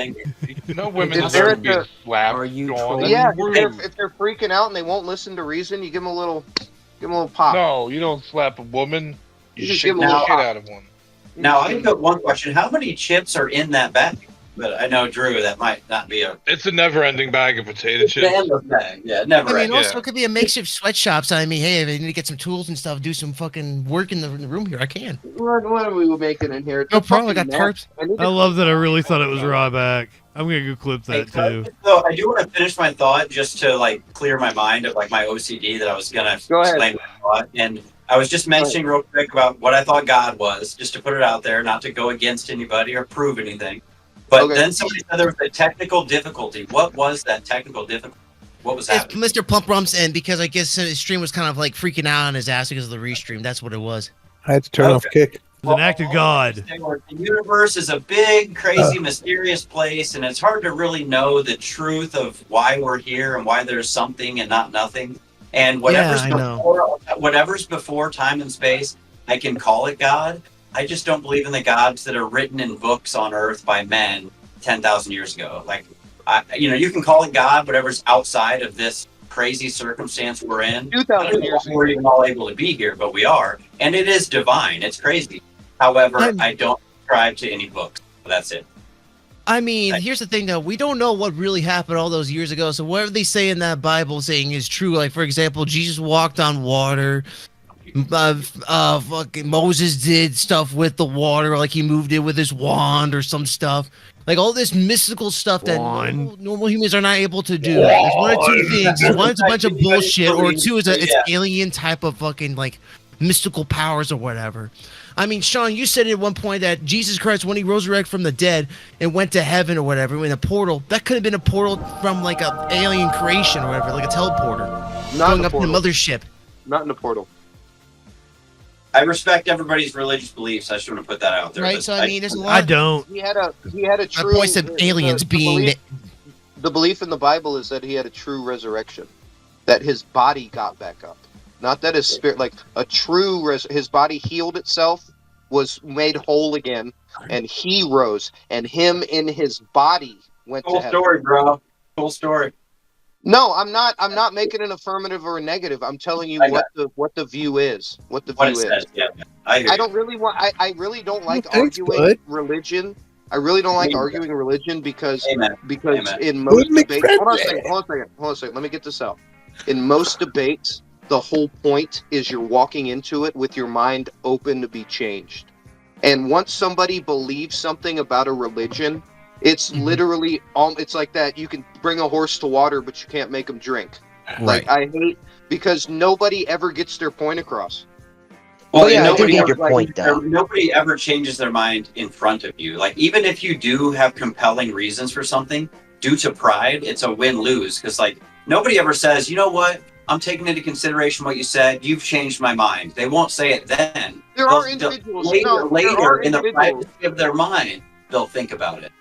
No women Is deserve there to be a- slapped. Are you Sean. trolling? Yeah, Rude. if they're freaking out and they won't listen to reason, you give them a little pop. No, you don't slap a woman. You You just shake give the them a shit pop. out of one. Now I got one question: how many chips are in that bag? But I know Drew, that might not be a It's a never-ending bag of potato chips. endless bag. Yeah, never. I mean, end. also yeah. it could be a makeshift sweatshop. So I mean, hey, if I need to get some tools and stuff, do some fucking work in the room here, I can. What are we making in here? No problem. I got tarps. I love that I really thought it was Ryback. I'm gonna go clip Hey, that too. so I do want to finish my thought just to like clear my mind of like my OCD that I was gonna Go ahead. explain my thought. And I was just mentioning real quick about what I thought God was, just to put it out there, not to go against anybody or prove anything. But Okay. then somebody said there was a technical difficulty. What was that technical difficulty? What was It's happening? Mr. Plump Rumps, and because I guess his stream was kind of like freaking out on his ass because of the restream. That's what it was. I had to turn off kick. It's an act of God. The universe is a big, crazy, mysterious place, and it's hard to really know the truth of why we're here and why there's something and not nothing. And whatever's I know. whatever's before time and space, I can call it God. I just don't believe in the gods that are written in books on Earth by men 10,000 years ago. Like, you can call it God, whatever's outside of this crazy circumstance we're in. 2,000 years ago. We're even all able to be here, but we are, and it is divine. It's crazy. However, I don't subscribe to any books. That's it. I mean, here's the thing, though. We don't know what really happened all those years ago. So whatever they say in that Bible saying is true. Like, for example, Jesus walked on water. Fucking Moses did stuff with the water, like he moved it with his wand or some stuff. Like all this mystical stuff that normal humans are not able to do. There's one or two things. One, it's a bunch of bullshit, or two, it's alien type of fucking like mystical powers or whatever. I mean, Sean, you said at one point that Jesus Christ, when he resurrected from the dead and went to heaven or whatever, in a portal, that could have been a portal from like a alien creation or whatever, like a teleporter. Not going in the up in the portal. mothership. Not in the portal. I respect everybody's religious beliefs. I just want to put that out there. Right, but so I mean, there's a lot. I don't. He had a true. My point said aliens being. The belief in the Bible is that he had a true resurrection, that his body got back up, not that his spirit, like a true his body healed itself, was made whole again, and he rose, and him in his body went Cool to heaven. story, bro. Cool story. No, I'm not making an affirmative or a negative. I'm telling you what the view is. What the What view it says, is. yeah. I hear you. don't really want. I really don't like thanks, arguing bud. religion. I really don't like Amen. arguing religion because Amen. Amen. in most Good debates. Hold on a McFriendly. second. Let me get this out. In most debates, the whole point is you're walking into it with your mind open to be changed. And once somebody believes something about a religion, it's literally it's like that. You can bring a horse to water, but you can't make him drink. Like I hate because nobody ever gets their point across. Well, yeah, I do nobody get ever, your point, though. nobody ever changes their mind in front of you. Like, even if you do have compelling reasons for something, due to pride, it's a win-lose. Because, like, nobody ever says, you know what? I'm taking into consideration what you said. You've changed my mind. They won't say it then. There are individuals. Later, in the privacy of their mind, they'll think about it.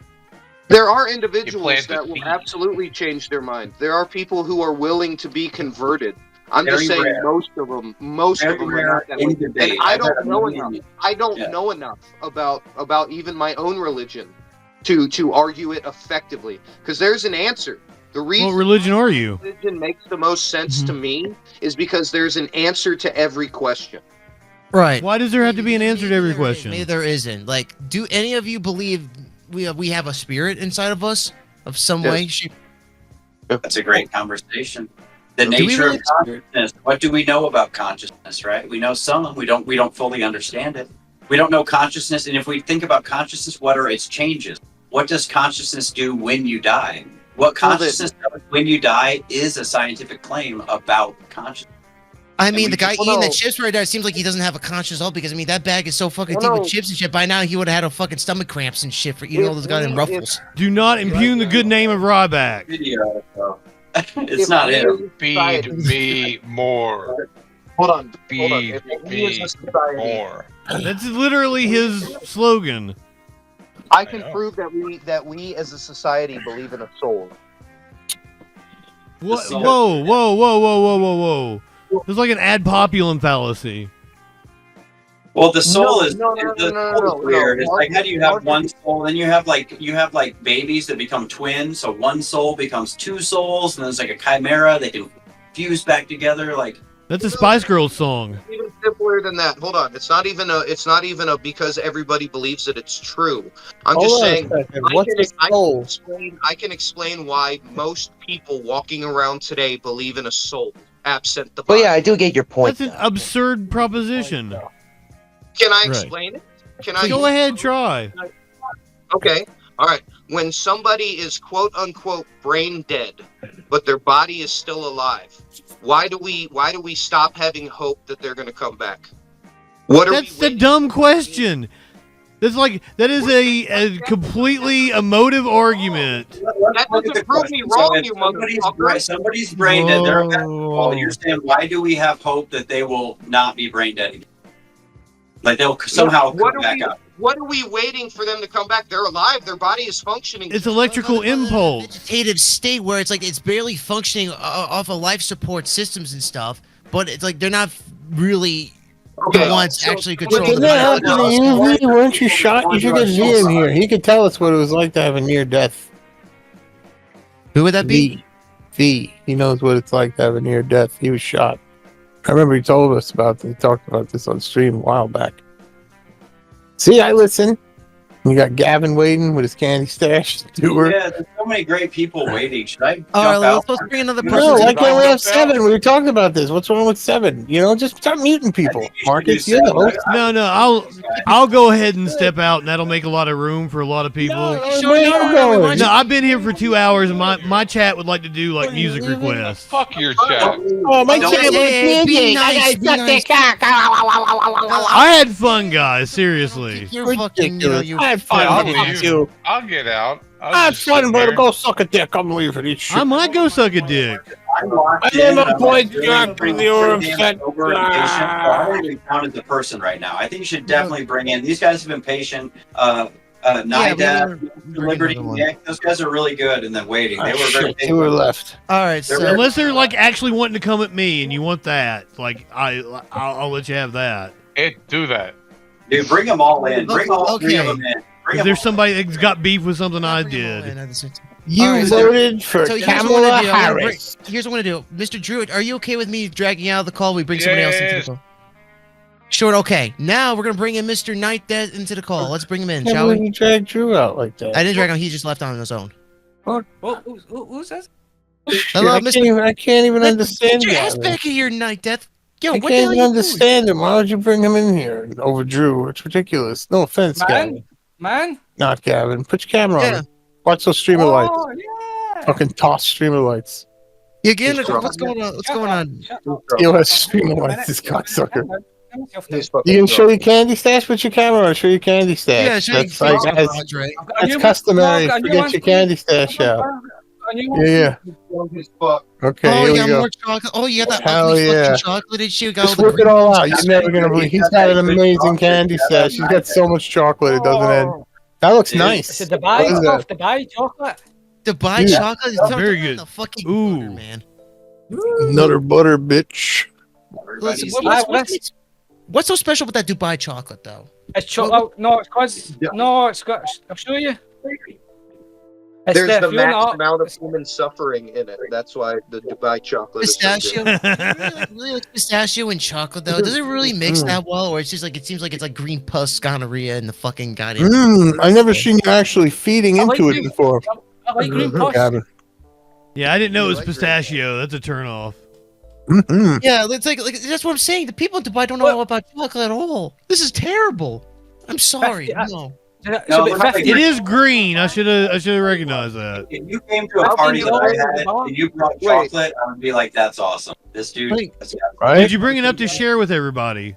There are individuals that will absolutely change their mind. There are people who are willing to be converted. I'm just saying most of them are not that way. And I don't know enough. I don't know enough about even my own religion to argue it effectively. Because there's an answer. The reason what religion are you? Religion makes the most sense to me is because there's an answer to every question. Right. Why does there have to be an answer to every question? Maybe there isn't. Like, do any of you believe we have a spirit inside of us of some way? That's a great conversation. The nature of consciousness. What do we know about consciousness, right? We know some. We don't fully understand it. We don't know consciousness. And if we think about consciousness, what are its changes? What does consciousness do when you die? What consciousness does when you die is a scientific claim about consciousness. I mean, the guy eating the chips right there, it seems like he doesn't have a conscience at all, because, I mean, that bag is so fucking deep with chips and shit. By now, he would have had a fucking stomach cramps and shit for eating all those goddamn Ruffles. Do not impugn the good name of Ryback. It's not him. Feed me more. Hold on. Feed me more. That's literally his slogan. I can prove that we as a society believe in a soul. What? Whoa. It's like an ad populum fallacy. Well, the soul is weird. It's like, how do you have one soul? Then you have like babies that become twins. So one soul becomes two souls, and then it's like a chimera. They can fuse back together. Like, that's a Spice Girls song. It's even simpler than that. Hold on. It's not even a because everybody believes that it's true. I'm just saying. I can explain why most people walking around today believe in a soul, absent the body. Well, yeah, I do get your point. That's an absurd proposition. Can I explain it? Can I go ahead, try? Okay. All right. When somebody is quote unquote brain dead, but their body is still alive, why do we stop having hope that they're going to come back? That's the dumb question. That is a completely emotive argument. That doesn't prove me wrong, you motherfucker. Somebody's brain dead. They're about to fall. You're saying, why do we have hope that they will not be brain dead again? Like, they'll somehow come back up. What are we waiting for them to come back? They're alive. Their body is functioning. It's electrical impulse. Vegetative state where it's like it's barely functioning off of life support systems and stuff, but it's like they're not really the ones actually controlling the body. Weren't you shot? You should get Z in here. He could tell us what it was like to have a near death. Who would that be? V. He knows what it's like to have a near death. He was shot. I remember he told us about this. He talked about this on stream a while back. See, I listen. You got Gavin waiting with his candy stash. Thur. Yeah, there's so many great people waiting. Should I jump out? Let's bring another person. No, why can't we have 7? We were talking about this. What's wrong with 7? You know, just stop muting people. Marcus, you're the host. No, I'll go ahead and step out, and that'll make a lot of room for a lot of people. No, I've been here for 2 hours, and my chat would like to do like music requests. Fuck your chat. Oh, my chat was be nice. I had fun, guys. Seriously. You're fucking. I had fun. I'll get out. I had fun, but go suck a dick. I'm leaving this shit. I might go suck a dick. I made my point, Jack. You're upset. I don't even count as a person right now. I think you should definitely bring in. These guys have been patient. Nida, Liberty, Nick, those guys are really good. And then waiting, they were very. They were left. All right, so unless they're like actually wanting to come at me, and you want that, like I'll let you have that. Do that. Dude, bring them all in. Bring all 3 of them in. If there's somebody that's got beef with something I did. You voted for Kamala Harris. Here's what I'm going to do. Mr. Drew, are you okay with me dragging out of the call? We bring somebody else into the call. Sure, okay. Now we're going to bring in Mr. Knight into the call. Let's bring him in, shall we? You drag Drew out like that. I didn't drag him. He just left on his own. Well, who's that? Hello, Mr. I can't even understand your ass back here, Night Death. Yo, I can't even understand him. Why would you bring him in here over Drew? It's ridiculous. No offense, Gavin. Not Gavin. Put your camera on. Watch those streamer lights. Yeah. Fucking toss streamer lights. You again? What's going on? What's going on? EOS streamer lights, this cocksucker. You can show your candy stash. Put your camera on. Show your candy stash. Yeah, show that's your like face, Andre. that's customary. Forget your candy stash out. Yeah. Okay, Oh, here you we got go. more chocolate. Oh, you got that Hell ugly yeah. fucking chocolate and shit. You got Just all the whip it all out. You're green never gonna believe. He's got an amazing candy stash. He's got so much chocolate it doesn't end. That looks nice. It's a What is that? Dubai chocolate. Dubai Dude. chocolate is Very good. the fucking Ooh. butter, man. Another butter, bitch. Listen, Everybody's- what's so special with that Dubai chocolate, though? It's chocolate. No, it's cause no, it's got. I'll show you. It's There's the if you're max not- amount of human suffering in it. That's why the Dubai chocolate is so Pistachio. good. Really like pistachio and chocolate, though. Does it really mix that well, or it's just like it seems like it's like green pus gonorrhea in the fucking goddamn. I've never seen you actually feeding I like into it green- before. I like green pus. Gavin. Yeah, I didn't know it was like green. pistachio. That's a turn off. Yeah, it's like that's what I'm saying. The people in Dubai don't know about chocolate at all. This is terrible. I'm sorry. No. No, we're not It is green. I should have recognized that. If you came to a party that I had and you brought chocolate, I would be like, "That's awesome." This dude. Wait. Right? Did you bring it up to share with everybody?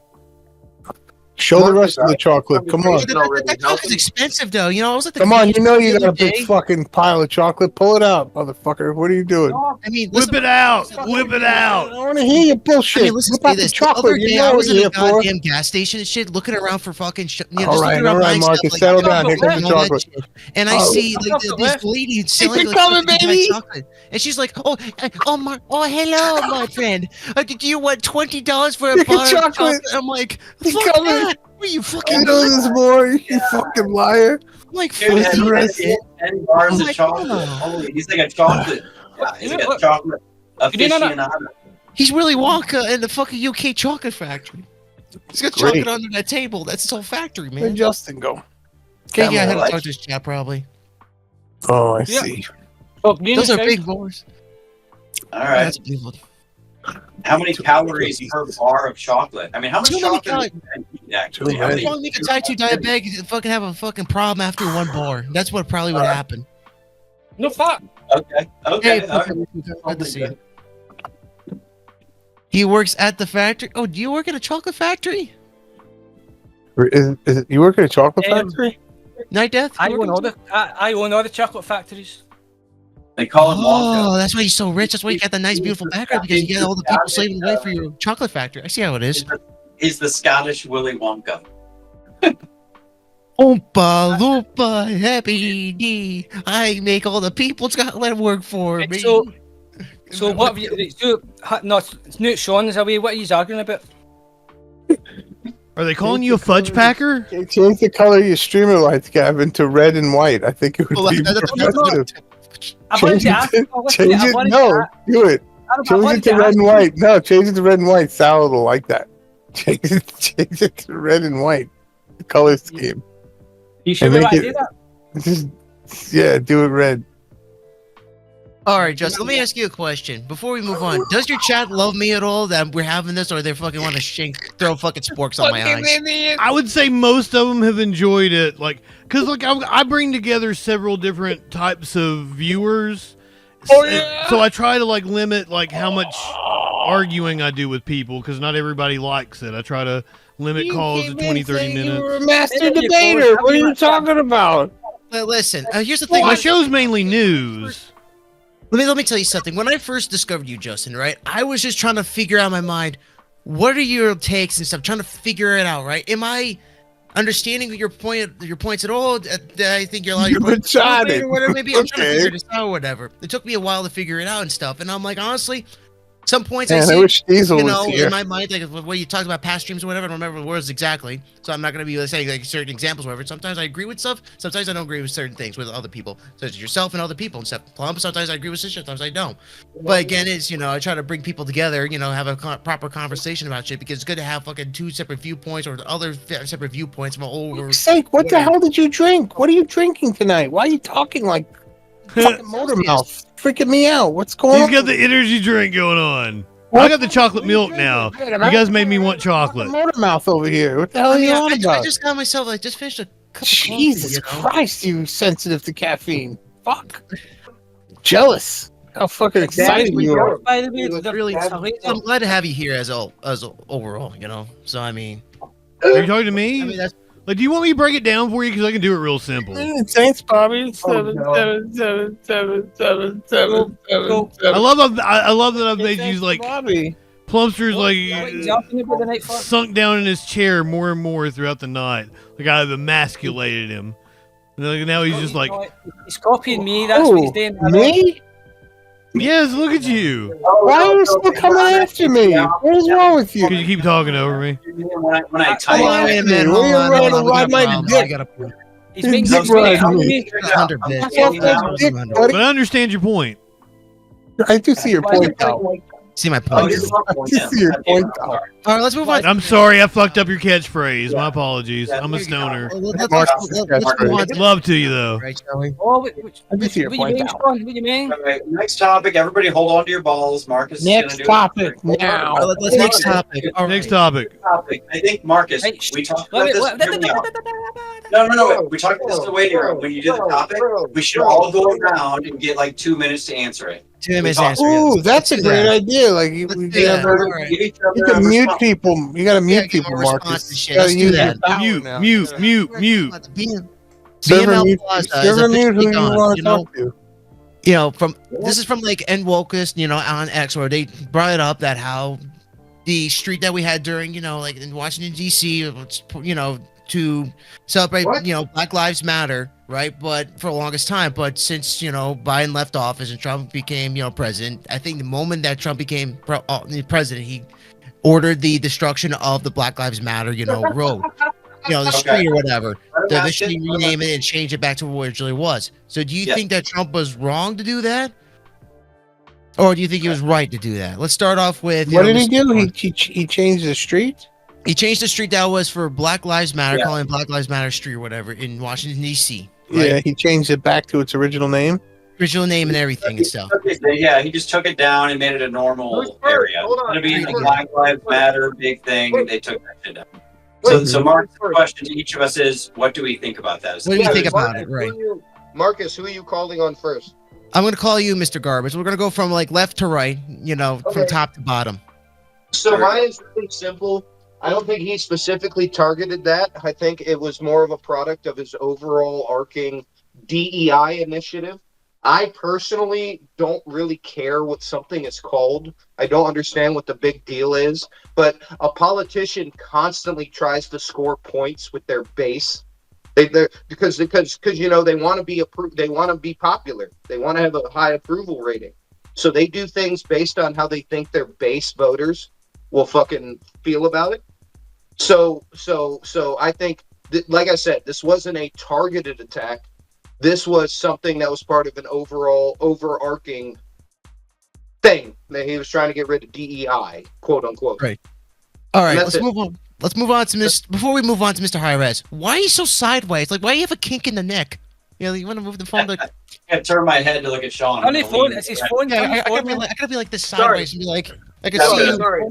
Show the rest of the chocolate. Come on. That chocolate's expensive, though. You know, I was at the Come on, you know you the got a other big day. fucking pile of chocolate. Pull it out, motherfucker. What are you doing? I mean, Whip listen, it out! Whip it I out! don't want to hear your bullshit. I mean, listen Whip to out the this. The chocolate. other You day, know I what was in you're a here for. goddamn gas station and shit, looking around for fucking. You know, All just right, looking around buying Marcus, stuff, like, settle down. Here comes and the all that chocolate. shit. And I Oh. see like this lady selling like coming, fucking baby. chocolate, and she's like, "Oh, hello, my friend. Do you want $20 for a Chicken bar of chocolate. chocolate?" I'm like, He "Fuck coming. that! What are you fucking?" You know this more, you fucking liar. I'm like, Dude, "Fuck and you, he man." and bars Oh of my chocolate. God. Holy, he's like a chocolate. Yeah, he's like a Look. chocolate You know, aficionado. He's Willy Wonka in the fucking UK chocolate factory. He's got Great. chocolate under that table. That's his whole factory, Where'd man. Justin go? Okay, yeah, I had Camel to life. talk to this chap probably. Oh, I Yeah. see. Oh, green Those is are good. big bars. All right. That's beautiful. How many calories per bar of chocolate? I mean, how much Too many chocolate? Actually, Too how many. many? Why make a type 2 diabetic and fucking have a fucking problem after one bar? That's what probably would happen. No fat. Okay. Okay. Hey, all right. fucking, good to see you. He works at the factory. Oh, do you work at a chocolate factory? Is it, you work at a chocolate Um, factory? Night Death? I You work own at- all the I own all the chocolate factories. They call him Wonka. Oh, that's why he's so rich. That's why you got that nice, beautiful background because you got all the people slaving away for your chocolate factory. I see how it is. He's the Scottish Willy Wonka. Oompa loompa happy dee. I make all the people Scotland work for me. So what have you? So, no, it's Newt Sean is away. What are you arguing about? Are they calling you a fudge packer? Okay, change the color of your streamer lights, Gavin, to red and white. I think it would Well, be that's more effective. I wanted Change to it ask. to, oh, listen, change I it. wanted No, to ask- do it. I Change wanted it to to red ask and you- white. No, change it to red and white. Salad will like that. Change it to red and white. The color scheme. You sure And we make want to it- do that? Just, yeah, do it red. All right, Justin, let me ask you a question before we move on. Does your chat love me at all that we're having this, or they fucking want to throw fucking sporks on my eyes? I would say most of them have enjoyed it, like, cause like I bring together several different types of viewers. So I try to like limit like how much arguing I do with people, because not everybody likes it. I try to limit calls to 20-30 minutes. You're a master debater. What are you talking about? But listen, here's the thing. My show's mainly news. Let me tell you something. When I first discovered you, Justin, right? I was just trying to figure out in my mind, what are your takes and stuff, trying to figure it out, right? Am I understanding your points at all? I think you're a lot of your You're points retarded. or whatever. Maybe I'm trying to Okay. figure this out or whatever. It took me a while to figure it out and stuff. And I'm like, honestly, some points Man, I I see, wish Diesel you was know, here. in my mind, like what you talked about past streams or whatever. I don't remember the words exactly, so I'm not going to be saying like certain examples or whatever. Sometimes I agree with stuff. Sometimes I don't agree with certain things with other people, such as yourself and other people and stuff. Sometimes I agree with shit. Sometimes I don't. But again, it's, you know, I try to bring people together. You know, have a proper conversation about shit, because it's good to have fucking two separate viewpoints or other separate viewpoints from all over. Sake, what the hell did you drink? What are you drinking tonight? Why are you talking like fucking motor mouth? Freaking me out. What's going He's on? got the energy drink going on. I got the chocolate milk now. You guys made me want chocolate. Motor mouth over here. What the hell are you on I about? just got myself like just finished a cup of Jesus coffee, you know? Christ, you sensitive to caffeine. Fuck. Jealous. How fucking excited you are! By the way, Really, I'm glad to have you here as overall. You know, so I mean, Are you talking to me? I mean that's Like, do you want me to break it down for you? Because I can do it real simple. Thanks, Bobby. 7777777. I love that I've made you like Bobby. Plumpster's What are you talking about the night for? sunk down in his chair more and more throughout the night. Like I've emasculated him. And like, now he's just like, He's copying me. That's what he's doing. Me? yes, look at you. Why are you still coming after me? What is wrong with you? Because you keep talking over me. When I type, Hold on, wait a minute. What are you Hold on, ready hold to on, ride we got my a problem. dick? I got a point. He's being Dick he's being riding angry. me. 100 bits. Fuck that dick, buddy. But I understand your point. I do see your point, though. See my oh, point. you're I do see your point, though. All right, let's move on. I'm sorry, I fucked up your catchphrase. My apologies. I'm a stoner. Let's move on. Love to you though. Right, shall we? Oh, what I do see your you point, mean, though. Sean? What do you mean? All right, next topic. Everybody, hold on to your balls. Marcus. is Next gonna do topic it. now. All right, let's next topic. All Next right. topic. Topic. I think Marcus. Hey, We talked wait, about this. wait, Hear me out. No. We talked about this in the waiting room. When you did the topic, we should all go around and get like 2 minutes to answer it. 2 minutes We answer. Ooh, that's a do great that. idea. Like you, Let's you do that. gotta- All right. Give each other you a can mute response. people. You gotta mute give people, them a response Marcus. to shit. You gotta Let's do use that. your power Mute, now. mute. Server BML mute. Plaza is Server mute who officially you gone, want you to know? talk to. You know, from this is from like N Wokest, you know, on X, where they brought it up that how the street that we had during, you know, like in Washington D.C., you know, to celebrate, you know, Black Lives Matter, right? But for the longest time, but since, you know, Biden left office and Trump became, you know, president, I think the moment that Trump became president, he ordered the destruction of the Black Lives Matter, you know, road, you know, the street or whatever. They should rename it and change it back to what it originally was. So do you think that Trump was wrong to do that? Or do you think he was right to do that? Let's start off with... What did he do? He changed the street? He changed the street that was for Black Lives Matter, calling it Black Lives Matter Street or whatever in Washington, D.C. Right? Yeah, he changed it back to its original name. Original name and everything and stuff. Yeah, he just took it down and made it a normal area. Hold on. Instead of being the Black Lives Matter big thing, they took that shit down. So Mark, the question to each of us is, what do we think about that? What do you think about it? Right. Marcus, who are you calling on first? I'm going to call you Mr. Garbage. We're going to go from like left to right, you know, from top to bottom. So mine is really simple. I don't think he specifically targeted that. I think it was more of a product of his overall arcing DEI initiative. I personally don't really care what something is called. I don't understand what the big deal is, but a politician constantly tries to score points with their base. Because you know they want to be they want to be popular. They want to have a high approval rating. So they do things based on how they think their base voters will fucking feel about it. So I think like I said, this wasn't a targeted attack. This was something that was part of an overall overarching thing that he was trying to get rid of DEI, quote unquote. Right. All right, let's move on. Let's move on to before we move on to Mr. Hi-Res. Why are you so sideways? Like, why do you have a kink in the neck? You know, you want to move the phone to... I turn my head to look at Sean. On his phone, it's his phone. Yeah, I gotta be like this sideways and be like, I can see you. Sorry.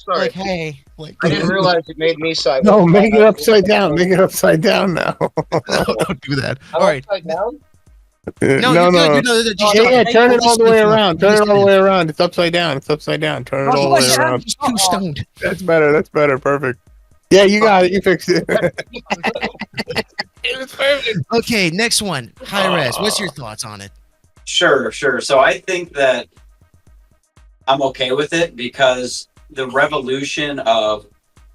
Like, hey. Like, I didn't realize it made me sideways. No, make it upside down. Make it upside down now. No, don't do that. All right. Upside down? No, you're good. Yeah, turn it all the way around. Turn it all the way around. It's upside down. It's upside down. Turn it all the way around. He's too stoned. That's better. That's better. Perfect. Yeah, you got it. You fixed it. It was perfect. Okay, next one. Hi-Res, what's your thoughts on it? Sure. So I think that I'm okay with it because the revolution of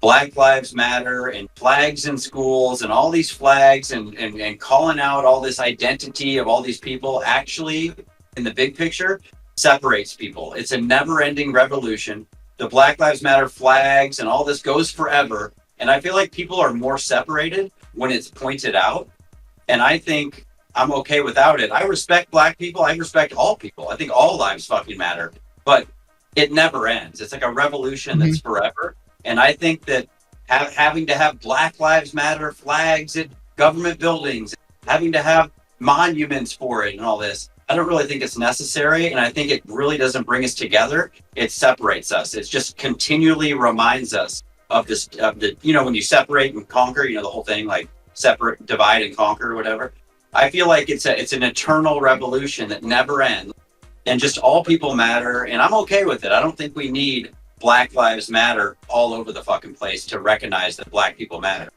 Black Lives Matter and flags in schools and all these flags and calling out all this identity of all these people actually, in the big picture, separates people. It's a never-ending revolution. The Black Lives Matter flags and all this goes forever. And I feel like people are more separated when it's pointed out. And I think I'm okay without it. I respect Black people. I respect all people. I think all lives fucking matter. But it never ends. It's like a revolution that's forever. And I think that having to have Black Lives Matter flags at government buildings, having to have monuments for it and all this, I don't really think it's necessary. And I think it really doesn't bring us together. It separates us. It just continually reminds us of this, of the, you know, when you separate and conquer, you know, the whole thing, like separate, divide and conquer or whatever. I feel like it's an eternal revolution that never ends. and just all people matter. And I'm okay with it. I don't think we need Black Lives Matter all over the fucking place to recognize that Black people matter.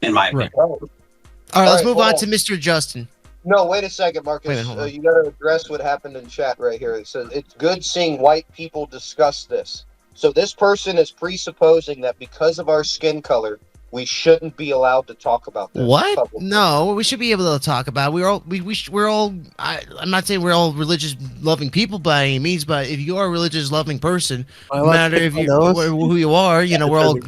In my opinion. All right, let's move on to Mr. Justin. No, wait a second, Marcus. Wait a minute, hold on. You got to address what happened in chat right here. It says it's good seeing white people discuss this. So this person is presupposing that because of our skin color, we shouldn't be allowed to talk about this. What? publicly. No, we should be able to talk about it. We're all. I'm not saying we're all religious loving people by any means, but if you are a religious loving person, no matter if you who you are, you know, we're all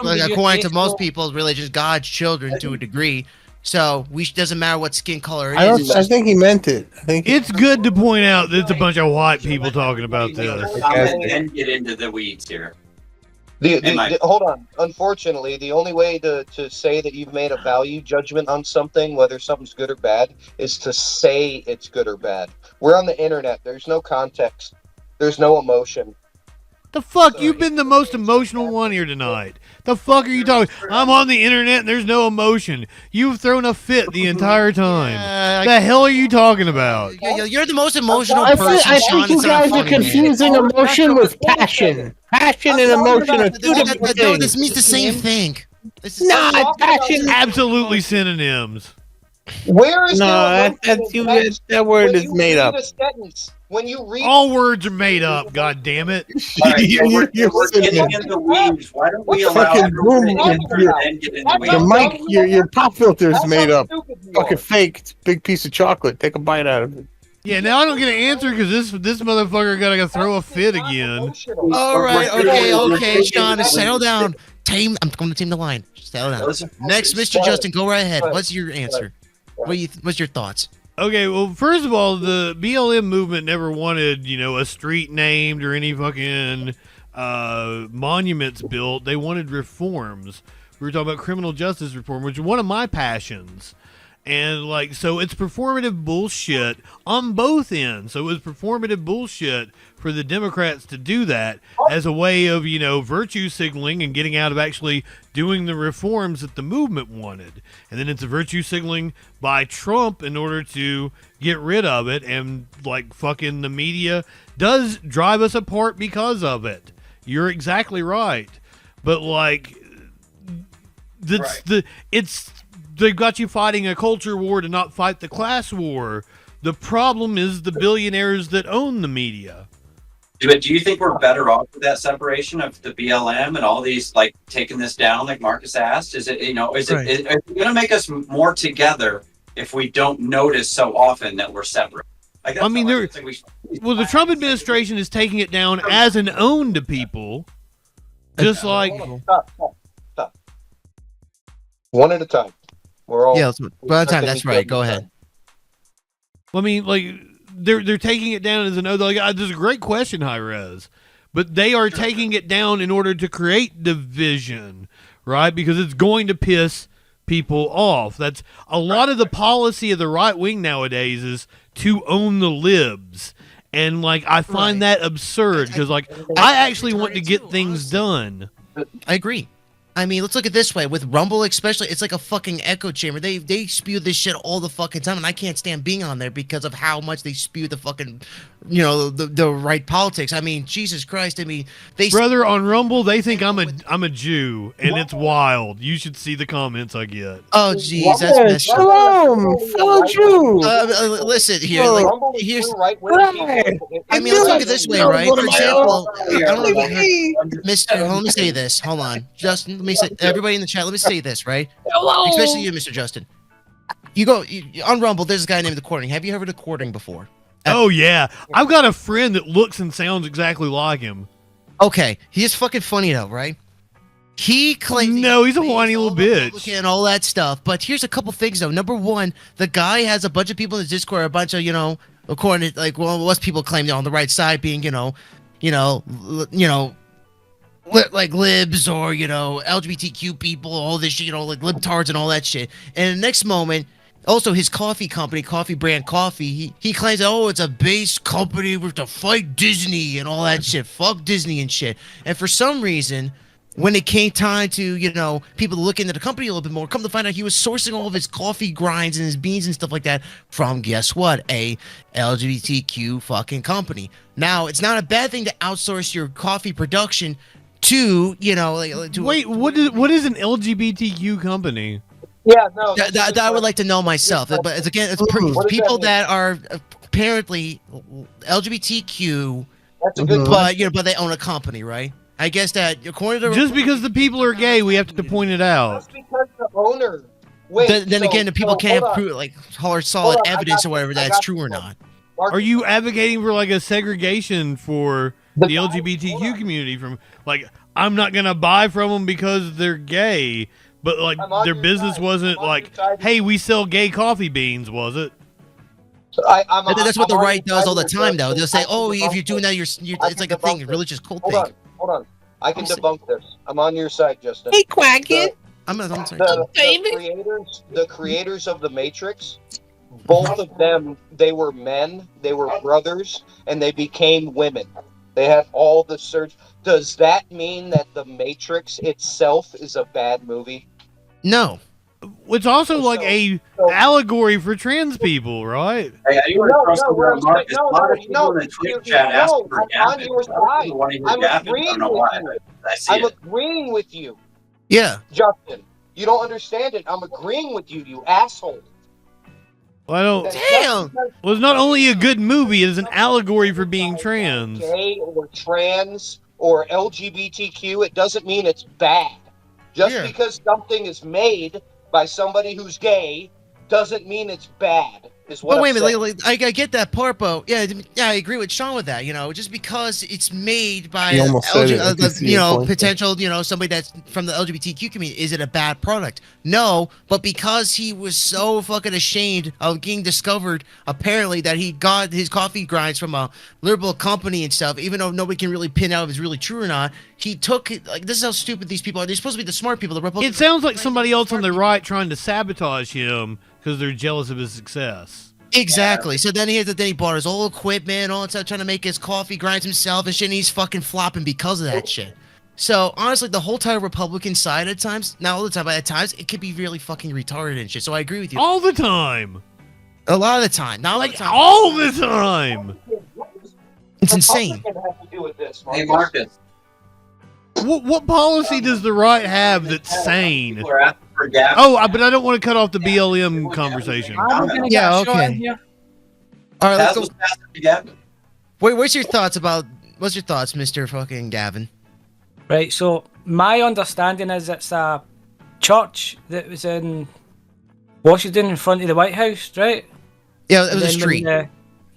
like, according to most people's religions, God's children to a degree. So doesn't matter what skin color it is. I think he meant it. I think It's good to point out that it's a bunch of white people talking about this. And get into the weeds here. Hold on. Unfortunately, the only way to say that you've made a value judgment on something, whether something's good or bad, is to say it's good or bad. We're on the internet. There's no context. There's no emotion. The fuck? You've been the most emotional one here tonight. The fuck are you talking? I'm on the internet and there's no emotion. You've thrown a fit the entire time. The hell are you talking about? You're the most emotional I person. think Sean. you It's not guys are funny, man. confusing emotion with passion. Passion and emotion are two different No, things. this means the same thing. Nah, passion. Absolutely synonyms. Where is that word is made up. When you read All words are made up. God damn it! All right, so we're getting into the weeds. Why don't we allow Fucking everyone boom, to answer and get into the Your weeds? mic, your pop filter's made up. Fucking fake. It's a big piece of chocolate. Take a bite out of it. Yeah, now I don't get an answer because this motherfucker gotta throw a fit again. All right, okay, Sean, settle down. I'm going to tame the line. Settle down. Next, Mr. Justin, go right ahead. What's your answer? What's your thoughts? Okay, well, first of all, the BLM movement never wanted, a street named or any fucking monuments built. They wanted reforms. We were talking about criminal justice reform, which is one of my passions. And, so it's performative bullshit on both ends. So it was performative bullshit for the Democrats to do that as a way of, virtue signaling and getting out of actually doing the reforms that the movement wanted. And then it's a virtue signaling by Trump in order to get rid of it. And, fucking the media does drive us apart because of it. You're exactly right. But, they've got you fighting a culture war to not fight the class war. The problem is the billionaires that own the media. But do you think we're better off with that separation of the BLM and all these, taking this down, like Marcus asked? Is it, is it going to make us more together if we don't notice so often that we're separate? The Trump administration is taking it down as an own to people, just like. Stop. One at a time. We're all by the time. That's right. Go ahead. I mean, they're taking it down as an oath. There's a great question, Hi-Rez, but they are taking it down in order to create division, right? Because it's going to piss people off. That's a lot of the policy of the right wing nowadays is to own the libs, and I find that absurd because I actually want to get things done. I agree. I mean, let's look at it this way. With Rumble especially, it's like a fucking echo chamber. They spew this shit all the fucking time, and I can't stand being on there because of how much they spew the fucking, the right politics. I mean, Jesus Christ. I mean, Brother, on Rumble, they think I'm a Jew, and it's wild. You should see the comments I get. Oh, jeez, that's messed up. Shalom, fellow Jew. Listen here. Here's. I mean, let's look at it this way, right? For example, I don't know if you heard, Mr. Let me say this. Hold on, Justin. Let me say, everybody in the chat. Let me say this, right? Hello. Especially you, Mr. Justin. You go on Rumble. There's a guy named The Courting. Have you heard of The Courting before? Oh yeah, I've got a friend that looks and sounds exactly like him. Okay, he's fucking funny though, right? He claims he's a whiny little bitch and all that stuff. But here's a couple things though. Number one, the guy has a bunch of people in his Discord, a bunch of according to what people claim they're on the right side, being like libs or LGBTQ people, all this shit, like libtards and all that shit. And the next moment, also his coffee company, Coffee Brand Coffee, he claims it's a base company, we're to fight Disney and all that shit. Fuck Disney and shit. And for some reason, when it came time to, people to look into the company a little bit more, come to find out he was sourcing all of his coffee grinds and his beans and stuff like that from, guess what? A LGBTQ fucking company. Now, it's not a bad thing to outsource your coffee production to, Wait, what is an LGBTQ company? Yeah, no. That I would like to know myself. But it's people that are apparently LGBTQ, That's a good but they own a company, right? I guess that according to Just because the people are gay, we have to point it out. Just because the owner. Wait. Then again, the people can't hold on. prove hard, solid I evidence got or whatever you, I that's got true you. or not. Are you advocating for like a segregation for the LGBTQ community? From like, I'm not gonna buy from them because they're gay, but like their business wasn't like, hey, we sell gay coffee beans, was it? That's what the right does all the time, though. They'll say, "Oh, if you're doing that, you're it's like a thing, a religious cult thing." Hold on. I can debunk this. I'm on your side, Justin. Hey, Quackhead. I'm sorry. The creators of the Matrix, both of them, they were men, they were brothers, and they became women. They had all the surge. Does that mean that the Matrix itself is a bad movie? No. It's also like a allegory for trans people, right? Hey, you want to cross over on Marcus? A lot of people in the Twitch chat asking for I'm on your side. I'm agreeing with you. I'm agreeing with you. Yeah. Justin, you don't understand it. I'm agreeing with you, you asshole. Well, I don't. Damn. Well, it's not only a good movie; it is an allegory for being trans. Gay or trans or LGBTQ, it doesn't mean it's bad. Just because something is made by somebody who's gay doesn't mean it's bad. Is what But wait a I'm minute, saying. I get that part, but yeah, I agree with Sean with that. Just because it's made by He almost said it. I can see your point there. potential, somebody that's from the LGBTQ community, is it a bad product? No, but because he was so fucking ashamed of getting discovered, apparently that he got his coffee grinds from a liberal company and stuff, even though nobody can really pin out if it's really true or not. He took it. Like, this is how stupid these people are. They're supposed to be the smart people. It sounds like somebody else on the right trying to sabotage him because they're jealous of his success. Exactly. So then he bought his old equipment, all that stuff, trying to make his coffee grinds himself and shit, and he's fucking flopping because of that shit. So honestly, the whole entire Republican side at times, not all the time, but at times, it could be really fucking retarded and shit. So I agree with you. All the time. A lot of the time. Not like all the time. It's insane. Hey, Marcus. What policy does the right have that's sane? People are asking for Gavin. Oh, but I don't want to cut off the BLM conversation. Yeah, okay. All right, let's go. Gavin. Wait, what's your thoughts, Mr. fucking Gavin? Right, so my understanding is it's a church that was in Washington in front of the White House, right? Yeah, it was a street. Yeah.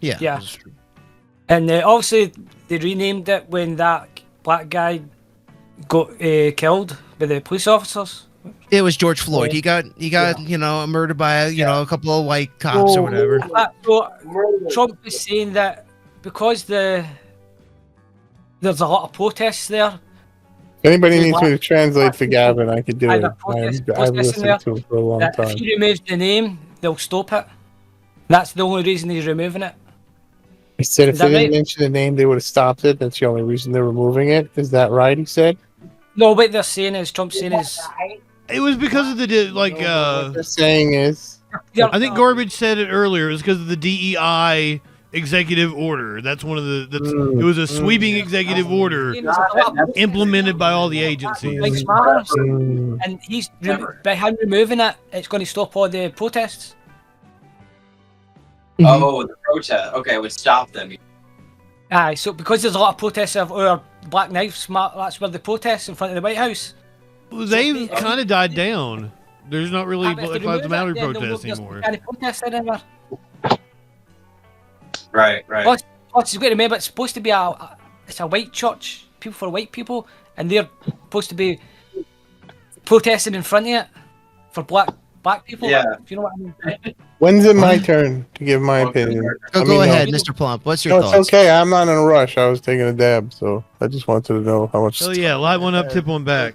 It was a street. And obviously they renamed it when that black guy got killed by the police officers. It was George Floyd. He got murdered by a couple of white cops or whatever. So Trump is saying that because there's a lot of protests there. If anybody needs me to translate for Gavin, I could do it. I've listened to him for a long time. If he removes the name, they'll stop it. That's the only reason he's removing it. He said if they didn't mention the name, they would have stopped it. That's the only reason they're removing it. Is that right? He said. No, what they're saying is Trump's saying is. It was because of the what they're saying is. I think Garbage said it earlier. It was because of the DEI executive order. That's one of the. It was a sweeping executive order implemented by all the agencies. And by him removing it, it's going to stop all the protests. Oh, the protest. Okay, it would stop them. Aye, so because there's a lot of protests of our Black Lives Matter, that's where the protests in front of the White House. Well, they've kind of died down. There's not really Black Lives Matter protests anymore. Anymore. Right. Plus, you've got to remember, it's supposed to be it's a white church, people for white people, and they're supposed to be protesting in front of it for black people. Yeah. If you know what I mean. When's it my turn to give my opinion? Go ahead, Mr. Plump. What's your thoughts? It's okay. I'm not in a rush. I was taking a dab, so I just wanted to know how much. Oh yeah, light one up, tip one back.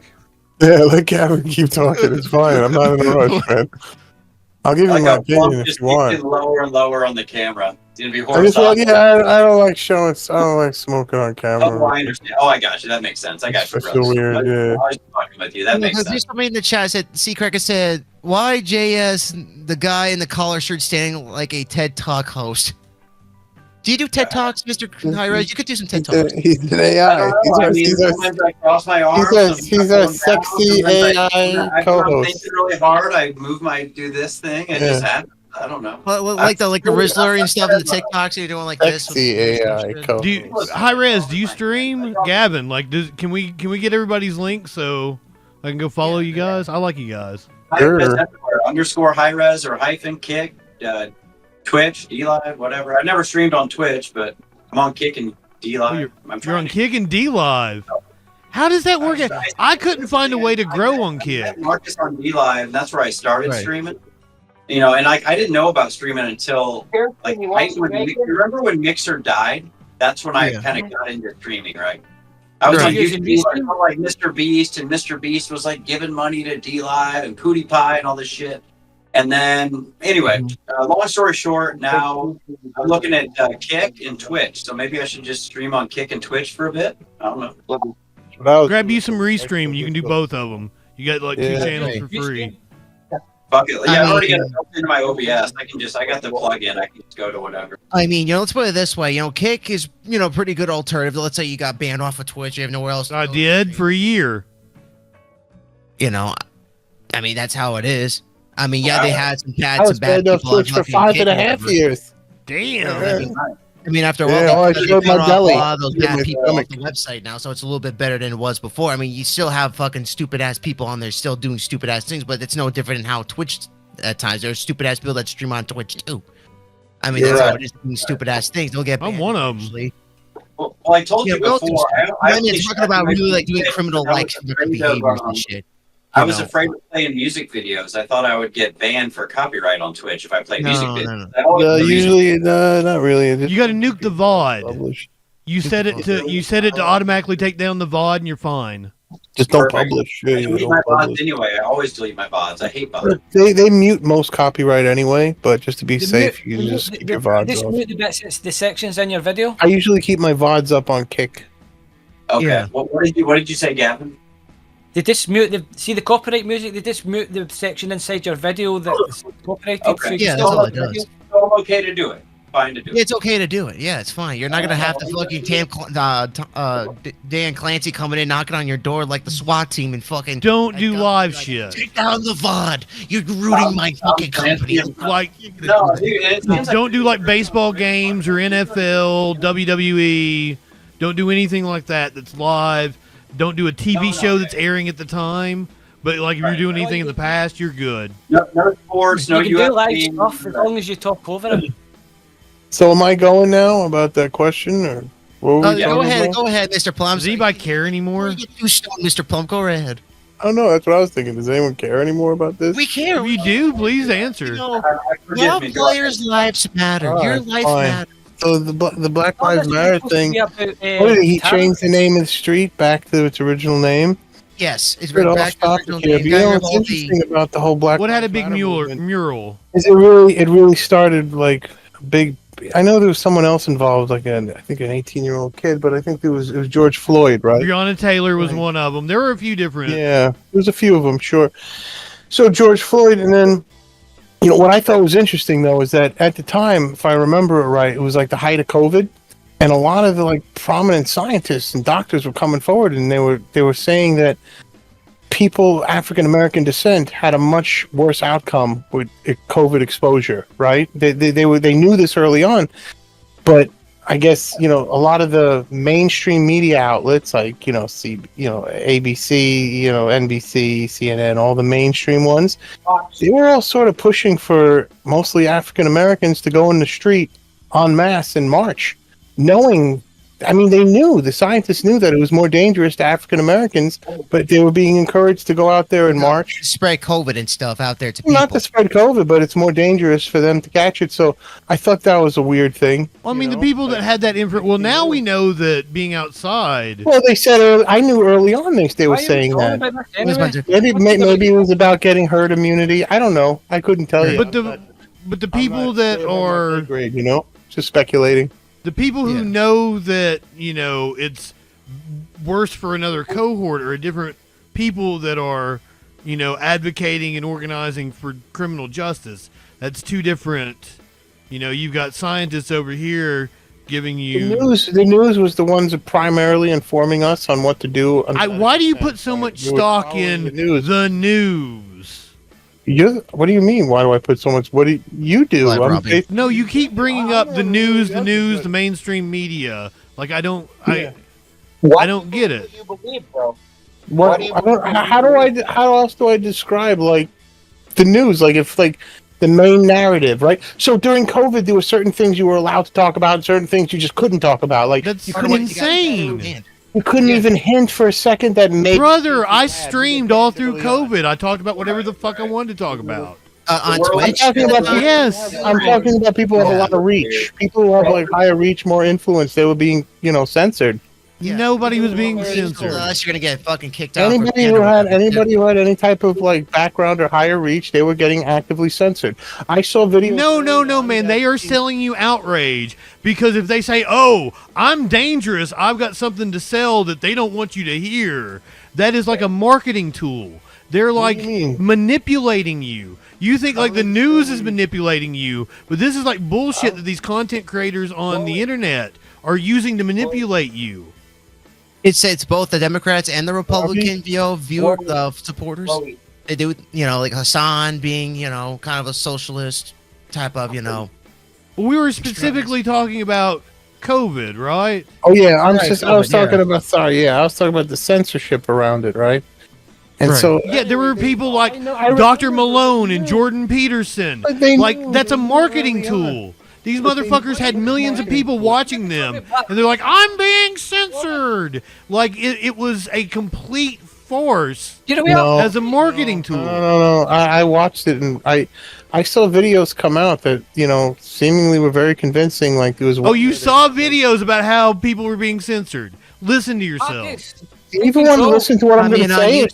Yeah, let Gavin keep talking. It's fine. I'm not in a rush, man. I'll give you my opinion if you want. Lower and lower on the camera. It's gonna be I just, horizontal. I don't like showing. I don't like smoking on camera. Oh, I understand. Oh, I got you. That makes sense. I got you, It's bro. so weird, yeah. I was talking with you. That makes Because sense. somebody in the chat said, Cracker said, why JS, the guy in the collar shirt standing like a TED Talk host? Do you do TED Talks, Mr. Hi-Res? You could do some TED Talks. He's an AI. Sometimes I cross my arms. He's a sexy AI I'm co-host. thinking really hard. I do this thing. It just happens. I don't know. Well, like the Rizzler and stuff in the TikToks, you're doing like this. Sexy AI co-host. Do you, High Res, do you stream? Gavin, like, can we get everybody's link so I can go follow you guys? I like you guys. Sure. Underscore high res or hyphen kick, Twitch, D-Live, whatever. I've never streamed on Twitch, but I'm on Kick and D-Live. You're on Kick and D-Live. How does that work? I couldn't find a way to grow on Kick. Marcus on D-Live, and that's where I started streaming. You know, and I didn't know about streaming until like remember when Mixer died? That's when I kind of got into streaming, right? I was on YouTube like Mr. Beast, and Mr. Beast was like giving money to D-Live and PewDiePie and all this shit. And then, anyway, long story short, now I'm looking at Kick and Twitch. So maybe I should just stream on Kick and Twitch for a bit. I don't know. Grab you some Restream. You can do both of them. You got like 2 channels for free. Fuck it. Yeah, I already got it built into my OBS. I got the plug-in. I can just go to whatever. I mean, let's put it this way. Kick is, pretty good alternative. Let's say you got banned off of Twitch. You have nowhere else to I did for a year. I mean, that's how it is. I mean, yeah, they had some bad I was banned off Twitch for 5.5 years. Damn. I mean, after a while, I showed my belly. A lot of those bad people off the website now, so it's a little bit better than it was before. I mean, you still have fucking stupid ass people on there still doing stupid ass things, but it's no different than how Twitch at times. There's stupid ass people that stream on Twitch too. I mean, that's how it is doing stupid ass things. They'll get banned. I'm one of them. Usually. Well, I told you before. I mean, it's talking about really like doing criminal like behaviors and shit. I was afraid of playing music videos. I thought I would get banned for copyright on Twitch if I played music videos. No, usually, not really. You got to nuke the VOD. You set it to automatically take down the VOD, and you're fine. Just don't publish. I delete my VODs anyway. I always delete my VODs. I hate VODs. They mute most copyright anyway, but just to be safe, you just keep your VODs off. Mute the bits, the sections in your video. I usually keep my VODs up on Kick. Okay. Yeah. What did you say, Gavin? They just mute the copyright music. They just mute the section inside your video that's copyrighted. Okay. So you Yeah, can that's still all have it the does. video. So I'm okay to do it. Fine to do it. It's okay to do it. Yeah, it's fine. You're not gonna have to fucking Dan Clancy coming in, knocking on your door like the SWAT team and fucking. Don't do live shit. Take down the VOD. You're ruining my fucking company. Like, No, dude, it seems don't do like baseball games or NFL, WWE. Don't do anything like that that's live. Don't do a TV show that's airing at the time. But like if you're doing anything in the past, you're good. No sports, no You can do live UFC. stuff as long as you talk over it. So am I going now about that question, or what were we Go talking ahead, about? go ahead, Mr. Plum. Does anybody care anymore? You get too stoned, Mr. Plum. Go ahead. I don't know. That's what I was thinking. Does anyone care anymore about this? We care. If you do, please answer. Forgive All me, players' lives matter. All Your right, life fine. matters. So the Black Oh, Lives that's Matter supposed to thing. be about, What did he talent. change the name of the street back to its original name? Yes, it's Bit right off back to the topic original here, name. but you Got know rid of what's all the- interesting about the whole Black What had a Lives big Matter movement mural? is it really started like a big. I know there was someone else involved, like I think an 18-year-old kid, but I think it was George Floyd, right? Breonna Taylor was one of them. There were a few different. Yeah, there's a few of them, sure. So George Floyd, and then, what I thought was interesting though is that at the time, if I remember it right, it was like the height of COVID, and a lot of the like prominent scientists and doctors were coming forward, and they were saying that people African American descent had a much worse outcome with COVID exposure. Right? They knew this early on, but I guess a lot of the mainstream media outlets like ABC, NBC, CNN, all the mainstream ones, they were all sort of pushing for mostly African Americans to go in the street en masse in March, knowing. I mean, the scientists knew that it was more dangerous to African Americans, but they were being encouraged to go out there in March. Spread COVID and stuff out there to people. Not to spread COVID, but it's more dangerous for them to catch it. So I thought that was a weird thing. Well, I mean, the people that had that info. Well, now we know that being outside. Well, they said I knew early on they were saying that. Maybe it was about getting herd immunity. I don't know. I couldn't tell you. But the people that are grade, Just speculating. The people who know that, it's worse for another cohort are different people that are, advocating and organizing for criminal justice. That's two different, you've got scientists over here giving you... The news was the ones that primarily informing us on what to do. Why do you put so much stock in the news? What do you mean? Why do I put so much? What do you do? No, you keep bringing up the news, the mainstream media. Like I don't get it. You believe, bro? How else do I describe like the news? Like if like the main narrative, right? So during COVID, there were certain things you were allowed to talk about, and certain things you just couldn't talk about. Like that's insane. You couldn't even hint for a second that maybe... Brother, I streamed all through COVID. I talked about whatever the fuck I wanted to talk about. On Twitch? I'm talking about people who have a lot of reach. People who have like higher reach, more influence. They were being, censored. Yeah. Nobody was being censored. Unless you're gonna get fucking kicked out. Anybody who had any type of like background or higher reach, they were getting actively censored. I saw videos. No, man. They are selling you outrage because if they say, "Oh, I'm dangerous. I've got something to sell that they don't want you to hear," that is like a marketing tool. They're like manipulating you. You think like the news is manipulating you, but this is like bullshit that these content creators on the internet are using to manipulate you. It's both the Democrats and the Republican supporters. They do, like Hassan being, kind of a socialist type of, Well, we were specifically talking about COVID, right? Oh yeah, I was talking about the censorship around it, right? And so there were people like Dr. Malone and Jordan Peterson. Like that's a marketing tool. These motherfuckers had millions of people watching them, and they're like, "I'm being censored." Like it was a complete farce as a marketing tool. No. I watched it, and I saw videos come out that seemingly were very convincing. Like there was. Oh, you saw videos about how people were being censored. Listen to yourself. Even want to listen to what I'm going to say,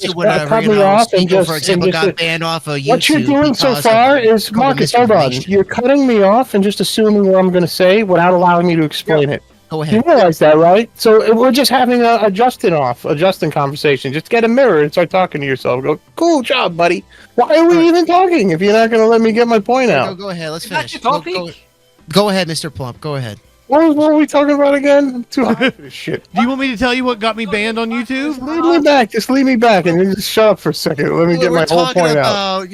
cut me off and just... For example, got banned off of YouTube. What you're doing so far is, Marcus, hold on. You're cutting me off and just assuming what I'm going to say without allowing me to explain it. Go ahead. You realize that, right? So we're just having a Justin conversation. Just get a mirror and start talking to yourself. Go, cool job, buddy. Why are we even talking if you're not going to let me get my point out? Go ahead. Let's finish. Go ahead, Mr. Plump. Go ahead. What were we talking about again? I'm too hot for this shit. Do you want me to tell you what got me banned on YouTube? Leave me back. Just lead me back and then just shut up for a second. Let me get my whole point out.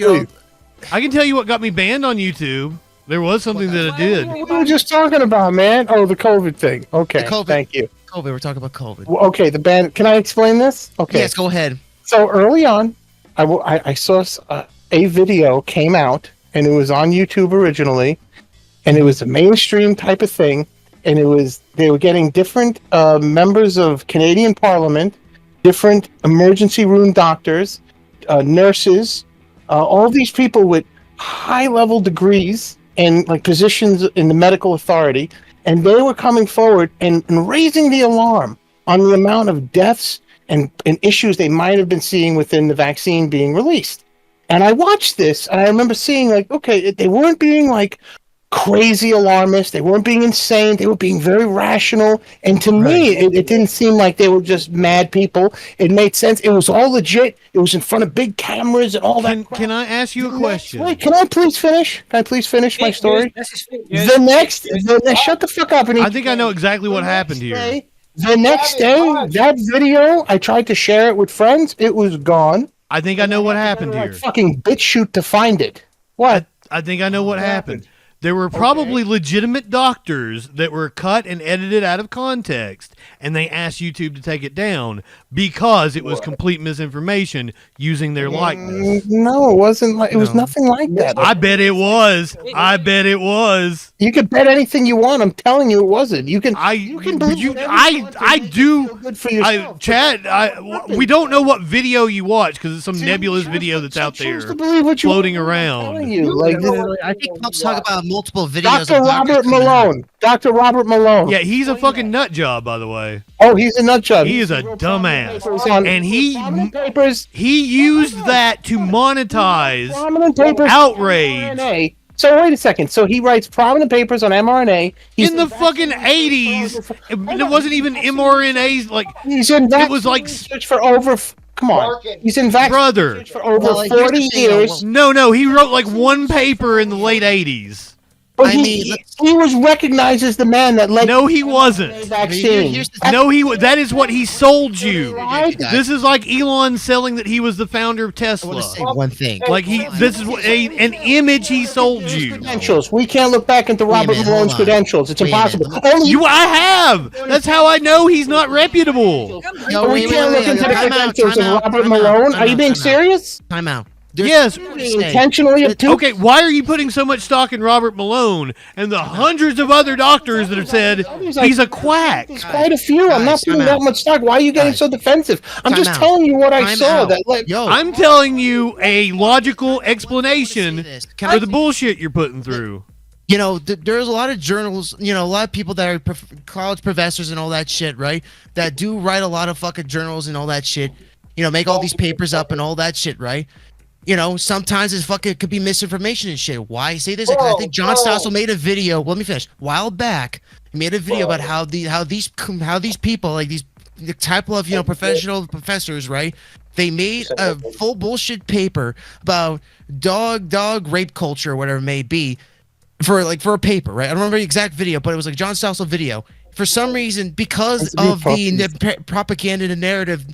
I can tell you what got me banned on YouTube. There was something that I did. What were we just talking about, man? Oh, the COVID thing. Okay, thank you. COVID. We're talking about COVID. Well, okay, the ban. Can I explain this? Okay. Yes, go ahead. So early on, I saw a video came out, and it was on YouTube originally, and it was a mainstream type of thing. And they were getting different members of Canadian Parliament, different emergency room doctors, nurses, all these people with high-level degrees and like positions in the medical authority, and they were coming forward and raising the alarm on the amount of deaths and issues they might have been seeing within the vaccine being released. And I watched this, and I remember seeing like, okay, they weren't being like crazy alarmist. They weren't being insane. They were being very rational. And to me, it didn't seem like they were just mad people. It made sense. It was all legit. It was in front of big cameras and all that. Can I ask you a question? Wait, can I please finish? Can I please finish my story? The next, shut the fuck up. I think I know exactly what happened here. The next day, that video, I tried to share it with friends. It was gone. I think I know what happened here. Fucking BitChute to find it. What? I think I know what happened. There were probably legitimate doctors that were cut and edited out of context, and they asked YouTube to take it down because it was complete misinformation using their likeness. No, it wasn't. It was nothing like that. I bet it was. I bet it was. You can bet anything you want. I'm telling you, it wasn't. You can. I do. Good for yourself. Chad, we don't know what video you watch because it's some nebulous video that's out there floating around. I think Pump's talking about multiple videos. Dr. Robert Malone. Yeah, he's a fucking nut job, by the way. Oh, he's a nut job. He is a dumbass, and he used that to monetize outrage. So wait a second. So he writes prominent papers on mRNA. He's in the fucking 80s. It wasn't even mRNAs. Like he's in it was like research for over. Come on, he's in vaccine brother research for over 40 years. No, he wrote like one paper in the late 80s. But he was recognized as the man that led. No, he wasn't. Vaccine. That is what he sold you. Right? This is like Elon selling that he was the founder of Tesla. I want to say one thing. Like this is an image he sold you. Credentials. We can't look back into Robert Malone's credentials. It's impossible. I have. That's how I know he's not reputable. No, we can't look into the credentials of Robert Malone. Are you being serious? Time out. Yes. Intentionally obtuse. Okay, why are you putting so much stock in Robert Malone and the hundreds of other doctors that have said he's a quack? There's quite a few. I'm not putting that much stock. Why are you getting so defensive? I'm just telling you what I saw. I'm telling you a logical explanation for the bullshit you're putting through. You know, there's a lot of journals, you know, a lot of people that are college professors and all that shit, right? That do write a lot of fucking journals and all that shit. You know, make all these papers up and all that shit, right? You know, sometimes it could be misinformation and shit. Why I say this? Because I think John Stossel made a video. Well, let me finish. A while back, he made a video about how these people, like these type of, you know, professional professors, right? They made a full bullshit paper about dog rape culture or whatever it may be, for a paper, right? I don't remember the exact video, but it was like John Stossel video. For some reason, because of the propaganda and narrative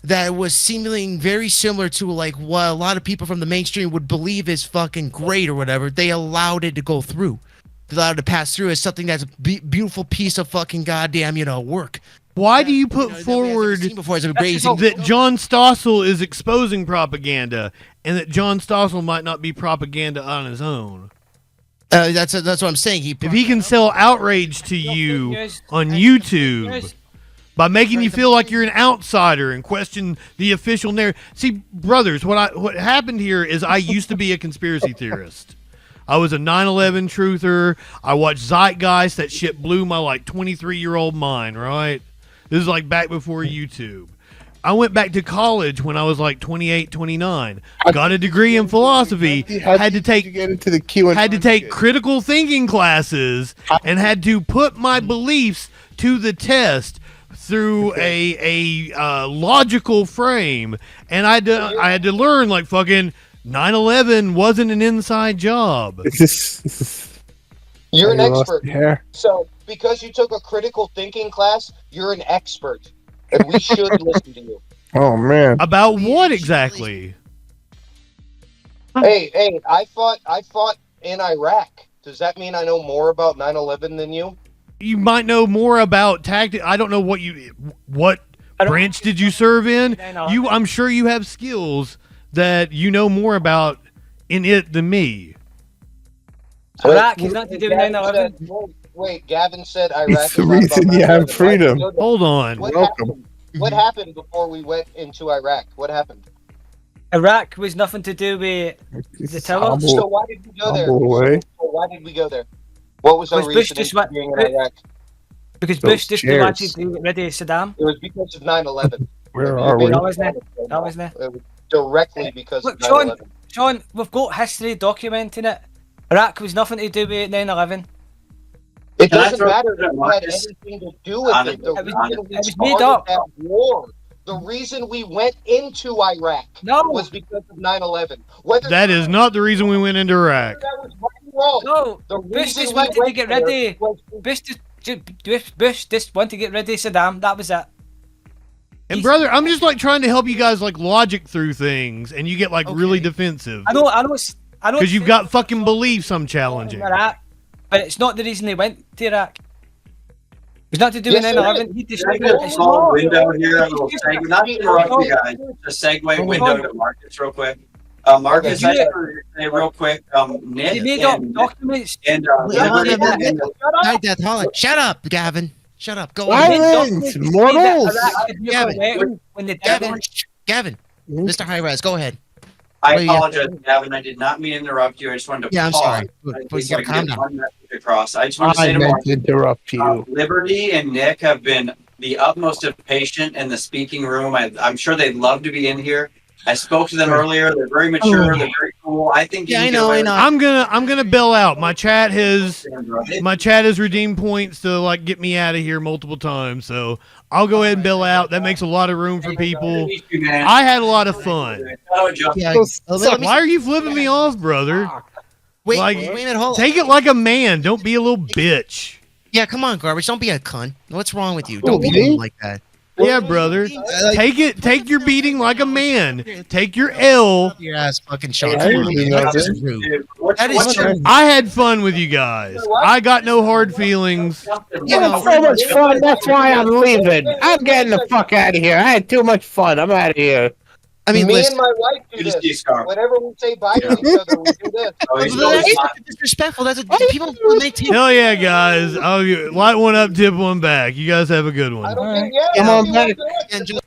that was seemingly very similar to like what a lot of people from the mainstream would believe is fucking great or whatever, they allowed it to go through. They allowed it to pass through as something that's a beautiful piece of fucking goddamn, you know, work. Why do you put forward that John Stossel is exposing propaganda and that John Stossel might not be propaganda on his own? That's what I'm saying. If he can sell outrage to you on YouTube by making you feel like you're an outsider and question the official narrative. See, brothers, what happened here is I used to be a conspiracy theorist. I was a 9/11 truther. I watched Zeitgeist. That shit blew my like 23-year-old mind, right? This is like back before YouTube. I went back to college when I was like 28, 29. Got a degree in philosophy. Had to take critical thinking classes and had to put my beliefs to the test through a logical frame, and I had to learn like fucking 9/11 wasn't an inside job. You're an expert. So because you took a critical thinking class, you're an expert, and we should listen to you. Oh man! About what exactly? Hey! I fought in Iraq. Does that mean I know more about 9/11 than you? You might know more about tactic. I don't know what branch did you serve in. I'm sure you have skills that you know more about in it than me. Iraq is not to do with 9/11. Wait, Gavin said Iraq. It's the reason you have freedom. Hold on. What happened before we went into Iraq? What happened? Iraq was nothing to do with the terror. So why did we go there? So why did we go there? What was our reason for being in Iraq? Because Bush just wanted to get rid of Saddam. It was because of 9/11. Where are we? That wasn't it. It was directly because Look, of 9/11. Sean, we've got history documenting it. Iraq was nothing to do with 9/11. It doesn't matter if it had anything to do with it. The reason we started that war, the reason we went into Iraq was because of 9/11. That is not the reason we went into Iraq. That was right wrong. No, Bush just wanted to get rid of Bush just wanted to get rid of Saddam. That was it. And brother, I'm just like trying to help you guys like logic through things, and you get like really defensive. I know. Because you've got fucking beliefs I'm challenging. Iraq, but it's not the reason they went to Iraq. It's not to do with 9/11. A small window here, a little segue. Not to interrupt you guys. A segue window to Marcus real quick. Marcus, I just want to say real quick, Nick documents and Shut up, Gavin. Shut up. Go on. Mortals. Gavin. Mr. High-Res, go ahead. I apologize, Gavin. I did not mean to interrupt you. I just wanted to I'm sorry. Please get one message across. I just want to say to Mark, interrupt you. Liberty and Nick have been the utmost of patient in the speaking room. I'm sure they'd love to be in here. I spoke to them earlier. They're very mature. They're very cool. I think. Yeah, I know. I'm gonna bail out. My chat has redeemed points to like get me out of here multiple times. So I'll go ahead and bail out. That makes a lot of room for people. I had a lot of fun. Yeah, Why are you flipping me off, brother? wait, Like, wait a minute, hold on. take it like a man. Don't be a little bitch. Yeah, come on, garbage. Don't be a cunt. What's wrong with you? Don't be like that. Yeah, brother. Take your beating like a man. Take your L. Your ass fucking shot. Yeah, I didn't do That's nothing. rude. That is true. I had fun with you guys. I got no hard feelings. You know, so much fun. That's why I'm leaving. I'm getting the fuck out of here. I had too much fun. I'm out of here. I mean, Me listen. and my wife do Good to see you, this. Scar. Whenever we say bye to each other, we do this. Oh, he's Well, always that's fine. disrespectful. That's a, people when they take. Hell yeah, guys. I'll light one up, tip one back. You guys have a good one. I don't think, yeah, Come on we back. won't do it. Enjoy.